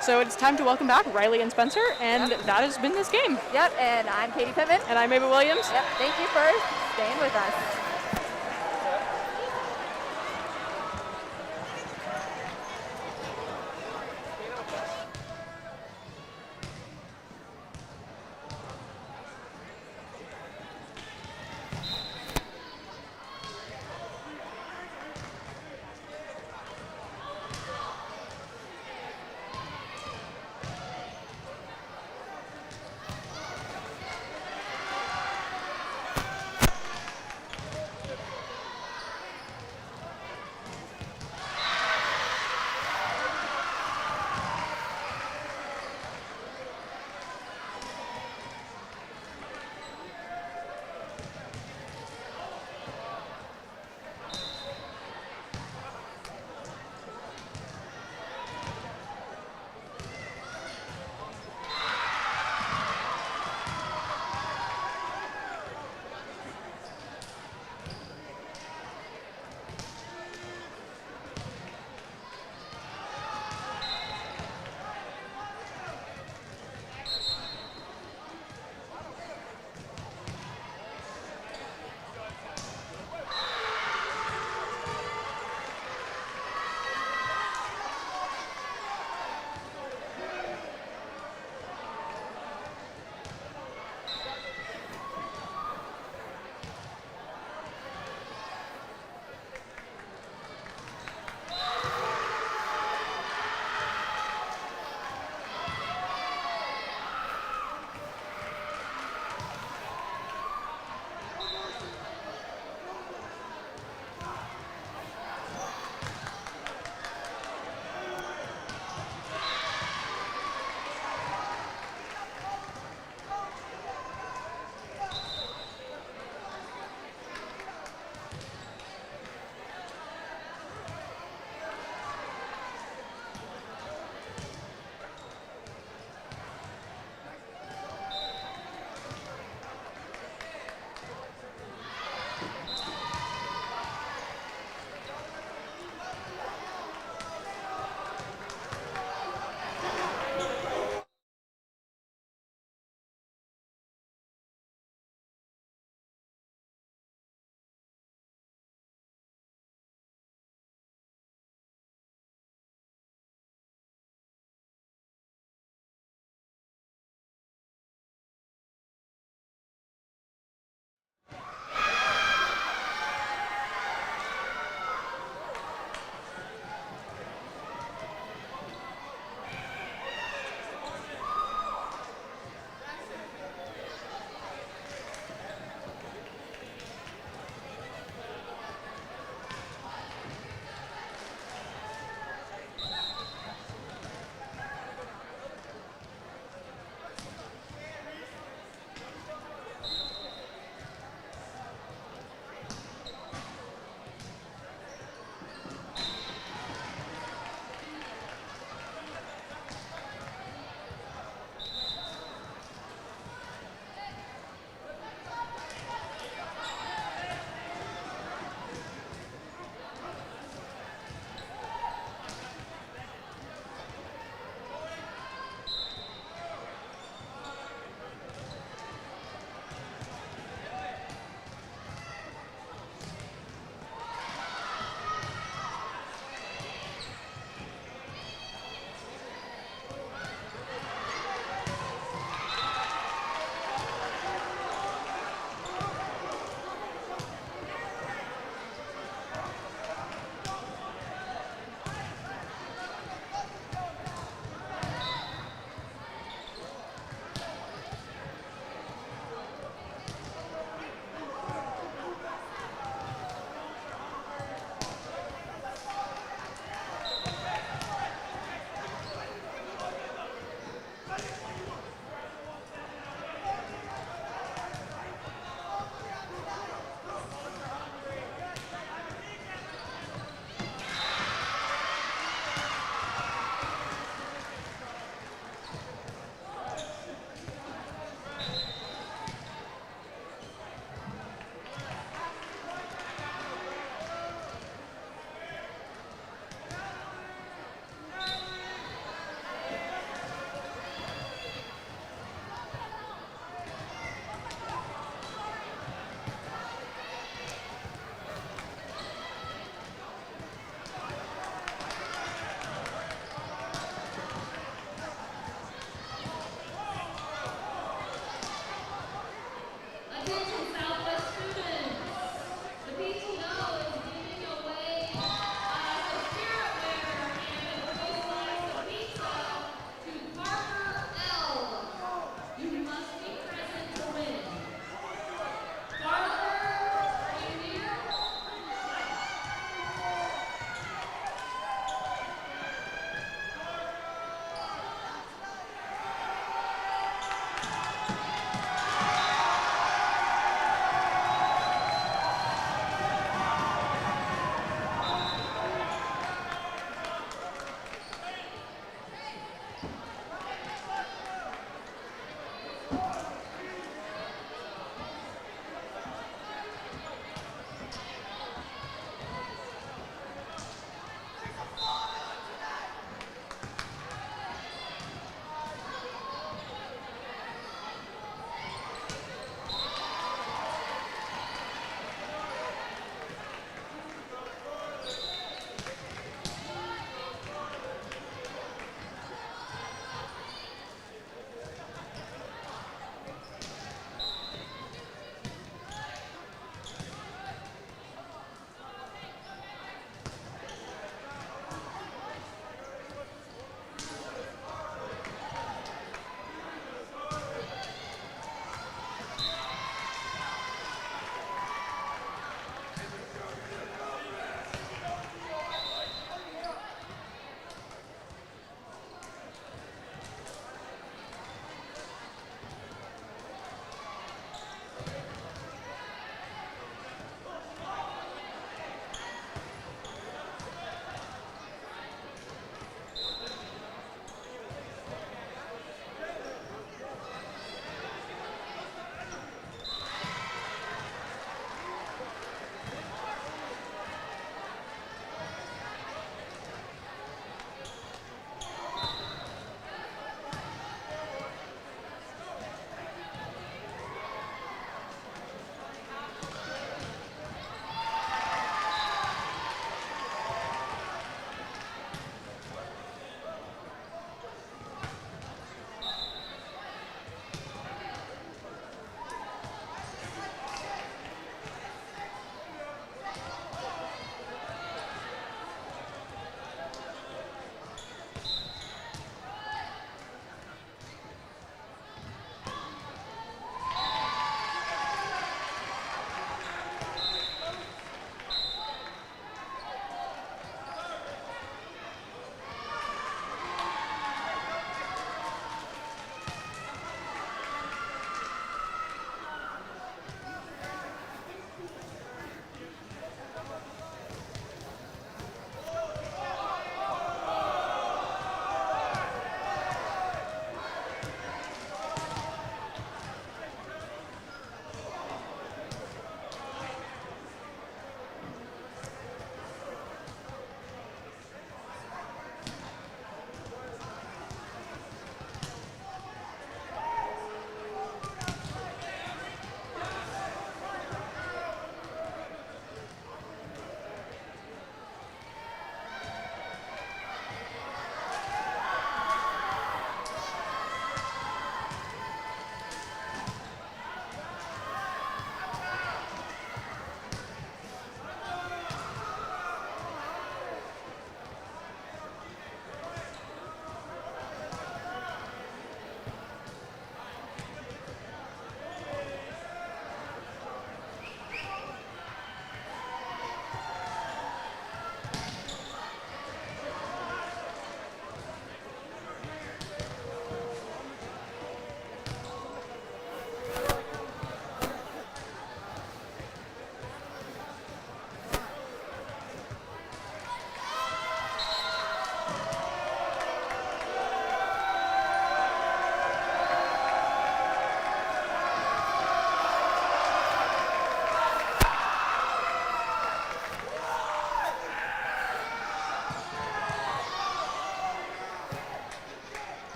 So it's time to welcome back Riley and Spencer, and that has been this game. Yep, and I'm Katie Pittman. And I'm Ava Williams. Yep, thank you for staying with us.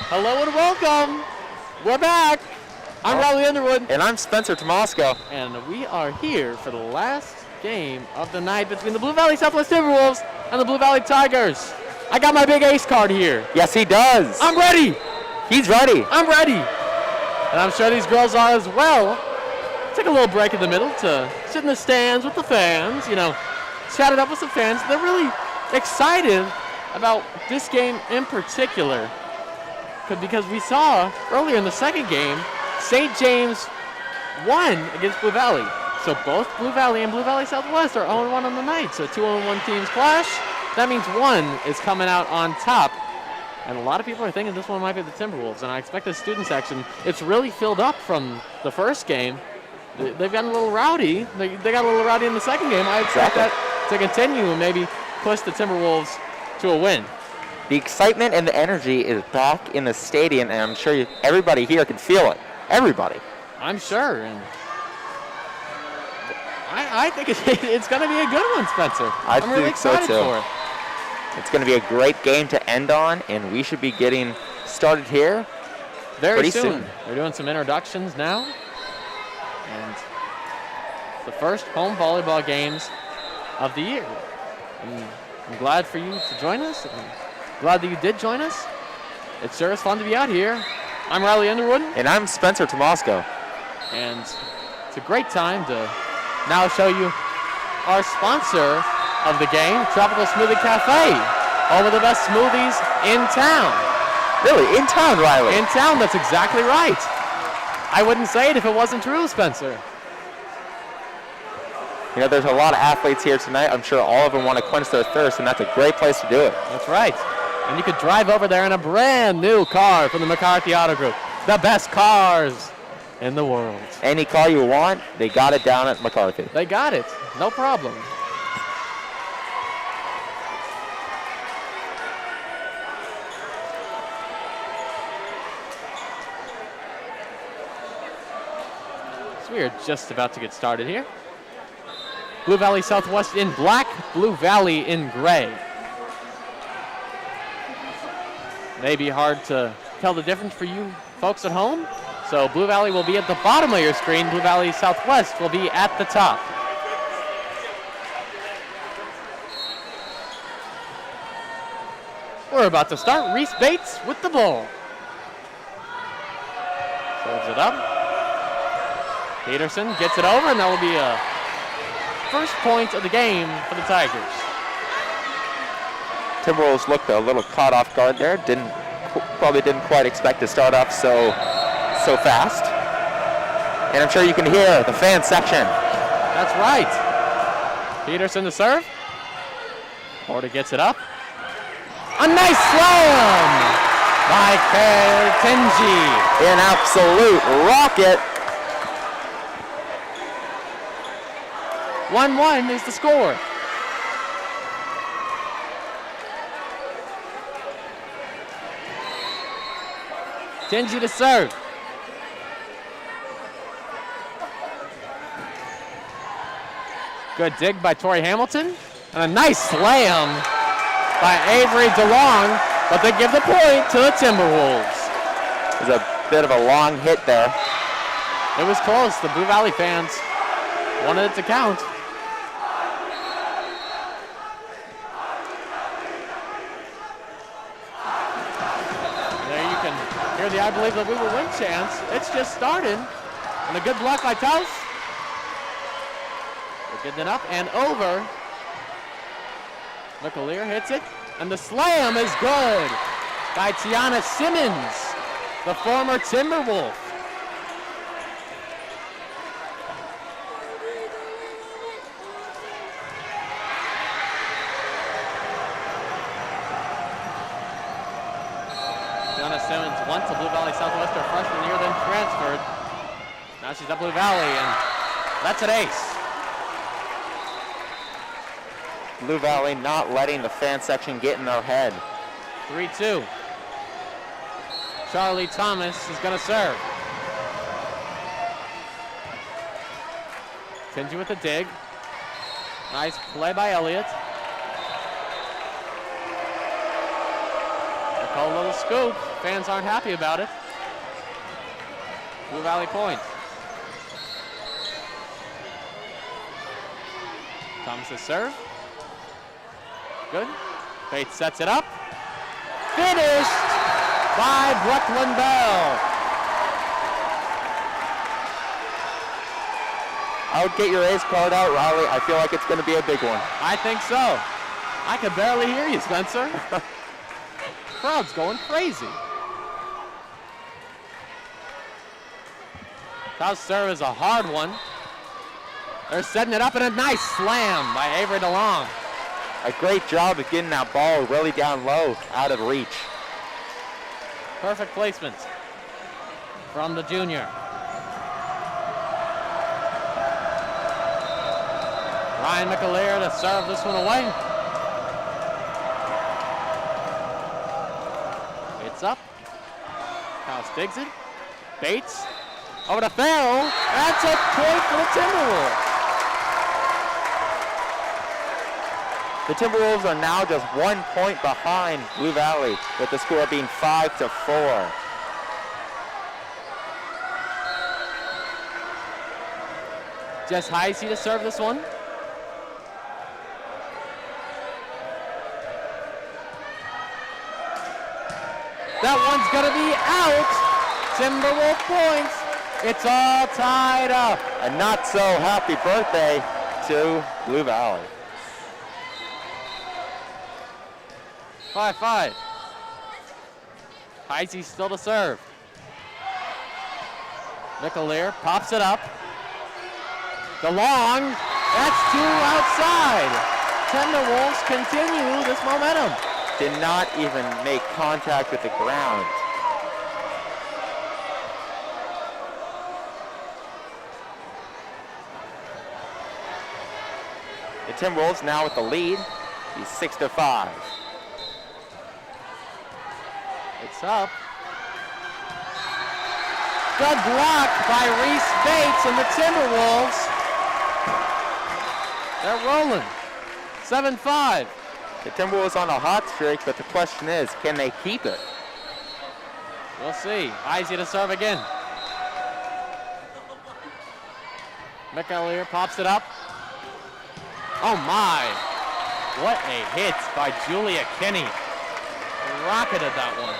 Hello and welcome. We're back. I'm Riley Underwood. And I'm Spencer Tomasco. And we are here for the last game of the night between the Blue Valley Southwest Timberwolves and the Blue Valley Tigers. I got my big ace card here. Yes, he does. I'm ready. He's ready. I'm ready. And I'm sure these girls are as well. Take a little break in the middle to sit in the stands with the fans, chat it up with some fans. They're really excited about this game in particular because we saw earlier in the second game, St. James won against Blue Valley. So both Blue Valley and Blue Valley Southwest are 0-1 on the night. So 2 0-1 teams clash. That means one is coming out on top. And a lot of people are thinking this one might be the Timberwolves. And I expect the student section, it's really filled up from the first game. They've gotten a little rowdy. They got a little rowdy in the second game. I expect that to continue and maybe push the Timberwolves to a win. The excitement and the energy is back in the stadium, and I'm sure everybody here can feel it. Everybody. I'm sure. And I think it's going to be a good one, Spencer. I'm really excited for it. It's going to be a great game to end on, and we should be getting started here very soon. We're doing some introductions now. And the first home volleyball games of the year. I'm glad for you to join us. I'm glad that you did join us. It sure is fun to be out here. I'm Riley Underwood. And I'm Spencer Tomasco. And it's a great time to now show you our sponsor of the game, Tropical Smoothie Cafe, home of the best smoothies in town. Really? In town, Riley? In town, that's exactly right. I wouldn't say it if it wasn't true, Spencer. There's a lot of athletes here tonight. I'm sure all of them want to quench their thirst, and that's a great place to do it. That's right. And you could drive over there in a brand new car from the McCarthy Auto Group. The best cars in the world. Any car you want, they got it down at McCarthy. They got it. No problem. So we are just about to get started here. Blue Valley Southwest in black, Blue Valley in gray. Maybe hard to tell the difference for you folks at home. So Blue Valley will be at the bottom of your screen. Blue Valley Southwest will be at the top. We're about to start. Reese Bates with the ball. Serves it up. Peterson gets it over, and that will be a first point of the game for the Tigers. Timberwolves looked a little caught off guard there. Probably didn't quite expect to start off so fast. And I'm sure you can hear the fan section. That's right. Peterson to serve. Porter gets it up. A nice slam by Tenji. An absolute rocket. 1-1 is the score. Tenji to serve. Good dig by Tori Hamilton. And a nice slam by Avery DeLong, but they give the point to the Timberwolves. There's a bit of a long hit there. It was close. The Blue Valley fans wanted it to count. There you can hear the I believe that we will win chance. It's just started. And a good block by Taus. They're getting it up and over. McAleer hits it, and the slam is good by Tiana Simmons, the former Timberwolf. Tiana Simmons went to Blue Valley Southwest her freshman year, then transferred. Now she's at Blue Valley, and that's an ace. Blue Valley not letting the fan section get in their head. 3-2. Charlie Thomas is going to serve. Tenji with a dig. Nice play by Elliott. Here Call a little scoop. Fans aren't happy about it. Blue Valley point. Thomas's serve. Good. Bates sets it up. Finished by Brooklyn Bell. I would get your ace card out, Riley. I feel like it's going to be a big one. I think so. I can barely hear you, Spencer. Crowd's going crazy. Tao's serve is a hard one. They're setting it up, and a nice slam by Avery DeLong. A great job of getting that ball really down low, out of reach. Perfect placement from the junior. Ryan McAleer to serve this one away. It's up. House digs it. Bates over to Farrell. That's a point for the Timberwolves. The Timberwolves are now just 1 point behind Blue Valley, with the score being 5-4. Jess Heisey to serve this one. That one's gonna be out. Timberwolf points. It's all tied up. A not so happy birthday to Blue Valley. 5-5. Heisey still to serve. McAleer pops it up. DeLong, that's two outside. Timberwolves continue this momentum. Did not even make contact with the ground. The Timberwolves now with the lead. He's 6-5. It's up. Good block by Reese Bates and the Timberwolves. They're rolling. 7-5. The Timberwolves on a hot streak, but the question is, can they keep it? We'll see. Heisey to serve again. McAleer pops it up. Oh my. What a hit by Julia Kinney. Rocketed that one.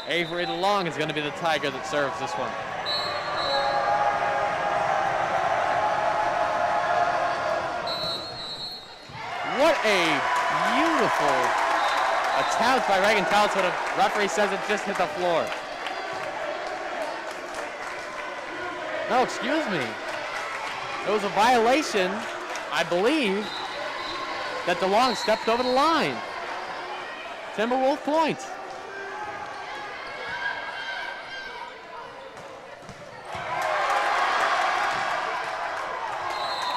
Avery DeLong is going to be the Tiger that serves this one. What a beautiful attempt by Reagan Towns, but a referee says it just hit the floor. No, excuse me. It was a violation, I believe, that DeLong stepped over the line. Timberwolf point.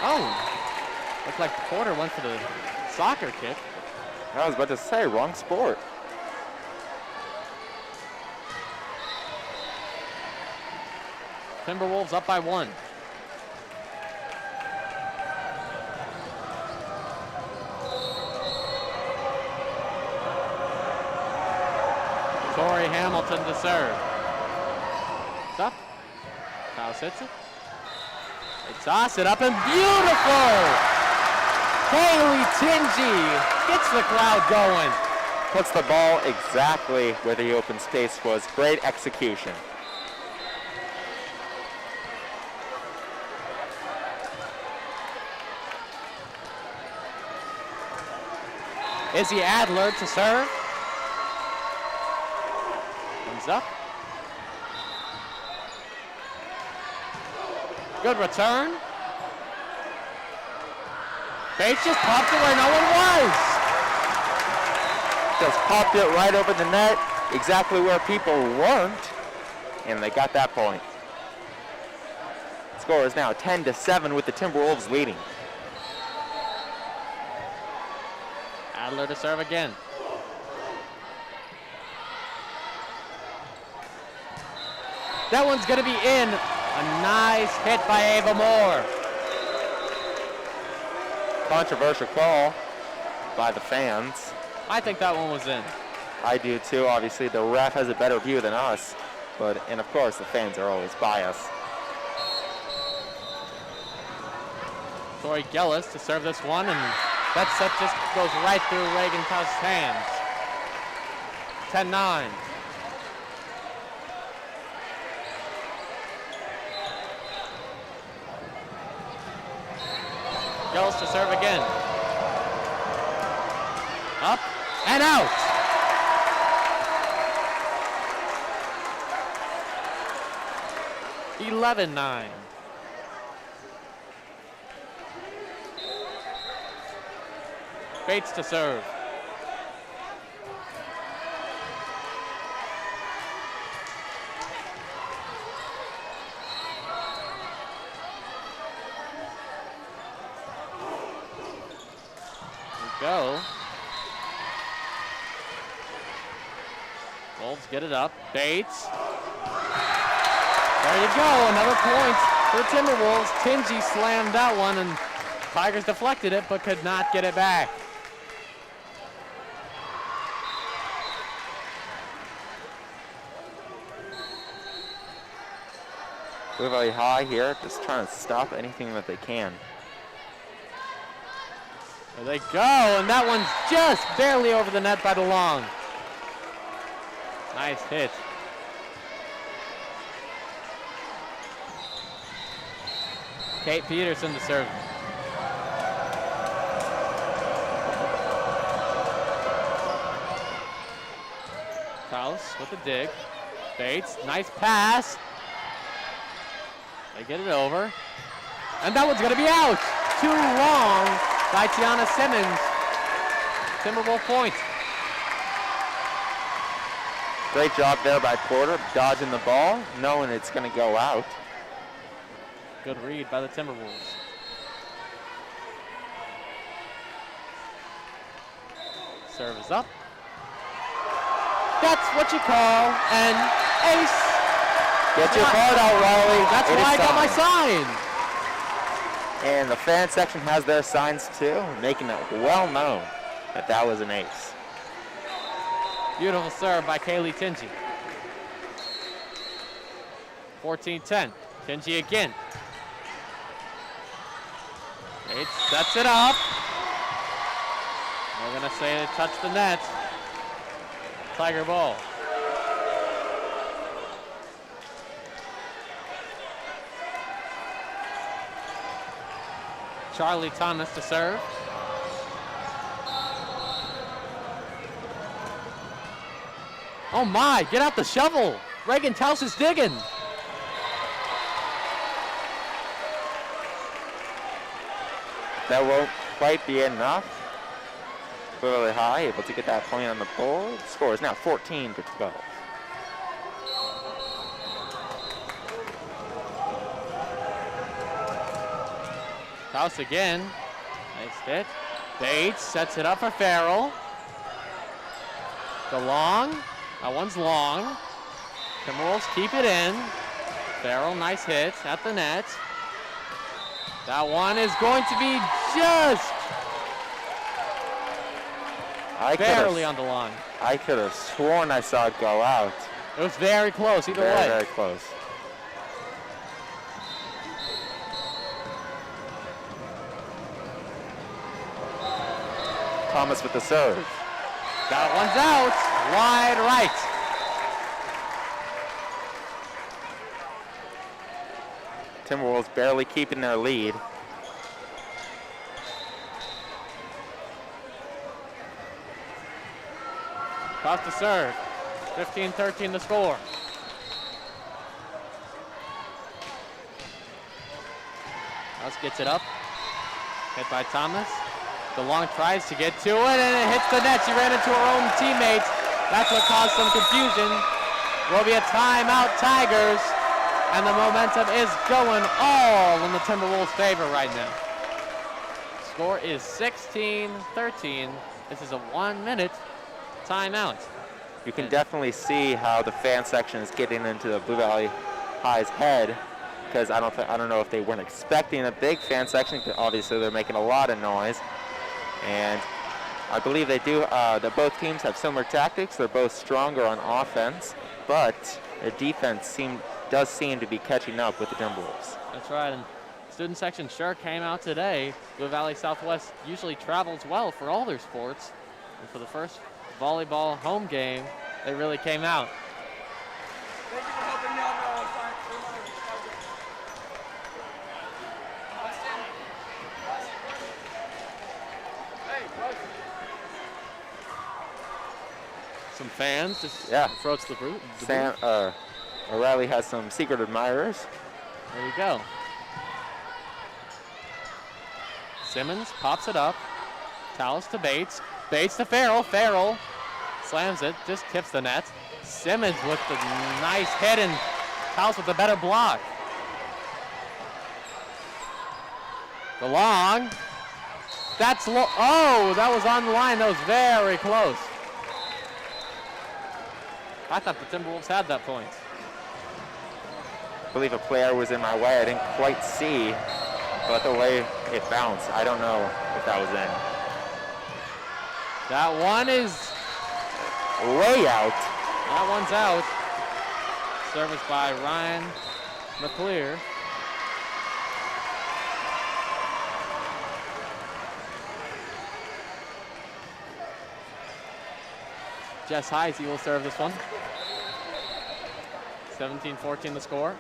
Oh. Looked like Porter went for the soccer kick. I was about to say, wrong sport. Timberwolves up by 1. Torrey Hamilton to serve. It's up. House hits it. They toss it up and beautiful! Haley Tingy gets the crowd going. Puts the ball exactly where the open space was. Great execution. Izzy Adler to serve. Comes up. Good return. Bates just popped it where no one was. Just popped it right over the net, exactly where people weren't, and they got that point. Score is now 10-7 with the Timberwolves leading. Adler to serve again. That one's going to be in. A nice hit by Ava Moore. controversial call by the fans. I think that one was in. I do too. Obviously, the ref has a better view than us, and of course, the fans are always biased. Tori Gellis to serve this one, and that set just goes right through Reagan Taus's hands. 10-9. Gellis to serve again. Up and out. $11-9. Bates to serve. Go. Wolves get it up. Bates. There you go. Another point for the Timberwolves. Tingy slammed that one, and Tigers deflected it but could not get it back. Blue Valley High here, just trying to stop anything that they can. There they go, and that one's just barely over the net by DeLong. Nice hit. Kate Peterson to serve. Taus with the dig. Bates, nice pass. They get it over. And that one's gonna be out. Too long by Tiana Simmons. Timberwolves point. Great job there by Porter, dodging the ball, knowing it's gonna go out. Good read by the Timberwolves. Serve is up. That's what you call an ace. Get your card out, Riley. That's why I got my sign. And the fan section has their signs too, making it well known that that was an ace. Beautiful serve by Kaylee Tingy. 14-10. Tingy again. Bates sets it up. We're gonna say it touched the net. Tiger ball. Charlie Thomas to serve. Oh my, get out the shovel. Reagan Taus is digging. That won't quite be enough. Really high, able to get that point on the board. Score is now 14-12. Taus again. Nice hit. Bates sets it up for Farrell. DeLong. That one's long. Timberwolves keep it in. Farrell, nice hit at the net. That one is going to be just barely on the line. I could have sworn I saw it go out. It was very close either way. Very close. Thomas with the serve. That one's out. Wide right. Timberwolves barely keeping their lead. Taus to serve. 15-13 to score. Taus gets it up. Hit by Thomas. DeLong tries to get to it, and it hits the net. She ran into her own teammate. That's what caused some confusion. Will be a timeout, Tigers. And the momentum is going all in the Timberwolves' favor right now. Score is 16-13. This is a 1-minute timeout. You can definitely see how the fan section is getting into the Blue Valley High's head because I don't know if they weren't expecting a big fan section. Obviously, they're making a lot of noise, and I believe they do. That both teams have similar tactics. They're both stronger on offense, but their defense does seem to be catching up with the Timberwolves. That's right, and student section sure came out today. Blue Valley Southwest usually travels well for all their sports, and for the first volleyball home game, they really came out. Thank you for helping me out. Some fans just approach the booth. O'Reilly has some secret admirers. There you go. Simmons pops it up. Tallis to Bates. Bates to Farrell. Farrell slams it, just tips the net. Simmons with the nice hit, and Tallis with the better block. The long. That's oh, that was on the line. That was very close. I thought the Timberwolves had that point. I believe a player was in my way. I didn't quite see, but the way it bounced, I don't know if that was in. That one is way out. That one's out. Service by Ryan McClear. Jess Heisey will serve this one. 17-14 the score.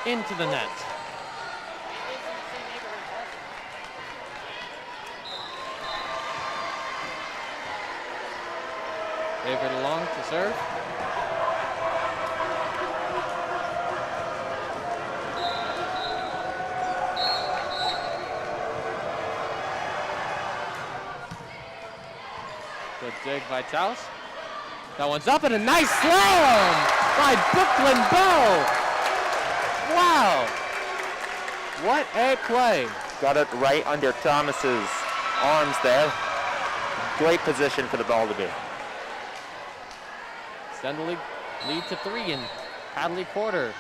Into the net. David Long to serve. Good dig by Taus. That one's up, and a nice slam by Brooklyn Bell. Wow. What a play. Got it right under Thomas's arms there. Great position for the ball to be. Extend the lead to 3 in Hadley Porter.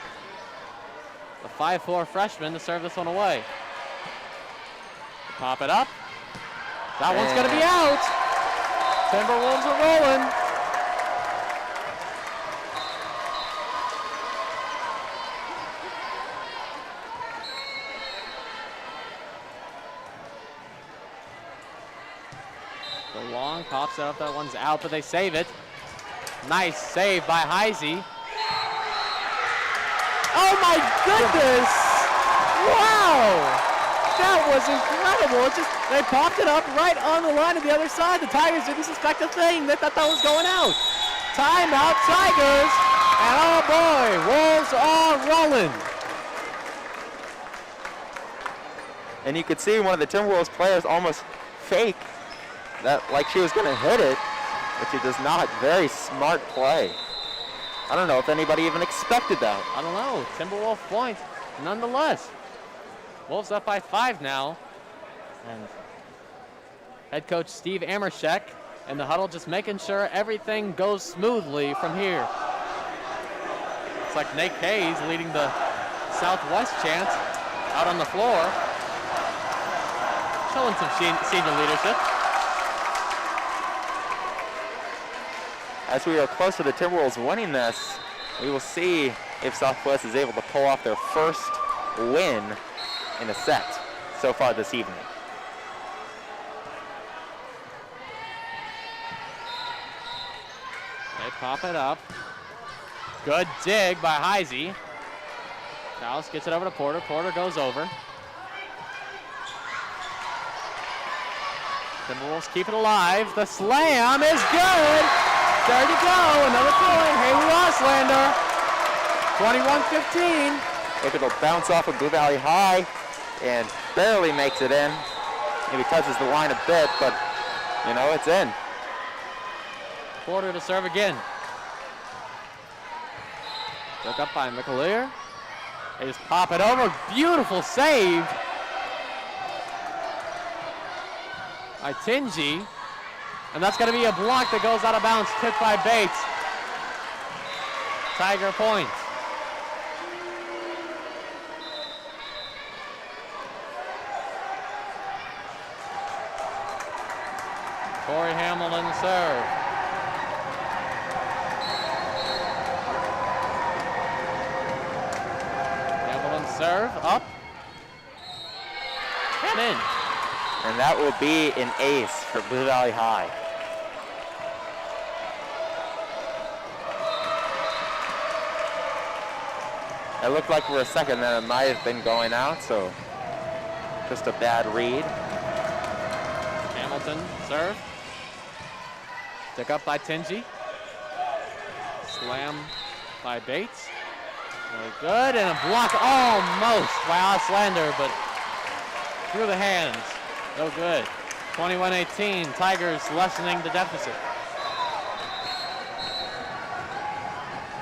The 5'4" freshman to serve this one away. Pop it up. That one's going to be out. Timberwolves are rolling. The long pops it up. That one's out, but they save it. Nice save by Heisey. Oh my goodness! Wow! That was incredible. It's just, they popped it up right on the line of the other side. The Tigers didn't suspect a thing. They thought that was going out. Timeout, Tigers. And oh boy, Wolves are rolling. And you could see one of the Timberwolves players almost fake that, like she was going to hit it, but she does not. Very smart play. I don't know if anybody even expected that. I don't know. Timberwolf point, nonetheless. Wolves up by 5 now. And head coach Steve Amershek in the huddle just making sure everything goes smoothly from here. It's like Nate Hayes leading the Southwest chant out on the floor. Showing some senior leadership. As we are close to the Timberwolves winning this, we will see if Southwest is able to pull off their first win in a set so far this evening. They pop it up. Good dig by Heisey. Dallas gets it over to Porter. Porter goes over. Timberwolves keep it alive. The slam is good. There you go. Another point. Haley Oslander. 21-15. If it'll bounce off of Blue Valley High and barely makes it in. Maybe touches the line a bit, but you know, it's in. Porter to serve again. Took up by McAleer. They just pop it over. Beautiful save by Tingy. And that's going to be a block that goes out of bounds, tipped by Bates. Tiger point. Corey Hamilton serve. Hamilton serve, up, and in. And that will be an ace for Blue Valley High. It looked like for a second that it might have been going out, so just a bad read. Hamilton serve. Took up by Tingy. Slam by Bates. Very good, and a block almost by Oslander, but through the hands. No good. 21-18, Tigers lessening the deficit.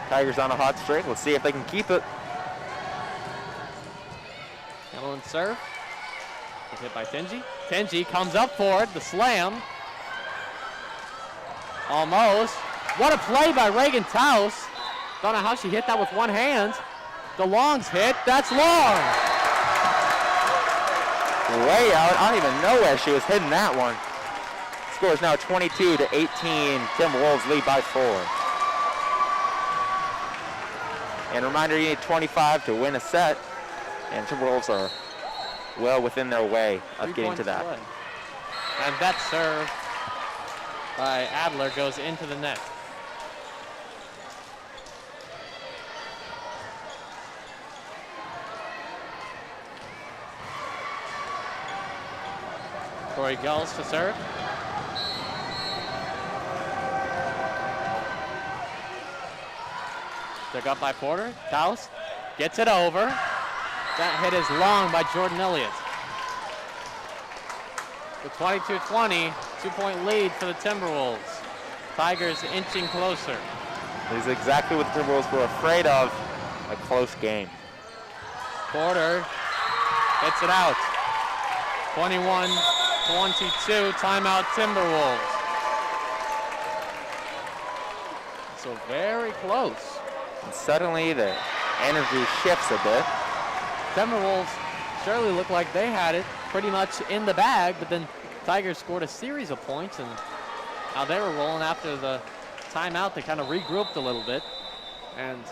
Tigers on a hot streak. Let's see if they can keep it. Hamilton serve. Good hit by Tingy. Tingy comes up for it, the slam. Almost. What a play by Reagan Taus. Don't know how she hit that with one hand. The long's hit, that's long. Way out, I don't even know where she was hitting that one. Score is now 22-18, Timberwolves lead by 4. And a reminder, you need 25 to win a set, and Timberwolves are well within their way of getting to that. Away. And that serve by Adler goes into the net. Corey Gulls to serve. Took up by Porter. Taus gets it over. That hit is long by Jordan Elliott. The 22-20, 2-point lead for the Timberwolves. Tigers inching closer. This is exactly what the Timberwolves were afraid of, a close game. Porter hits it out. 21-22, timeout Timberwolves. So very close. And suddenly the energy shifts a bit. Timberwolves surely looked like they had it pretty much in the bag, but then Tigers scored a series of points, and now they were rolling after the timeout. They kind of regrouped a little bit, and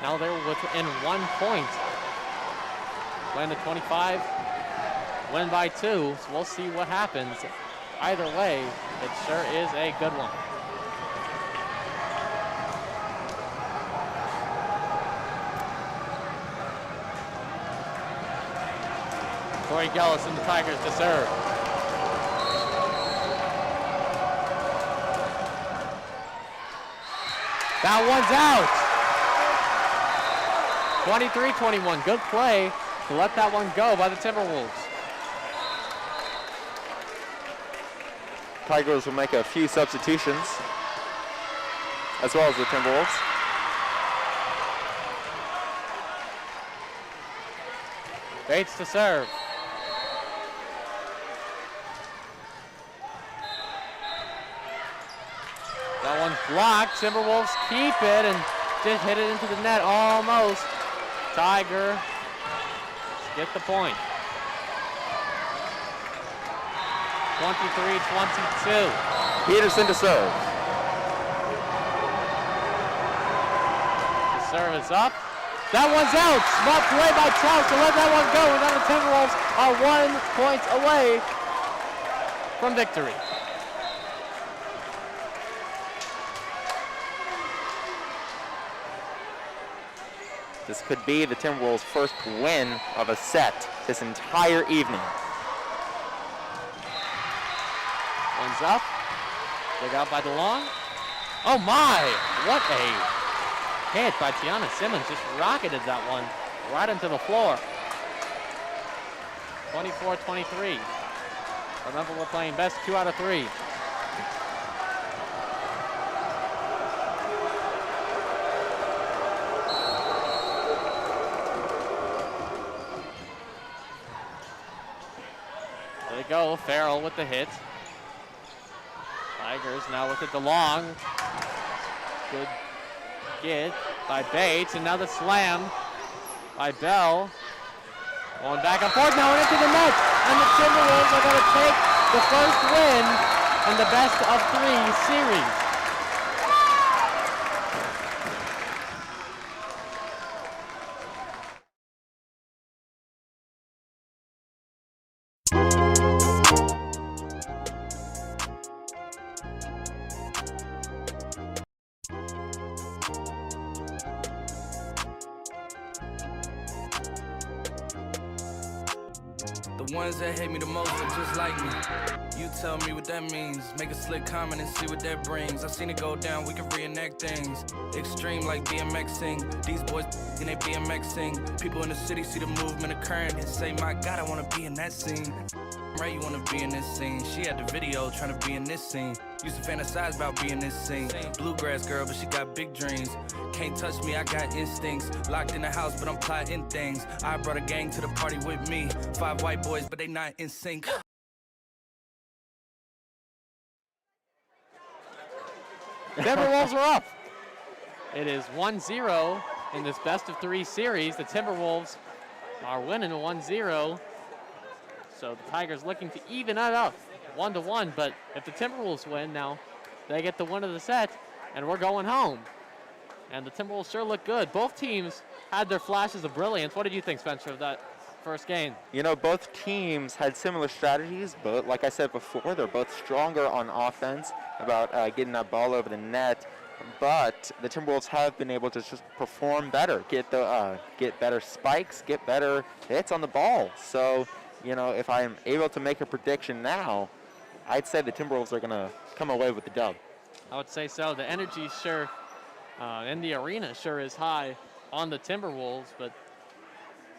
now they're within 1 point. Land of 25, win by 2, so we'll see what happens. Either way, it sure is a good one. Corey Gullis and the Tigers to serve. That one's out. 23-21, good play to let that one go by the Timberwolves. Tigers will make a few substitutions, as well as the Timberwolves. Bates to serve. That one's blocked. Timberwolves keep it and just hit it into the net almost. Tiger get the point. 23-22. Peterson to serve. The serve is up. That one's out. Smart play by Taus to let that one go, and now the Timberwolves are 1 point away from victory. This could be the Timberwolves' first win of a set this entire evening. One's up. Dug out by DeLong. Oh my! What a hit by Tiana Simmons. Just rocketed that one right into the floor. 24-23. Remember, we're playing best 2 out of 3. There they go. Farrell with the hit. Tigers now with it DeLong. Good it by Bates, and now the slam by Bell. Going back and forth now and into the net. And the Timberwolves are going to take the first win in the best of 3 series. The ones that hate me the most are just like me. You tell me what that means. Make a slick comment and see what that brings. I've seen it go down, we can reenact things. Extreme like BMXing. These boys in they BMXing. People in the city see the movement occurring and say, my God, I wanna be in that scene. Right, you wanna be in this scene. She had the video trying to be in this scene. Used to fantasize about being this scene. Bluegrass girl, but she got big dreams. Can't touch me, I got instincts. Locked in the house, but I'm plotting things. I brought a gang to the party with me. 5 white boys, but they not in sync. Timberwolves are up. It is 1-0 in this best of 3 series. The Timberwolves are winning 1-0. So the Tigers looking to even it up 1-1. But if the Timberwolves win now, they get the win of the set, and we're going home. And the Timberwolves sure look good. Both teams had their flashes of brilliance. What did you think, Spencer, of that first game? You know, both teams had similar strategies, but like I said before, they're both stronger on offense about getting that ball over the net. But the Timberwolves have been able to just perform better, get better spikes, get better hits on the ball. So, you know, if I'm able to make a prediction now, I'd say the Timberwolves are going to come away with the dub. I would say so. The energy sure in the arena sure is high on the Timberwolves, but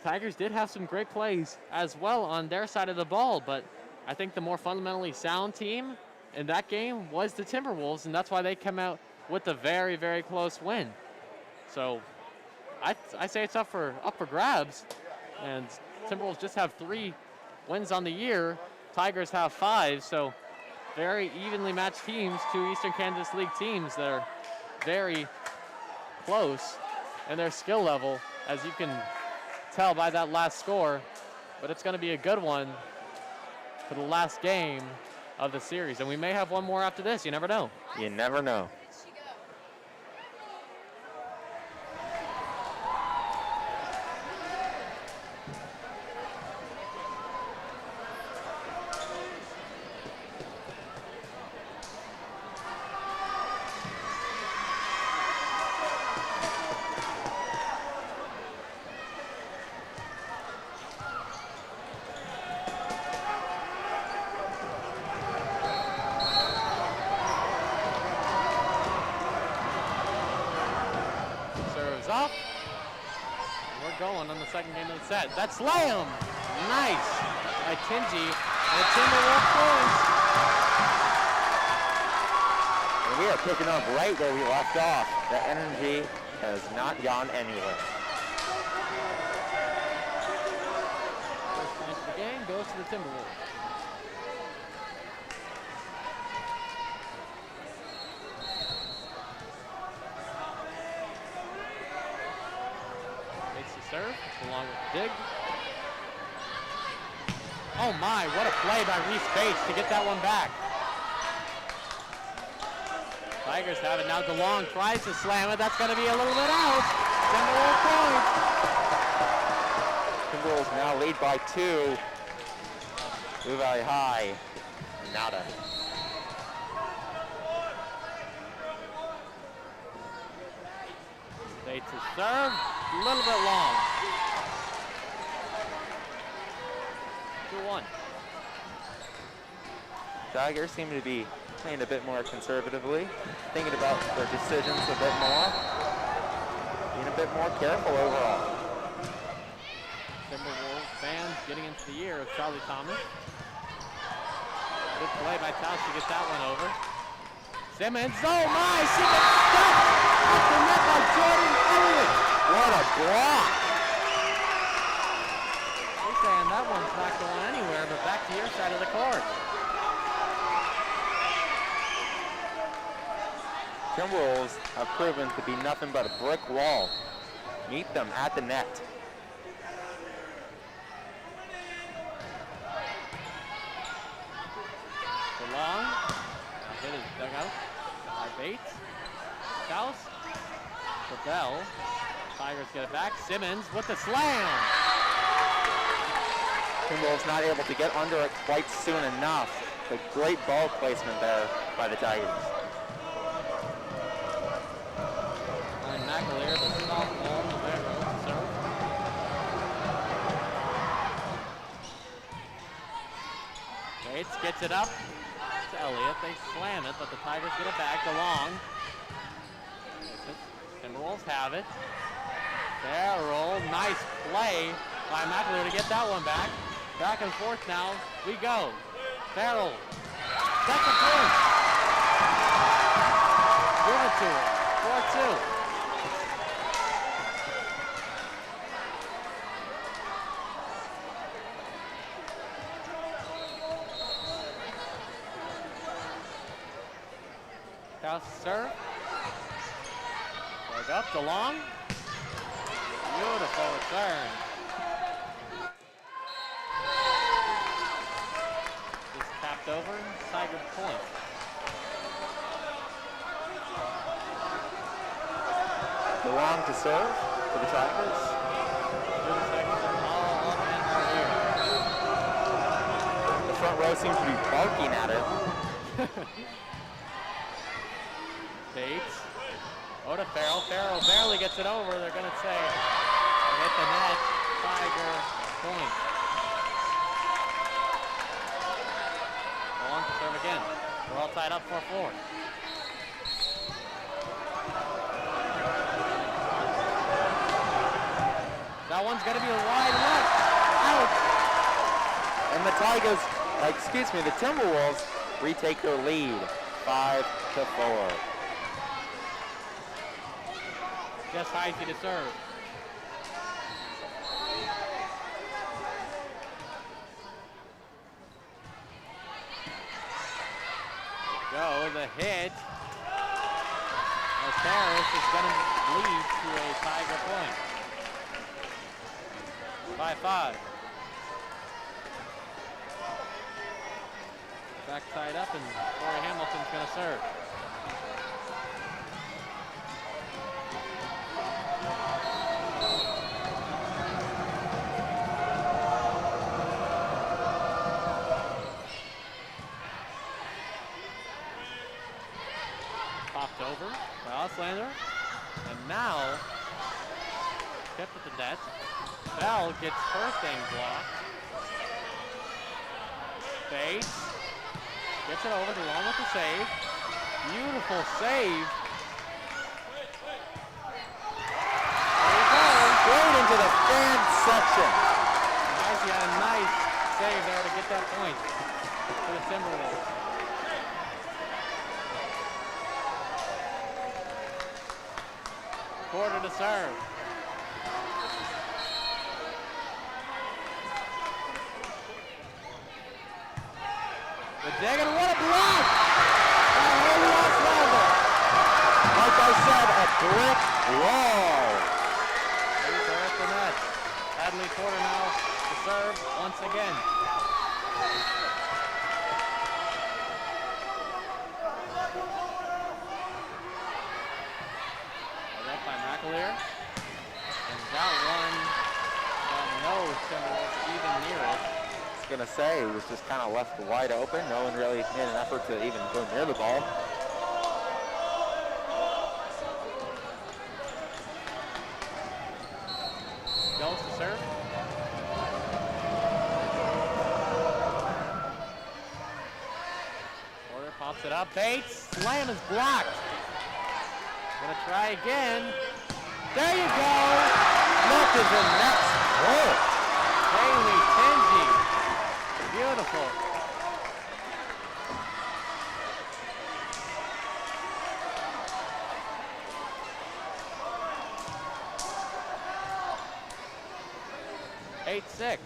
Tigers did have some great plays as well on their side of the ball, but I think the more fundamentally sound team in that game was the Timberwolves, and that's why they come out with a very, very close win. So I say it's up for grabs, and Timberwolves just have 3 wins on the year. Tigers have 5, so very evenly matched teams, 2 Eastern Kansas League teams that are very close in their skill level, as you can tell by that last score. But it's going to be a good one for the last game of the series, and we may have one more after this. You never know. You never know. Up. We're going on the second game of the set. That slam, nice by Tingy. The Timberwolves points. And we are picking up right where we left off. The energy has not gone anywhere. First point of the game goes to the Timberwolves. Serve along with the dig. Oh my, what a play by Reese Bates to get that one back. Tigers have it now. DeLong tries to slam it. That's going to be a little bit out. Timberwolves point. Timberwolves now lead by 2. Blue Valley High, nada. Bates to serve, a little bit long. 2-1. Tigers seem to be playing a bit more conservatively, thinking about their decisions a bit more, being a bit more careful overall. Timberwolves fans getting into the ear of Charlie Thomas. Good play by Tausch to get that one over. Simmons, oh my, she gets stuck off the net by Jordan Elliott. What a block! They're saying that one's not going anywhere, but back to your side of the court. Timberwolves have proven to be nothing but a brick wall. Meet them at the net. DeLong. Hit his dugout by Bates. South. For Bell. Tigers get it back. Simmons with the slam. Timberwolves not able to get under it quite soon enough. But great ball placement there by the Tigers. Ryan McAleer, the sophomore, the veteran, serve. Bates gets it up to Elliott. They slam it, but the Tigers get it back. DeLong. Timberwolves have it. Farrell, nice play by McAleer to get that one back. Back and forth now. We go. Farrell. Second point. Give it to her. 4-2. House serve. Leg up, DeLong. Beautiful return. Just tapped over, Tiger point. DeLong to serve for the Tigers. 30 seconds, all up and here. The front row seems to be barking at it. Bates. Oh, to Farrell. Farrell barely gets it over. They're going to say hit the net. Tiger point. On to serve again. We're all tied up 4-4. That one's going to be a wide left. Out. And the Tigers, the Timberwolves retake their lead, 5-4. Just Heisey to serve. Go, the hit. As Harris is going to lead to a Tiger point. 5-5. Back tied up, and Corey Hamilton's going to serve. Popped over by Auslander, and now kept at the net. Bell gets her thing blocked. Bates gets it over to Long with the save. Beautiful save. There you go. Right into the fan section. Heisey had a nice save there to get that point for the Timberwolves. Quarter to serve. The dig, and what a block! By Haley Auslander. Like I said, a brick wall. He's there at the net. Hadley Porter now to serve once again. Up by McAleer. And that one, no Timberwolves even near it. I was gonna say, it was just kind of left wide open. No one really made an effort to even go near the ball. Goes to serve. Porter pops it up. Bates, slam is blocked. Gonna try again. There you go. Look at the next goal. Haley Tenji. Beautiful. Eight, 6.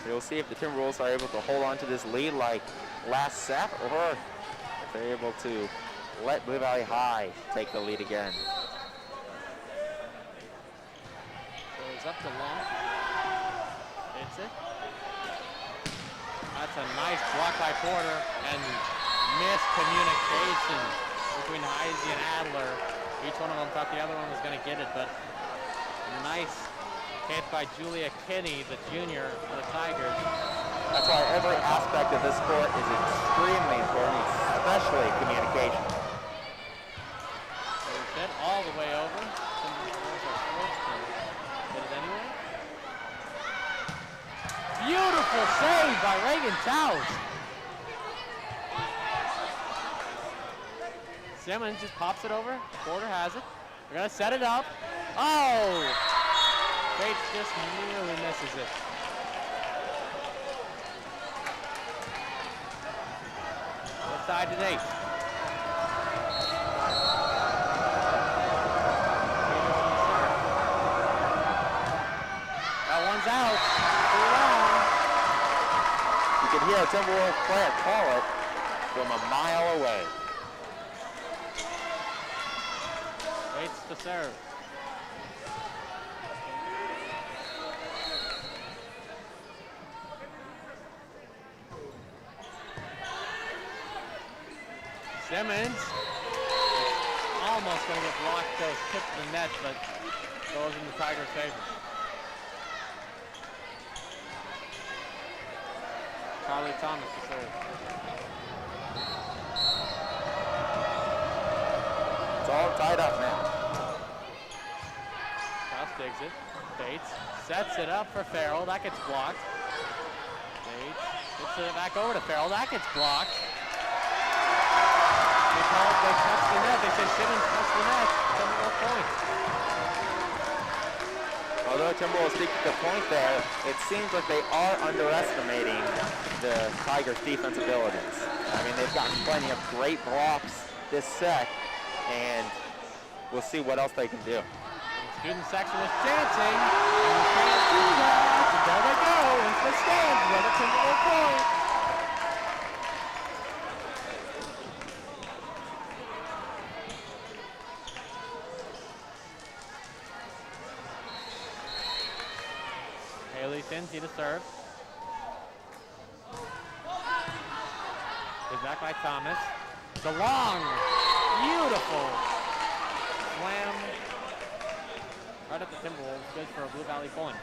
We'll see if the Timberwolves are able to hold on to this lead like last set, or if they're able to let Blue Valley High take the lead again. Goes up to long. Hits it. That's a nice block by Porter and miscommunication between Heisey and Adler. Each one of them thought the other one was going to get it, but a nice hit by Julia Kinney, the junior for the Tigers. That's why every aspect of this sport is extremely important, especially communication. So it's hit all the way over. Timberwolves are forced to hit it anyway. Beautiful save by Reagan Taus. Simmons just pops it over. Porter has it. They're going to set it up. Oh! Bates just nearly misses it. Left side to Nate. That one's out. Too long. You can hear a Timberwolves player call it from a mile away. Bates to serve. Simmons almost going to get blocked, goes tipped to the net, but goes in the Tigers' favor. Carly Thomas to serve. It's all tied up now. Cross digs it. Bates sets it up for Farrell. That gets blocked. Bates gets it back over to Farrell. That gets blocked. They touched the net. They said Simmons touched the net. Timberwolves point. Although Timberwolves seek the point there, it seems like they are underestimating the Tigers' defense abilities. I mean, they've gotten plenty of great blocks this set, and we'll see what else they can do. The student section is chanting. And the fans do that. And there they go into the stands. Another Timberwolves point. Cincy to serve. Is back by Thomas. The long, beautiful slam right at the Timberwolves. Good for a Blue Valley point.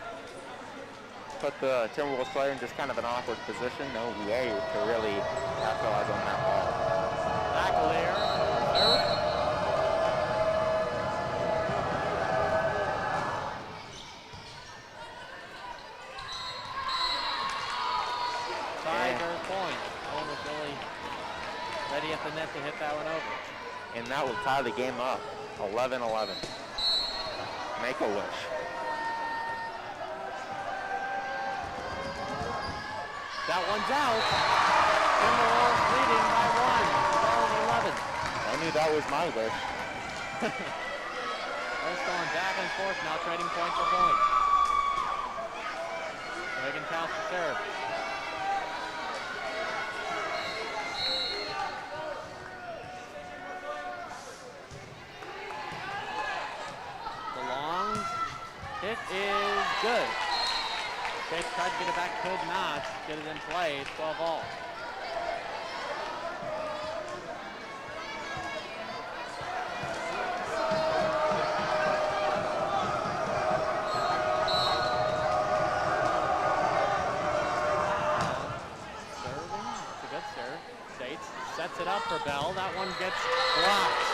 Put the Timberwolves player in just kind of an awkward position. No way to really capitalize on that ball. Backlear, serve. Ready at the net to hit that one over. And that will tie the game up, 11-11. Make a wish. That one's out. Timberwolves leading by 1, 12-11. I knew that was my wish. They're going back and forth now, trading point for point. Reagan Taus to serve. It is good. Bates tried to get it back, could not get it in play. 12 all. Serving, it's a good serve. Bates sets it up for Bell. That one gets blocked.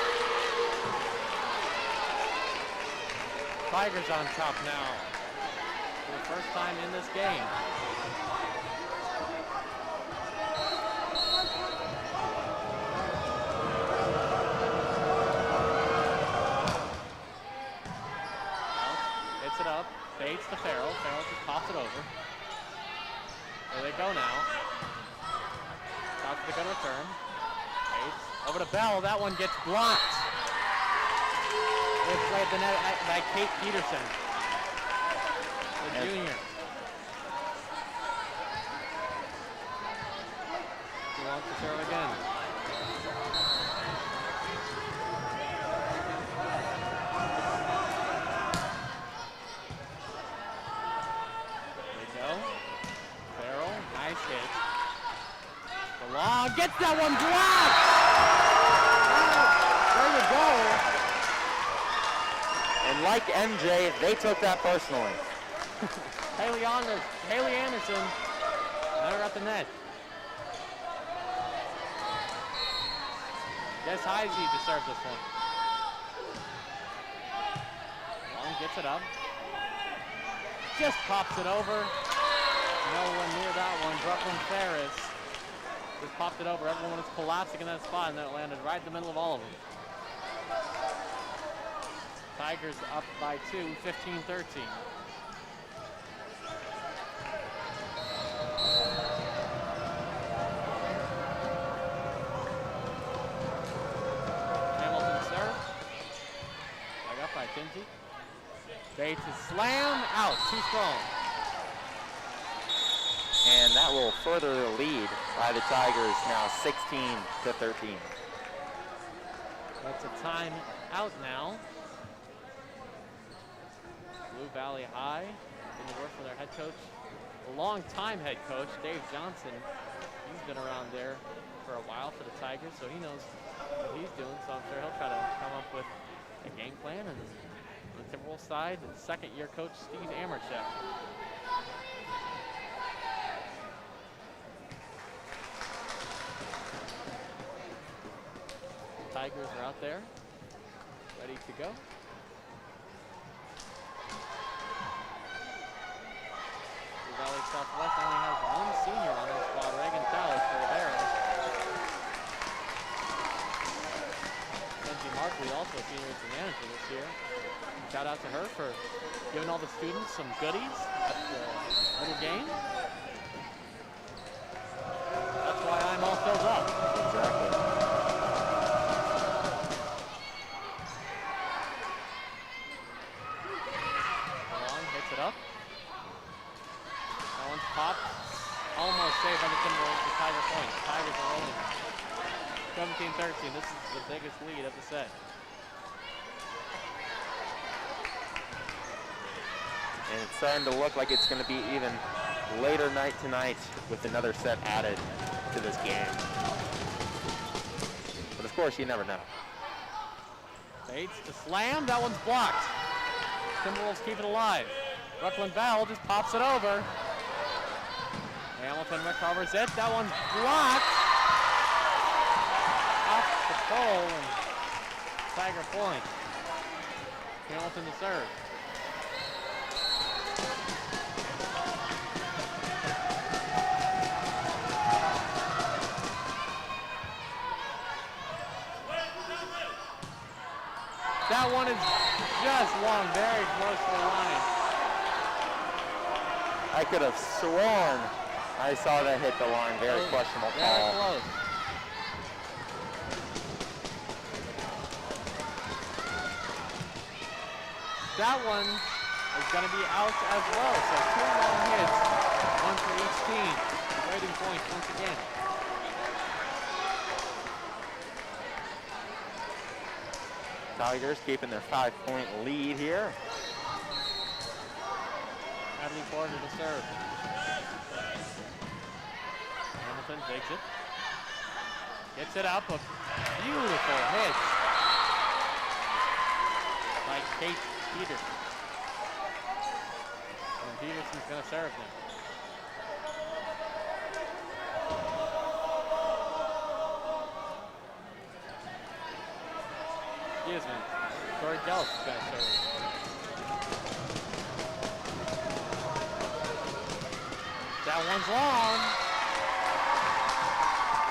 Tigers on top now for the first time in this game. Hits it up. Bates to Farrell. Farrell just pops it over. There they go now. Top to the good return. Bates over to Bell. That one gets blocked. It's right at the net by Kate Peterson, the junior. wants to serve again. There we go. Farrell, nice hit. The long gets that one blocked! There you go. And like MJ, they took that personally. Haley Anderson never got the net. Guess Heisey to serve this one. Long gets it up. Just pops it over. No one near that one. Brooklyn Ferris just popped it over. Everyone was collapsing in that spot, and then it landed right in the middle of all of them. Tigers up by 2, 15-13. Hamilton serve. Back up by Kinsey. Bates is slam out, too strong. And that will further the lead by the Tigers, now 16-13. That's a time out now. Blue Valley High in the work for their head coach, a long-time head coach, Dave Johnson. He's been around there for a while for the Tigers, so he knows what he's doing. So I'm sure he'll try to come up with a game plan. And on the Timberwolves side, the second-year coach Steve Amerchek. Tigers are out there, ready to go. Blue Valley Southwest only has one senior on their squad, Reagan Tallis for the Bears. Lindsay Markley, also a senior team manager this year. Shout out to her for giving all the students some goodies at the little game. That's why I'm all filled up. Exactly. It up. That one's popped. Almost saved by the Timberwolves for Tiger point. Tigers are rolling. 17-13. This is the biggest lead of the set. And it's starting to look like it's going to be even later night tonight with another set added to this game. But of course, you never know. Bates to slam. That one's blocked. Timberwolves keep it alive. Brooklyn Bell just pops it over. Hamilton recovers it. That one's blocked. Off the pole and Tiger point. Hamilton to serve. That one is just long, very close to the line. I could have sworn I saw that hit the line. Very questionable call. Very close. That one is going to be out as well. So 2 long hits, one for each team. Rating points once again. Tigers keeping their 5-point lead here. Natalie Porter to serve. Hamilton takes it. Gets it up. A beautiful hit by Kate Peterson. And Peterson's going to serve them. Excuse me. Corey Gelf is going to serve. That one's long.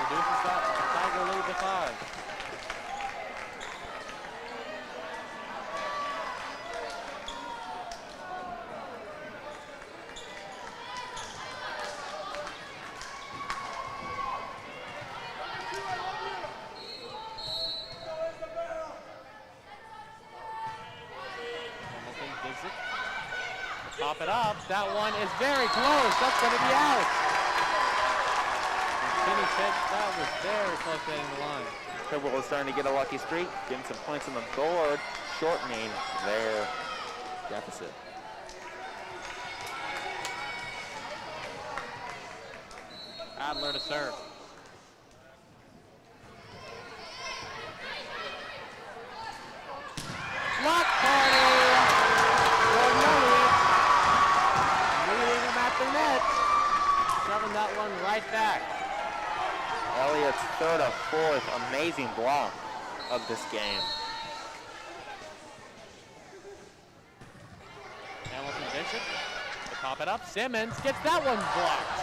Reduces that Tiger lead to 5. Hamilton digs it. Pop it up. That one is very close. That's going to be out. And Kenny hit. That was very close to hitting the line. Timberwolves starting to get a lucky streak, getting some points on the board, shortening their deficit. Adler to serve. Block party! Jordan Elliott meeting him at the net. Shoving that one right back. Elliott's third of fourth amazing block of this game. Hamilton Bishop to pop it up. Simmons gets that one blocked.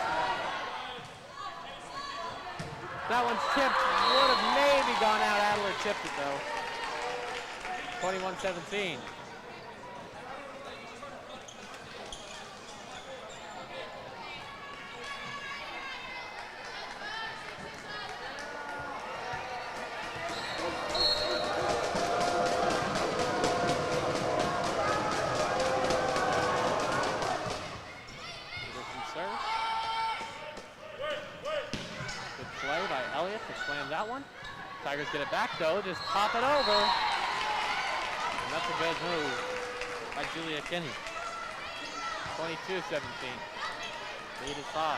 That one's tipped. Would have maybe gone out. Adler tipped it though. 21-17. Tigers get it back though, just pop it over. And that's a good move by Julia Kinney. 22-17. Lead is 5.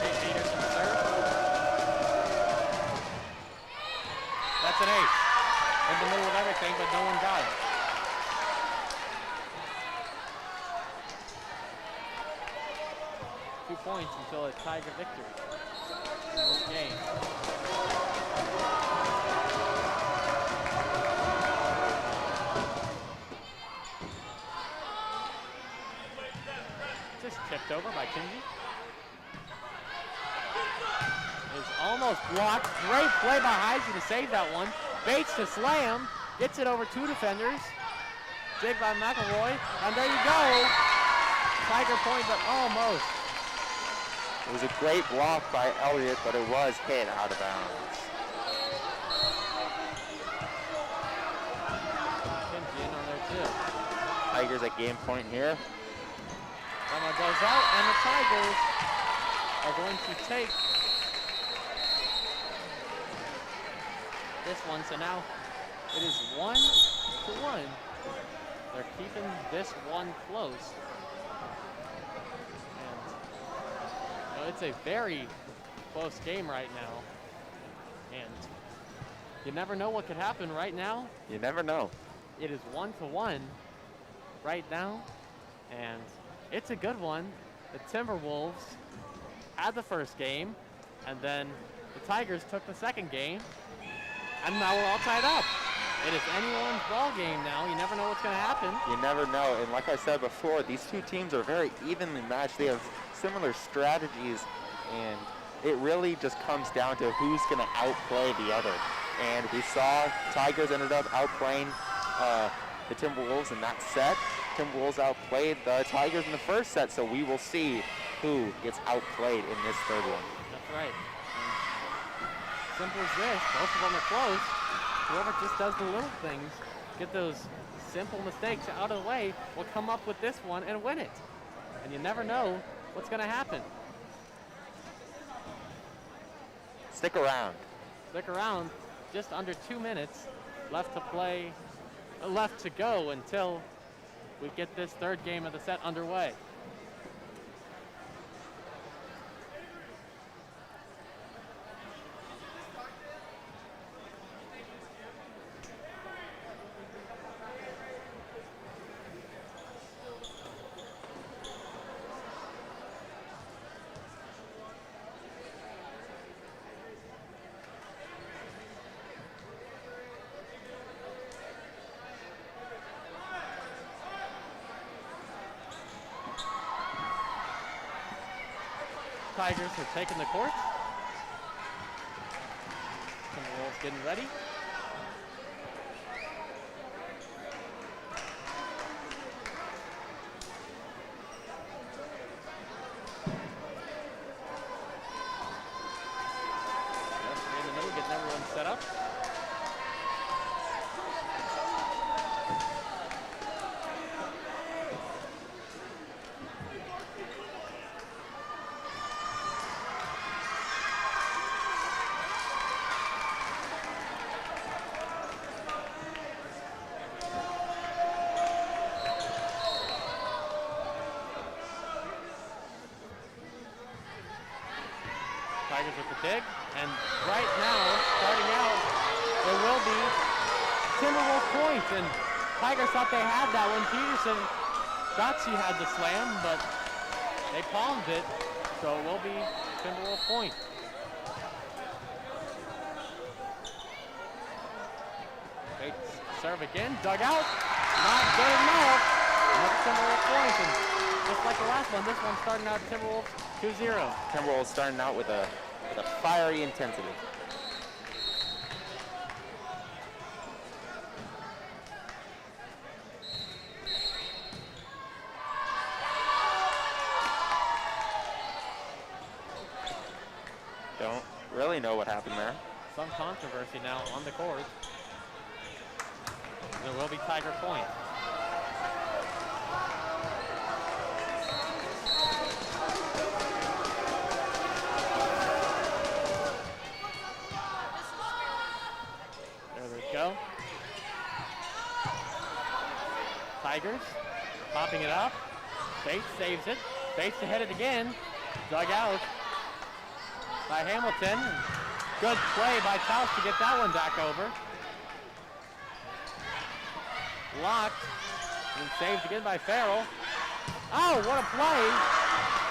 Kate Peterson serve. That's an ace. In the middle of everything, but no one got it. Points until a Tiger victory in this game. Just tipped over by Kinsey. Is almost blocked. Great play by Heisey to save that one. Bates to slam. Gets it over 2 defenders. Dig by McElroy. And there you go. Tiger point, but almost. It was a great block by Elliott, but it was hit out of bounds. Kinsey in on there too. Tigers at game point here. That one goes out, and the Tigers are going to take this one. So now it is 1-1. They're keeping this one close. It's a very close game right now, and you never know what could happen right now. You never know. It is 1-1 right now, and it's a good one. The Timberwolves had the first game, and then the Tigers took the second game, and now we're all tied up. It is anyone's ball game now. You never know what's going to happen. You never know, and like I said before, these two teams are very evenly matched. They have similar strategies, and it really just comes down to who's going to outplay the other. And we saw Tigers ended up outplaying the Timberwolves in that set. Timberwolves outplayed the Tigers in the first set, so we will see who gets outplayed in this third one. That's right. And simple as this, both of them are close. Whoever just does the little things, get those simple mistakes out of the way, will come up with this one and win it. And you never know what's going to happen. Stick around. Stick around. Just under 2 minutes left to play, left to go until we get this third game of the set underway. Tigers are taking the court. Timberwolves getting ready. In the middle, getting everyone set up. Tigers with the dig, and right now, starting out, there will be Timberwolves points, and Tigers thought they had that one. Peterson thought she had the slam, but they palmed it, so it will be Timberwolves point. They serve again, dug out, not good enough. Another Timberwolves point, and just like the last one, this one's starting out Timberwolves 2-0. Timberwolves starting out with a fiery intensity. Don't really know what happened there. Some controversy now on the court. There will be Tiger point. There we go. Tigers popping it up. Bates saves it. Bates to hit it again. Dug out by Hamilton. Good play by Taus to get that one back over. Blocked and saved again by Farrell. Oh, what a play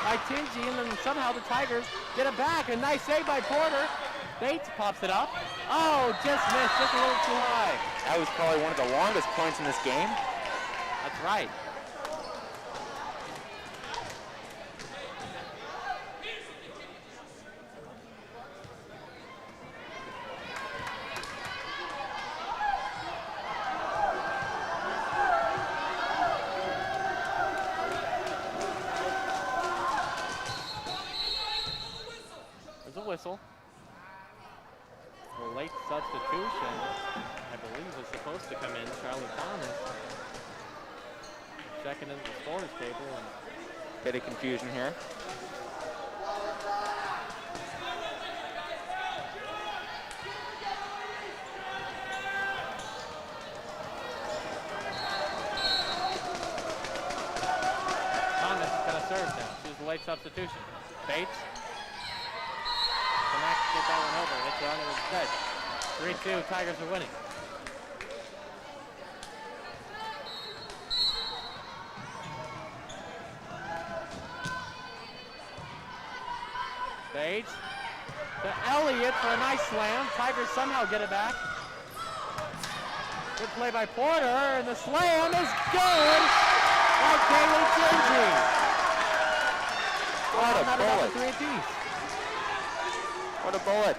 by Tingy, and then somehow the Tigers get it back. A nice save by Porter. Bates pops it up. Oh, just missed, just a little too high. That was probably one of the longest points in this game. That's right. Whistle. The late substitution, I believe, was supposed to come in. Charlie Thomas checking into the scorer's table. And bit of confusion here. Thomas is going to serve now. She's the late substitution. Bates. Get that one over. Hits it under his head. 3-2, Tigers are winning. Bates to Elliott for a nice slam. Tigers somehow get it back. Good play by Porter, and the slam is good by Kaylee Tingy. What a bullet. The three-piece. What a bullet.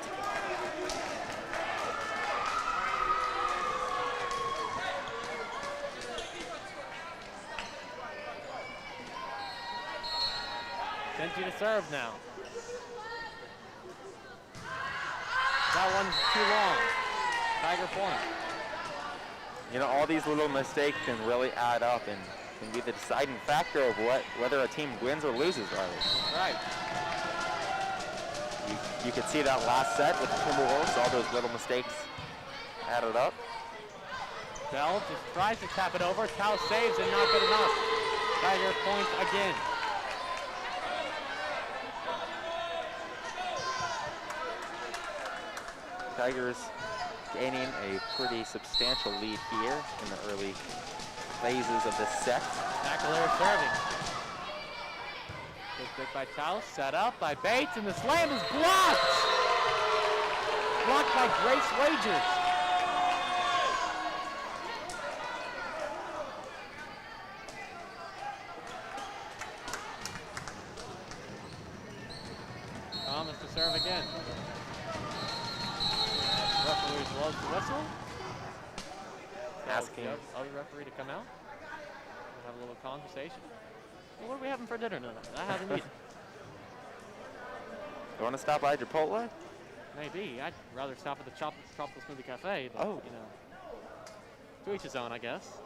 Tingy to serve now. That one's too long. Tiger point. You know, all these little mistakes can really add up and can be the deciding factor of whether a team wins or loses, Riley. That's right. You could see that last set with the Timberwolves, all those little mistakes added up. Bell just tries to tap it over. Taus saves and not good enough. Tiger point again. Tigers gaining a pretty substantial lead here in the early phases of this set. Tackler serving. Good pick by Taus, set up by Bates, and the slam is blocked! Blocked by Grace Wagers. Thomas to serve again. Referee blows the whistle. Asking the other referee to come out. We'll have a little conversation. Well, what are we having for dinner tonight? I haven't eaten. You want to stop by Chipotle? Maybe. I'd rather stop at the Tropical Smoothie Cafe, but, you know, to each his own, I guess.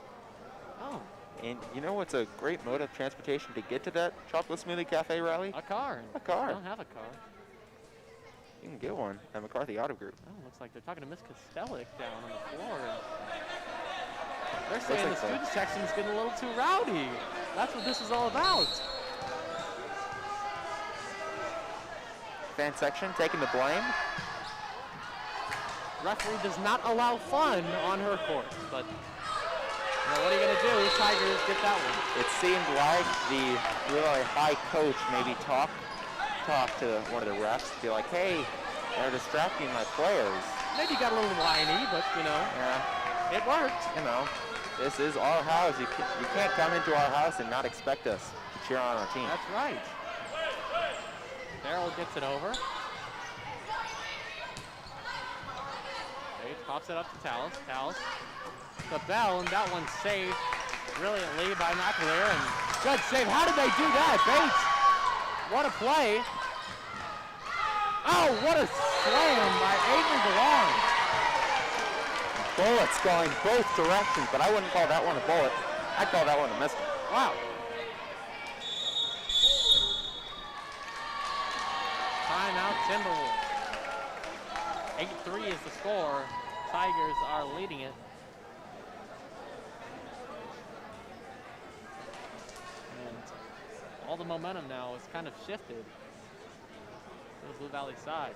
Oh. And you know what's a great mode of transportation to get to that Tropical Smoothie Cafe, Riley? A car. A car. I don't have a car. You can get one at McCarthy Auto Group. Oh, looks like they're talking to Miss Kostelik down on the floor. They're saying the student section's getting a little too rowdy. That's what this is all about. fan section taking the blame. Referee does not allow fun on her court, but what are you going to do? Tigers get that one. It seemed like the really high coach maybe talked to one of the refs, be like, hey, they're distracting my players. Maybe got a little whiny, but, Yeah. it worked. This is our house. You can't come into our house and not expect us to cheer on our team. That's right. Farrell gets it over. Bates pops it up to Tallis. Tallis, the bell, and that one's saved brilliantly by McAleer, and good save. How did they do that? Bates, what a play. Oh, what a slam by Avery DeLong. Bullets going both directions, but I wouldn't call that one a bullet. I'd call that one a missile. Wow. Timeout Timberwolves. 8-3 is the score. Tigers are leading it. And all the momentum now is kind of shifted to the Blue Valley side.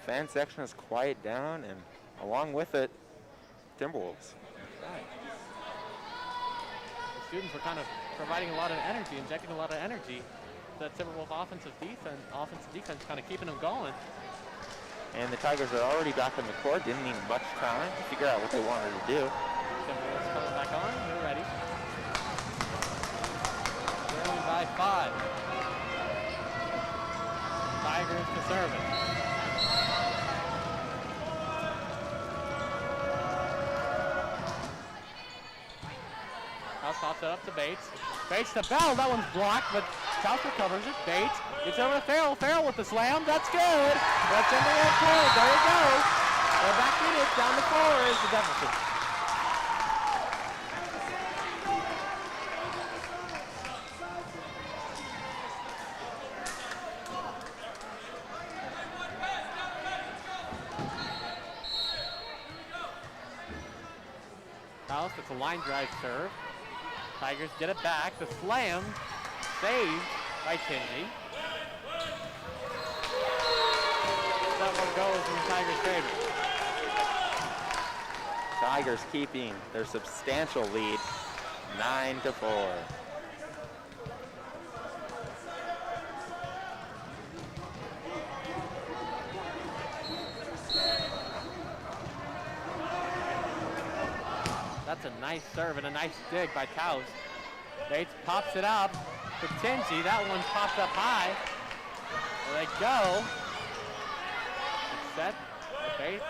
Fan section has quieted down, and along with it, Timberwolves. Right. The students were kind of providing a lot of energy, injecting a lot of energy. That Timberwolves offensive defense kind of keeping them going. And the Tigers are already back on the court, didn't need much time to figure out what they wanted to do. Timberwolves coming back on, they're ready. Trailing by 5. Tigers to serve it. House pops it up to Bates. Bates to Bell, that one's blocked, but South recovers it. Bates gets over to Farrell. Farrell with the slam, that's good. That's Timberwolves good, there you go. They're back in it, down to 4 is the deficit. House, it's a line drive serve. Tigers get it back. The slam saved by Kinsey. That one goes in the Tigers' favor. Tigers keeping their substantial lead, 9-4. That's a nice serve and a nice dig by Taus. Bates pops it up to Tinsey. That one pops up high. There they go. It's set. Bates.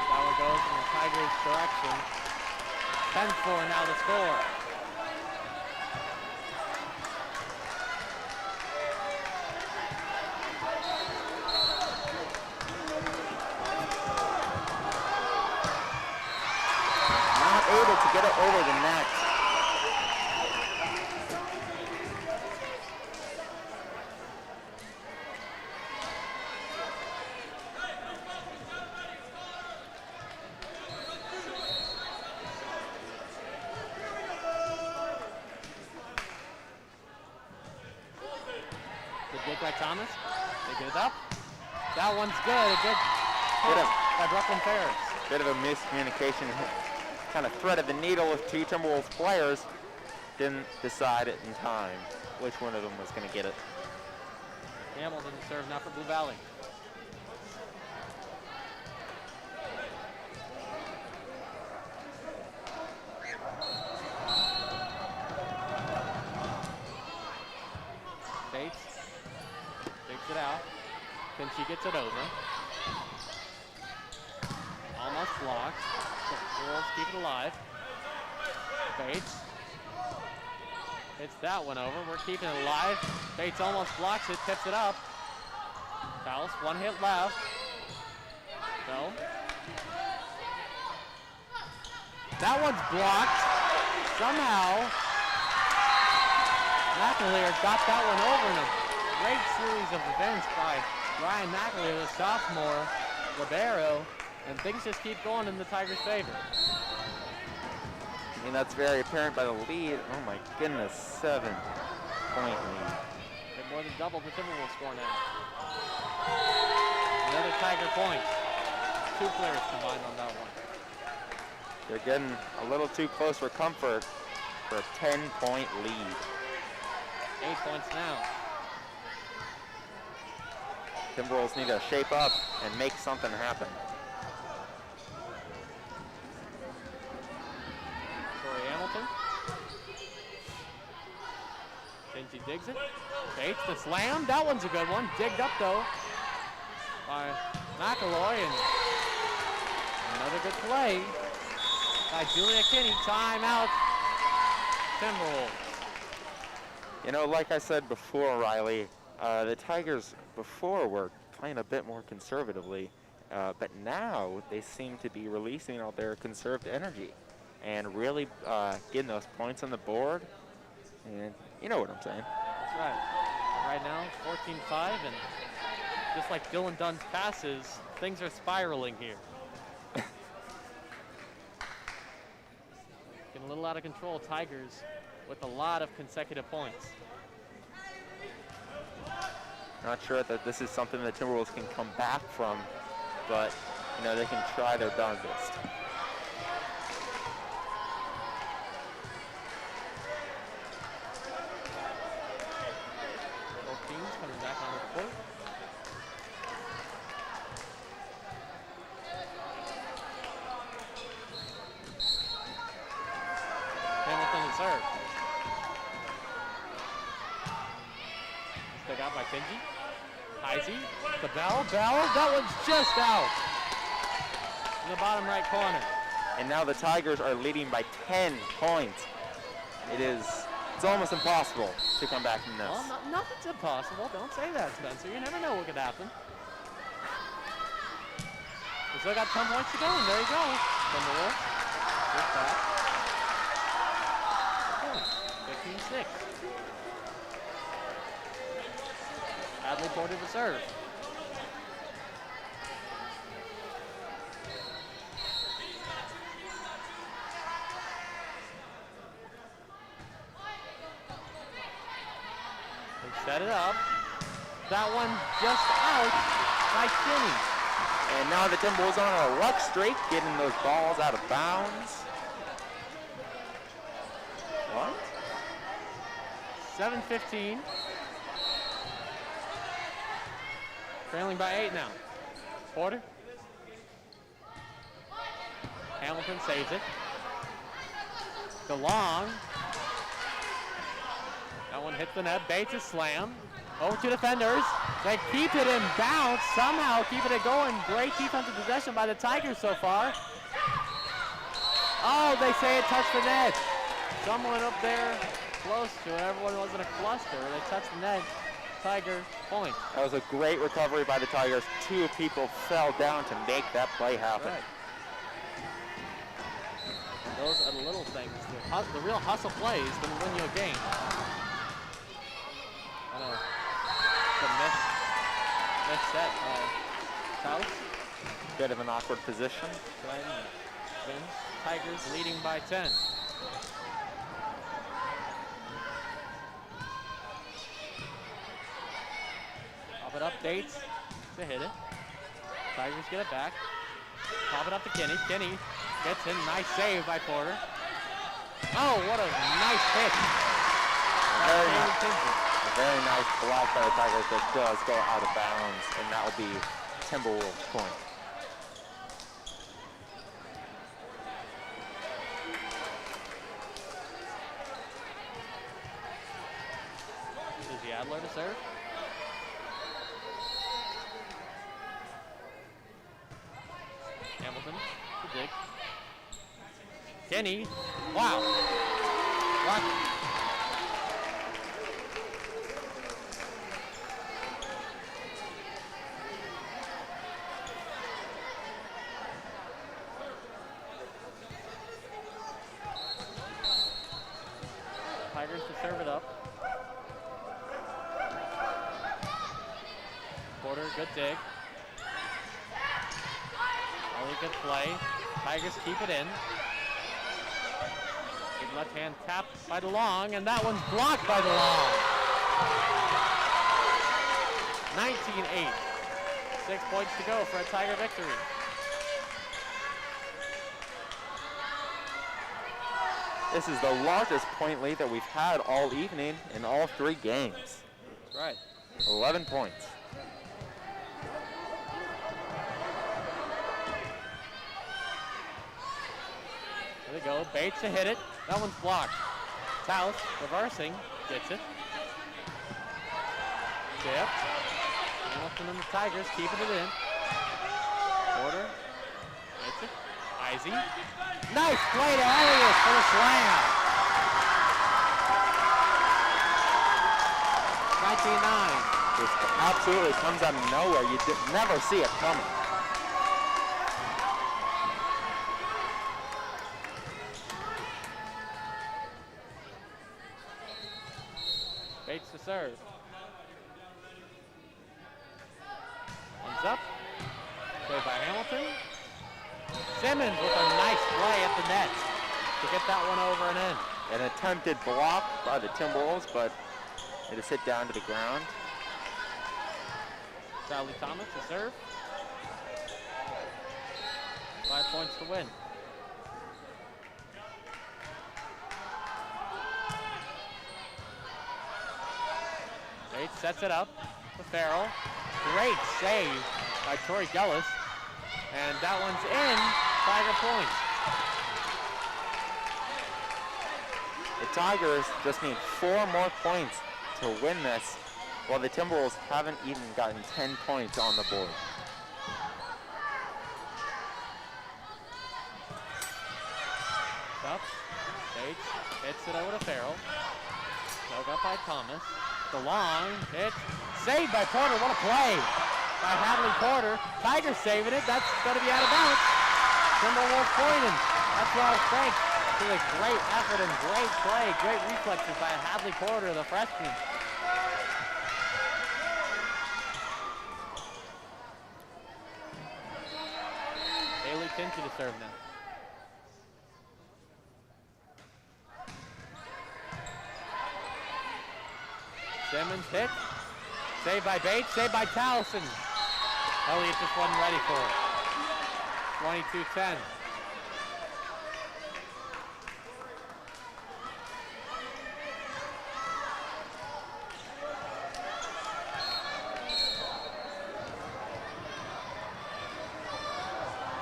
That one goes in the Tigers' direction. 10-4 now the score. Able to get it over the net. Good dig by Thomas. They get it up. That one's good. A good hit by Brooklyn Ferris. Bit of a miscommunication. Kind of threaded the needle with two Timberwolves players. Didn't decide it in time which one of them was going to get it. Hamilton to serve now for Blue Valley. Bates takes it out. Then she gets it over. Almost blocked. The Wolves keep it alive. Bates hits that one over. We're keeping it alive. Bates almost blocks it, tips it up. Fouls, one hit left. No. That one's blocked. Somehow, McAleer got that one over in a great series of events by Ryan McAleer, the sophomore libero. And things just keep going in the Tigers' favor. I mean, that's very apparent by the lead. Oh my goodness, 7-point lead. It more more than double the Timberwolves score now. Another Tiger point. 2 players combined on that one. They're getting a little too close for comfort for a 10-point lead. 8 points now. Timberwolves need to shape up and make something happen. Corey Hamilton. Benji digs it. Bates the slam. That one's a good one. Digged up though by McElroy, and another good play by Julia Kinney. Timeout, Timberwolves. You know, like I said before, Riley, the Tigers before were playing a bit more conservatively, but now they seem to be releasing all their conserved energy and really getting those points on the board. And you know what I'm saying. That's right. Right now, 14-5, and just like Dylan Dunn's passes, things are spiraling here. Getting a little out of control, Tigers with a lot of consecutive points. Not sure that this is something the Timberwolves can come back from, but you know, they can try their darndest. Both teams coming back on the court. Hamilton to serve. Stuck out by Finji. Heisey, the bell, that one's just out in the bottom right corner. And now the Tigers are leading by 10 points. It's almost impossible to come back from this. Well, nothing's impossible. Don't say that, Spencer. You never know what could happen. We still got 10 points to go, and there you go. Timberwolves with that. 15-6. Hadley Porter to serve. They set it up. That one just out by Kinney. And now the Timberwolves are on a luck streak, getting those balls out of bounds. What? 7-15. Trailing by 8 now. Porter. Hamilton saves it. DeLong. That one hits the net. Bates is slammed. Over to defenders. They keep it in bounds. Somehow keeping it going. Great defensive possession by the Tigers so far. Oh, they say it touched the net. Someone up there close to it. Everyone wasn't a cluster. They touched the net. Tiger point. That was a great recovery by the Tigers. 2 people fell down to make that play happen. Right. Those are the little things. The real hustle plays that will win you a game. I know. The miss set by Taus. Bit of an awkward position. Tigers leading by 10. Pop it up, Bates to hit it. Tigers get it back. Pop it up to Kinney. Kinney gets in. Nice save by Porter. Oh, what a nice hit. A very nice block by the Tigers that does go out of bounds, and that will be Timberwolves point. Susie Adler to serve. Hamilton to dig. Kinney, wow. What? Tigers to serve it up. Porter, good dig. Really good play. Tigers keep it in. Good left hand tap by DeLong, and that one's blocked by DeLong. 19-8. 6 points to go for a Tiger victory. This is the largest point lead that we've had all evening in all 3 games. That's right. 11 points. There they go. Bates to hit it. That one's blocked. Taus reversing. Gets it. Tipped. Hamilton and the Tigers keeping it in. Porter. Gets it. Izzy. Nice play to Elliott for the slam. 19-9. Just absolutely comes out of nowhere. You never see it coming. Bates to serve. One's up. Played by Hamilton. Simmons with a nice play at the net to get that one over and in. An attempted block by the Timberwolves, but it is hit down to the ground. Charlie Thomas to serve. 5 points to win. Bates sets it up to Farrell. Great save by Tori Gullis. And that one's in. Tiger point. The Tigers just need 4 more points to win this, while the Timberwolves haven't even gotten 10 points on the board. Up. Bates hits it over to Farrell. Dug up by Thomas. The long hit. Saved by Porter. What a play by Hadley Porter. Tigers saving it. That's going to be out of bounds. Timberwolves pointing. That's well thanks to the great effort and great play, great reflexes by Hadley Porter, the freshman. Haley Tinty to serve now. Simmons hit. Saved by Bates, saved by Towson. Elliott just wasn't ready for it. 22-10.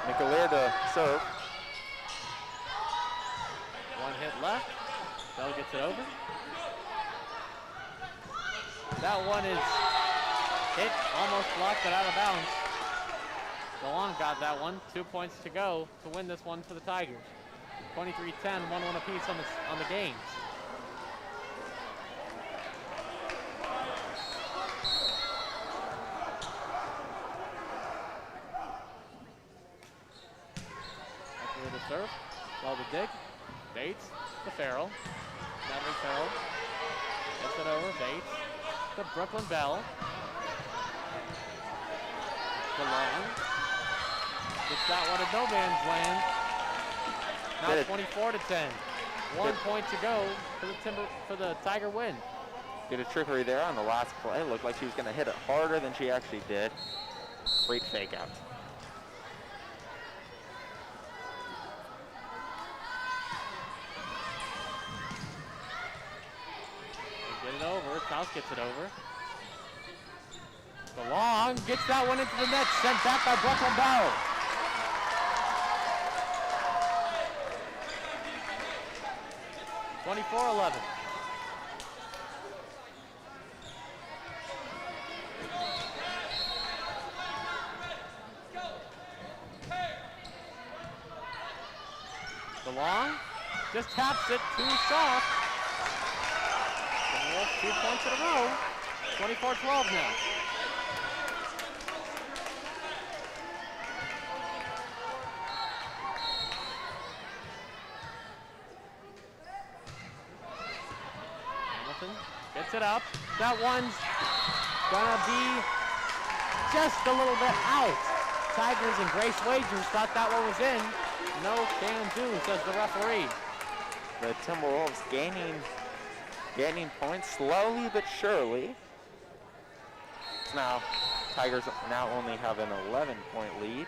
McAleer to serve. One hit left. Bell gets it over. That one is hit, almost blocked, but out of bounds. DeLong got that one. 2 points to go to win this one for the Tigers. 23-10, 1-1 apiece on the games. After the serve, ball to dig. Bates to Farrell. Natalie Farrell gets it over. Bates to Brooklyn Bell. DeLong gets that one at no man's land. Now 24-10. 1 point to go for the Tiger win. Did a trickery there on the last play. Looked like she was going to hit it harder than she actually did. Great fake out. Get it over. Kraus gets it over. DeLong gets that one into the net. Sent back by Brooklyn Bell. (24-11). DeLong just taps it too soft. The Wolves 2 points in a row. 24-12 now. Hamilton gets it up. That one's gonna be just a little bit out. Tigers and Grace Wagers thought that one was in. No can do, says the referee. The Timberwolves gaining points slowly but surely. points now. Tigers now only have an 11-point lead.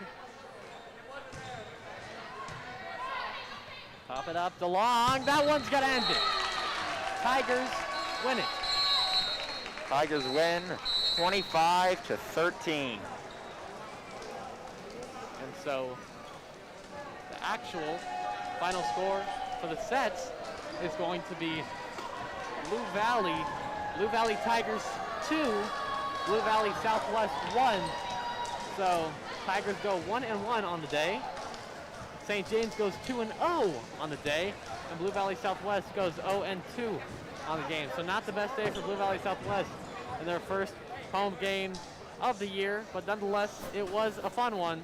Pop it up to long. That one's going to end it. Tigers win it. Tigers win 25-13. And so the actual final score for the sets is going to be Blue Valley Tigers 2, Blue Valley Southwest 1. So Tigers go 1-1 on the day. St. James goes 2-0 on the day, and Blue Valley Southwest goes 0-2 on the game. So not the best day for Blue Valley Southwest in their first home game of the year, but nonetheless, it was a fun one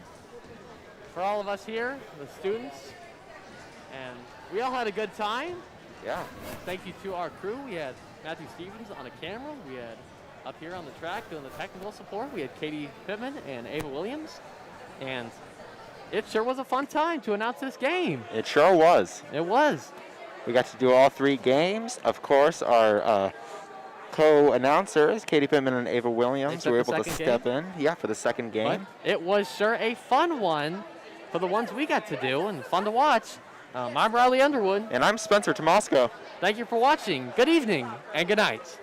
for all of us here, the students, and we all had a good time. Yeah. Thank you to our crew. We had Matthew Stevens on a camera. We had up here on the track doing the technical support. We had Katie Pittman and Ava Williams, and it sure was a fun time to announce this game. It sure was. It was. We got to do all 3 games. Of course, our co-announcers, Katie Pittman and Ava Williams, were able to step in. Yeah, for the second game. But it was sure a fun one for the ones we got to do and fun to watch. I'm Riley Underwood. And I'm Spencer Tomasco. Thank you for watching. Good evening and good night.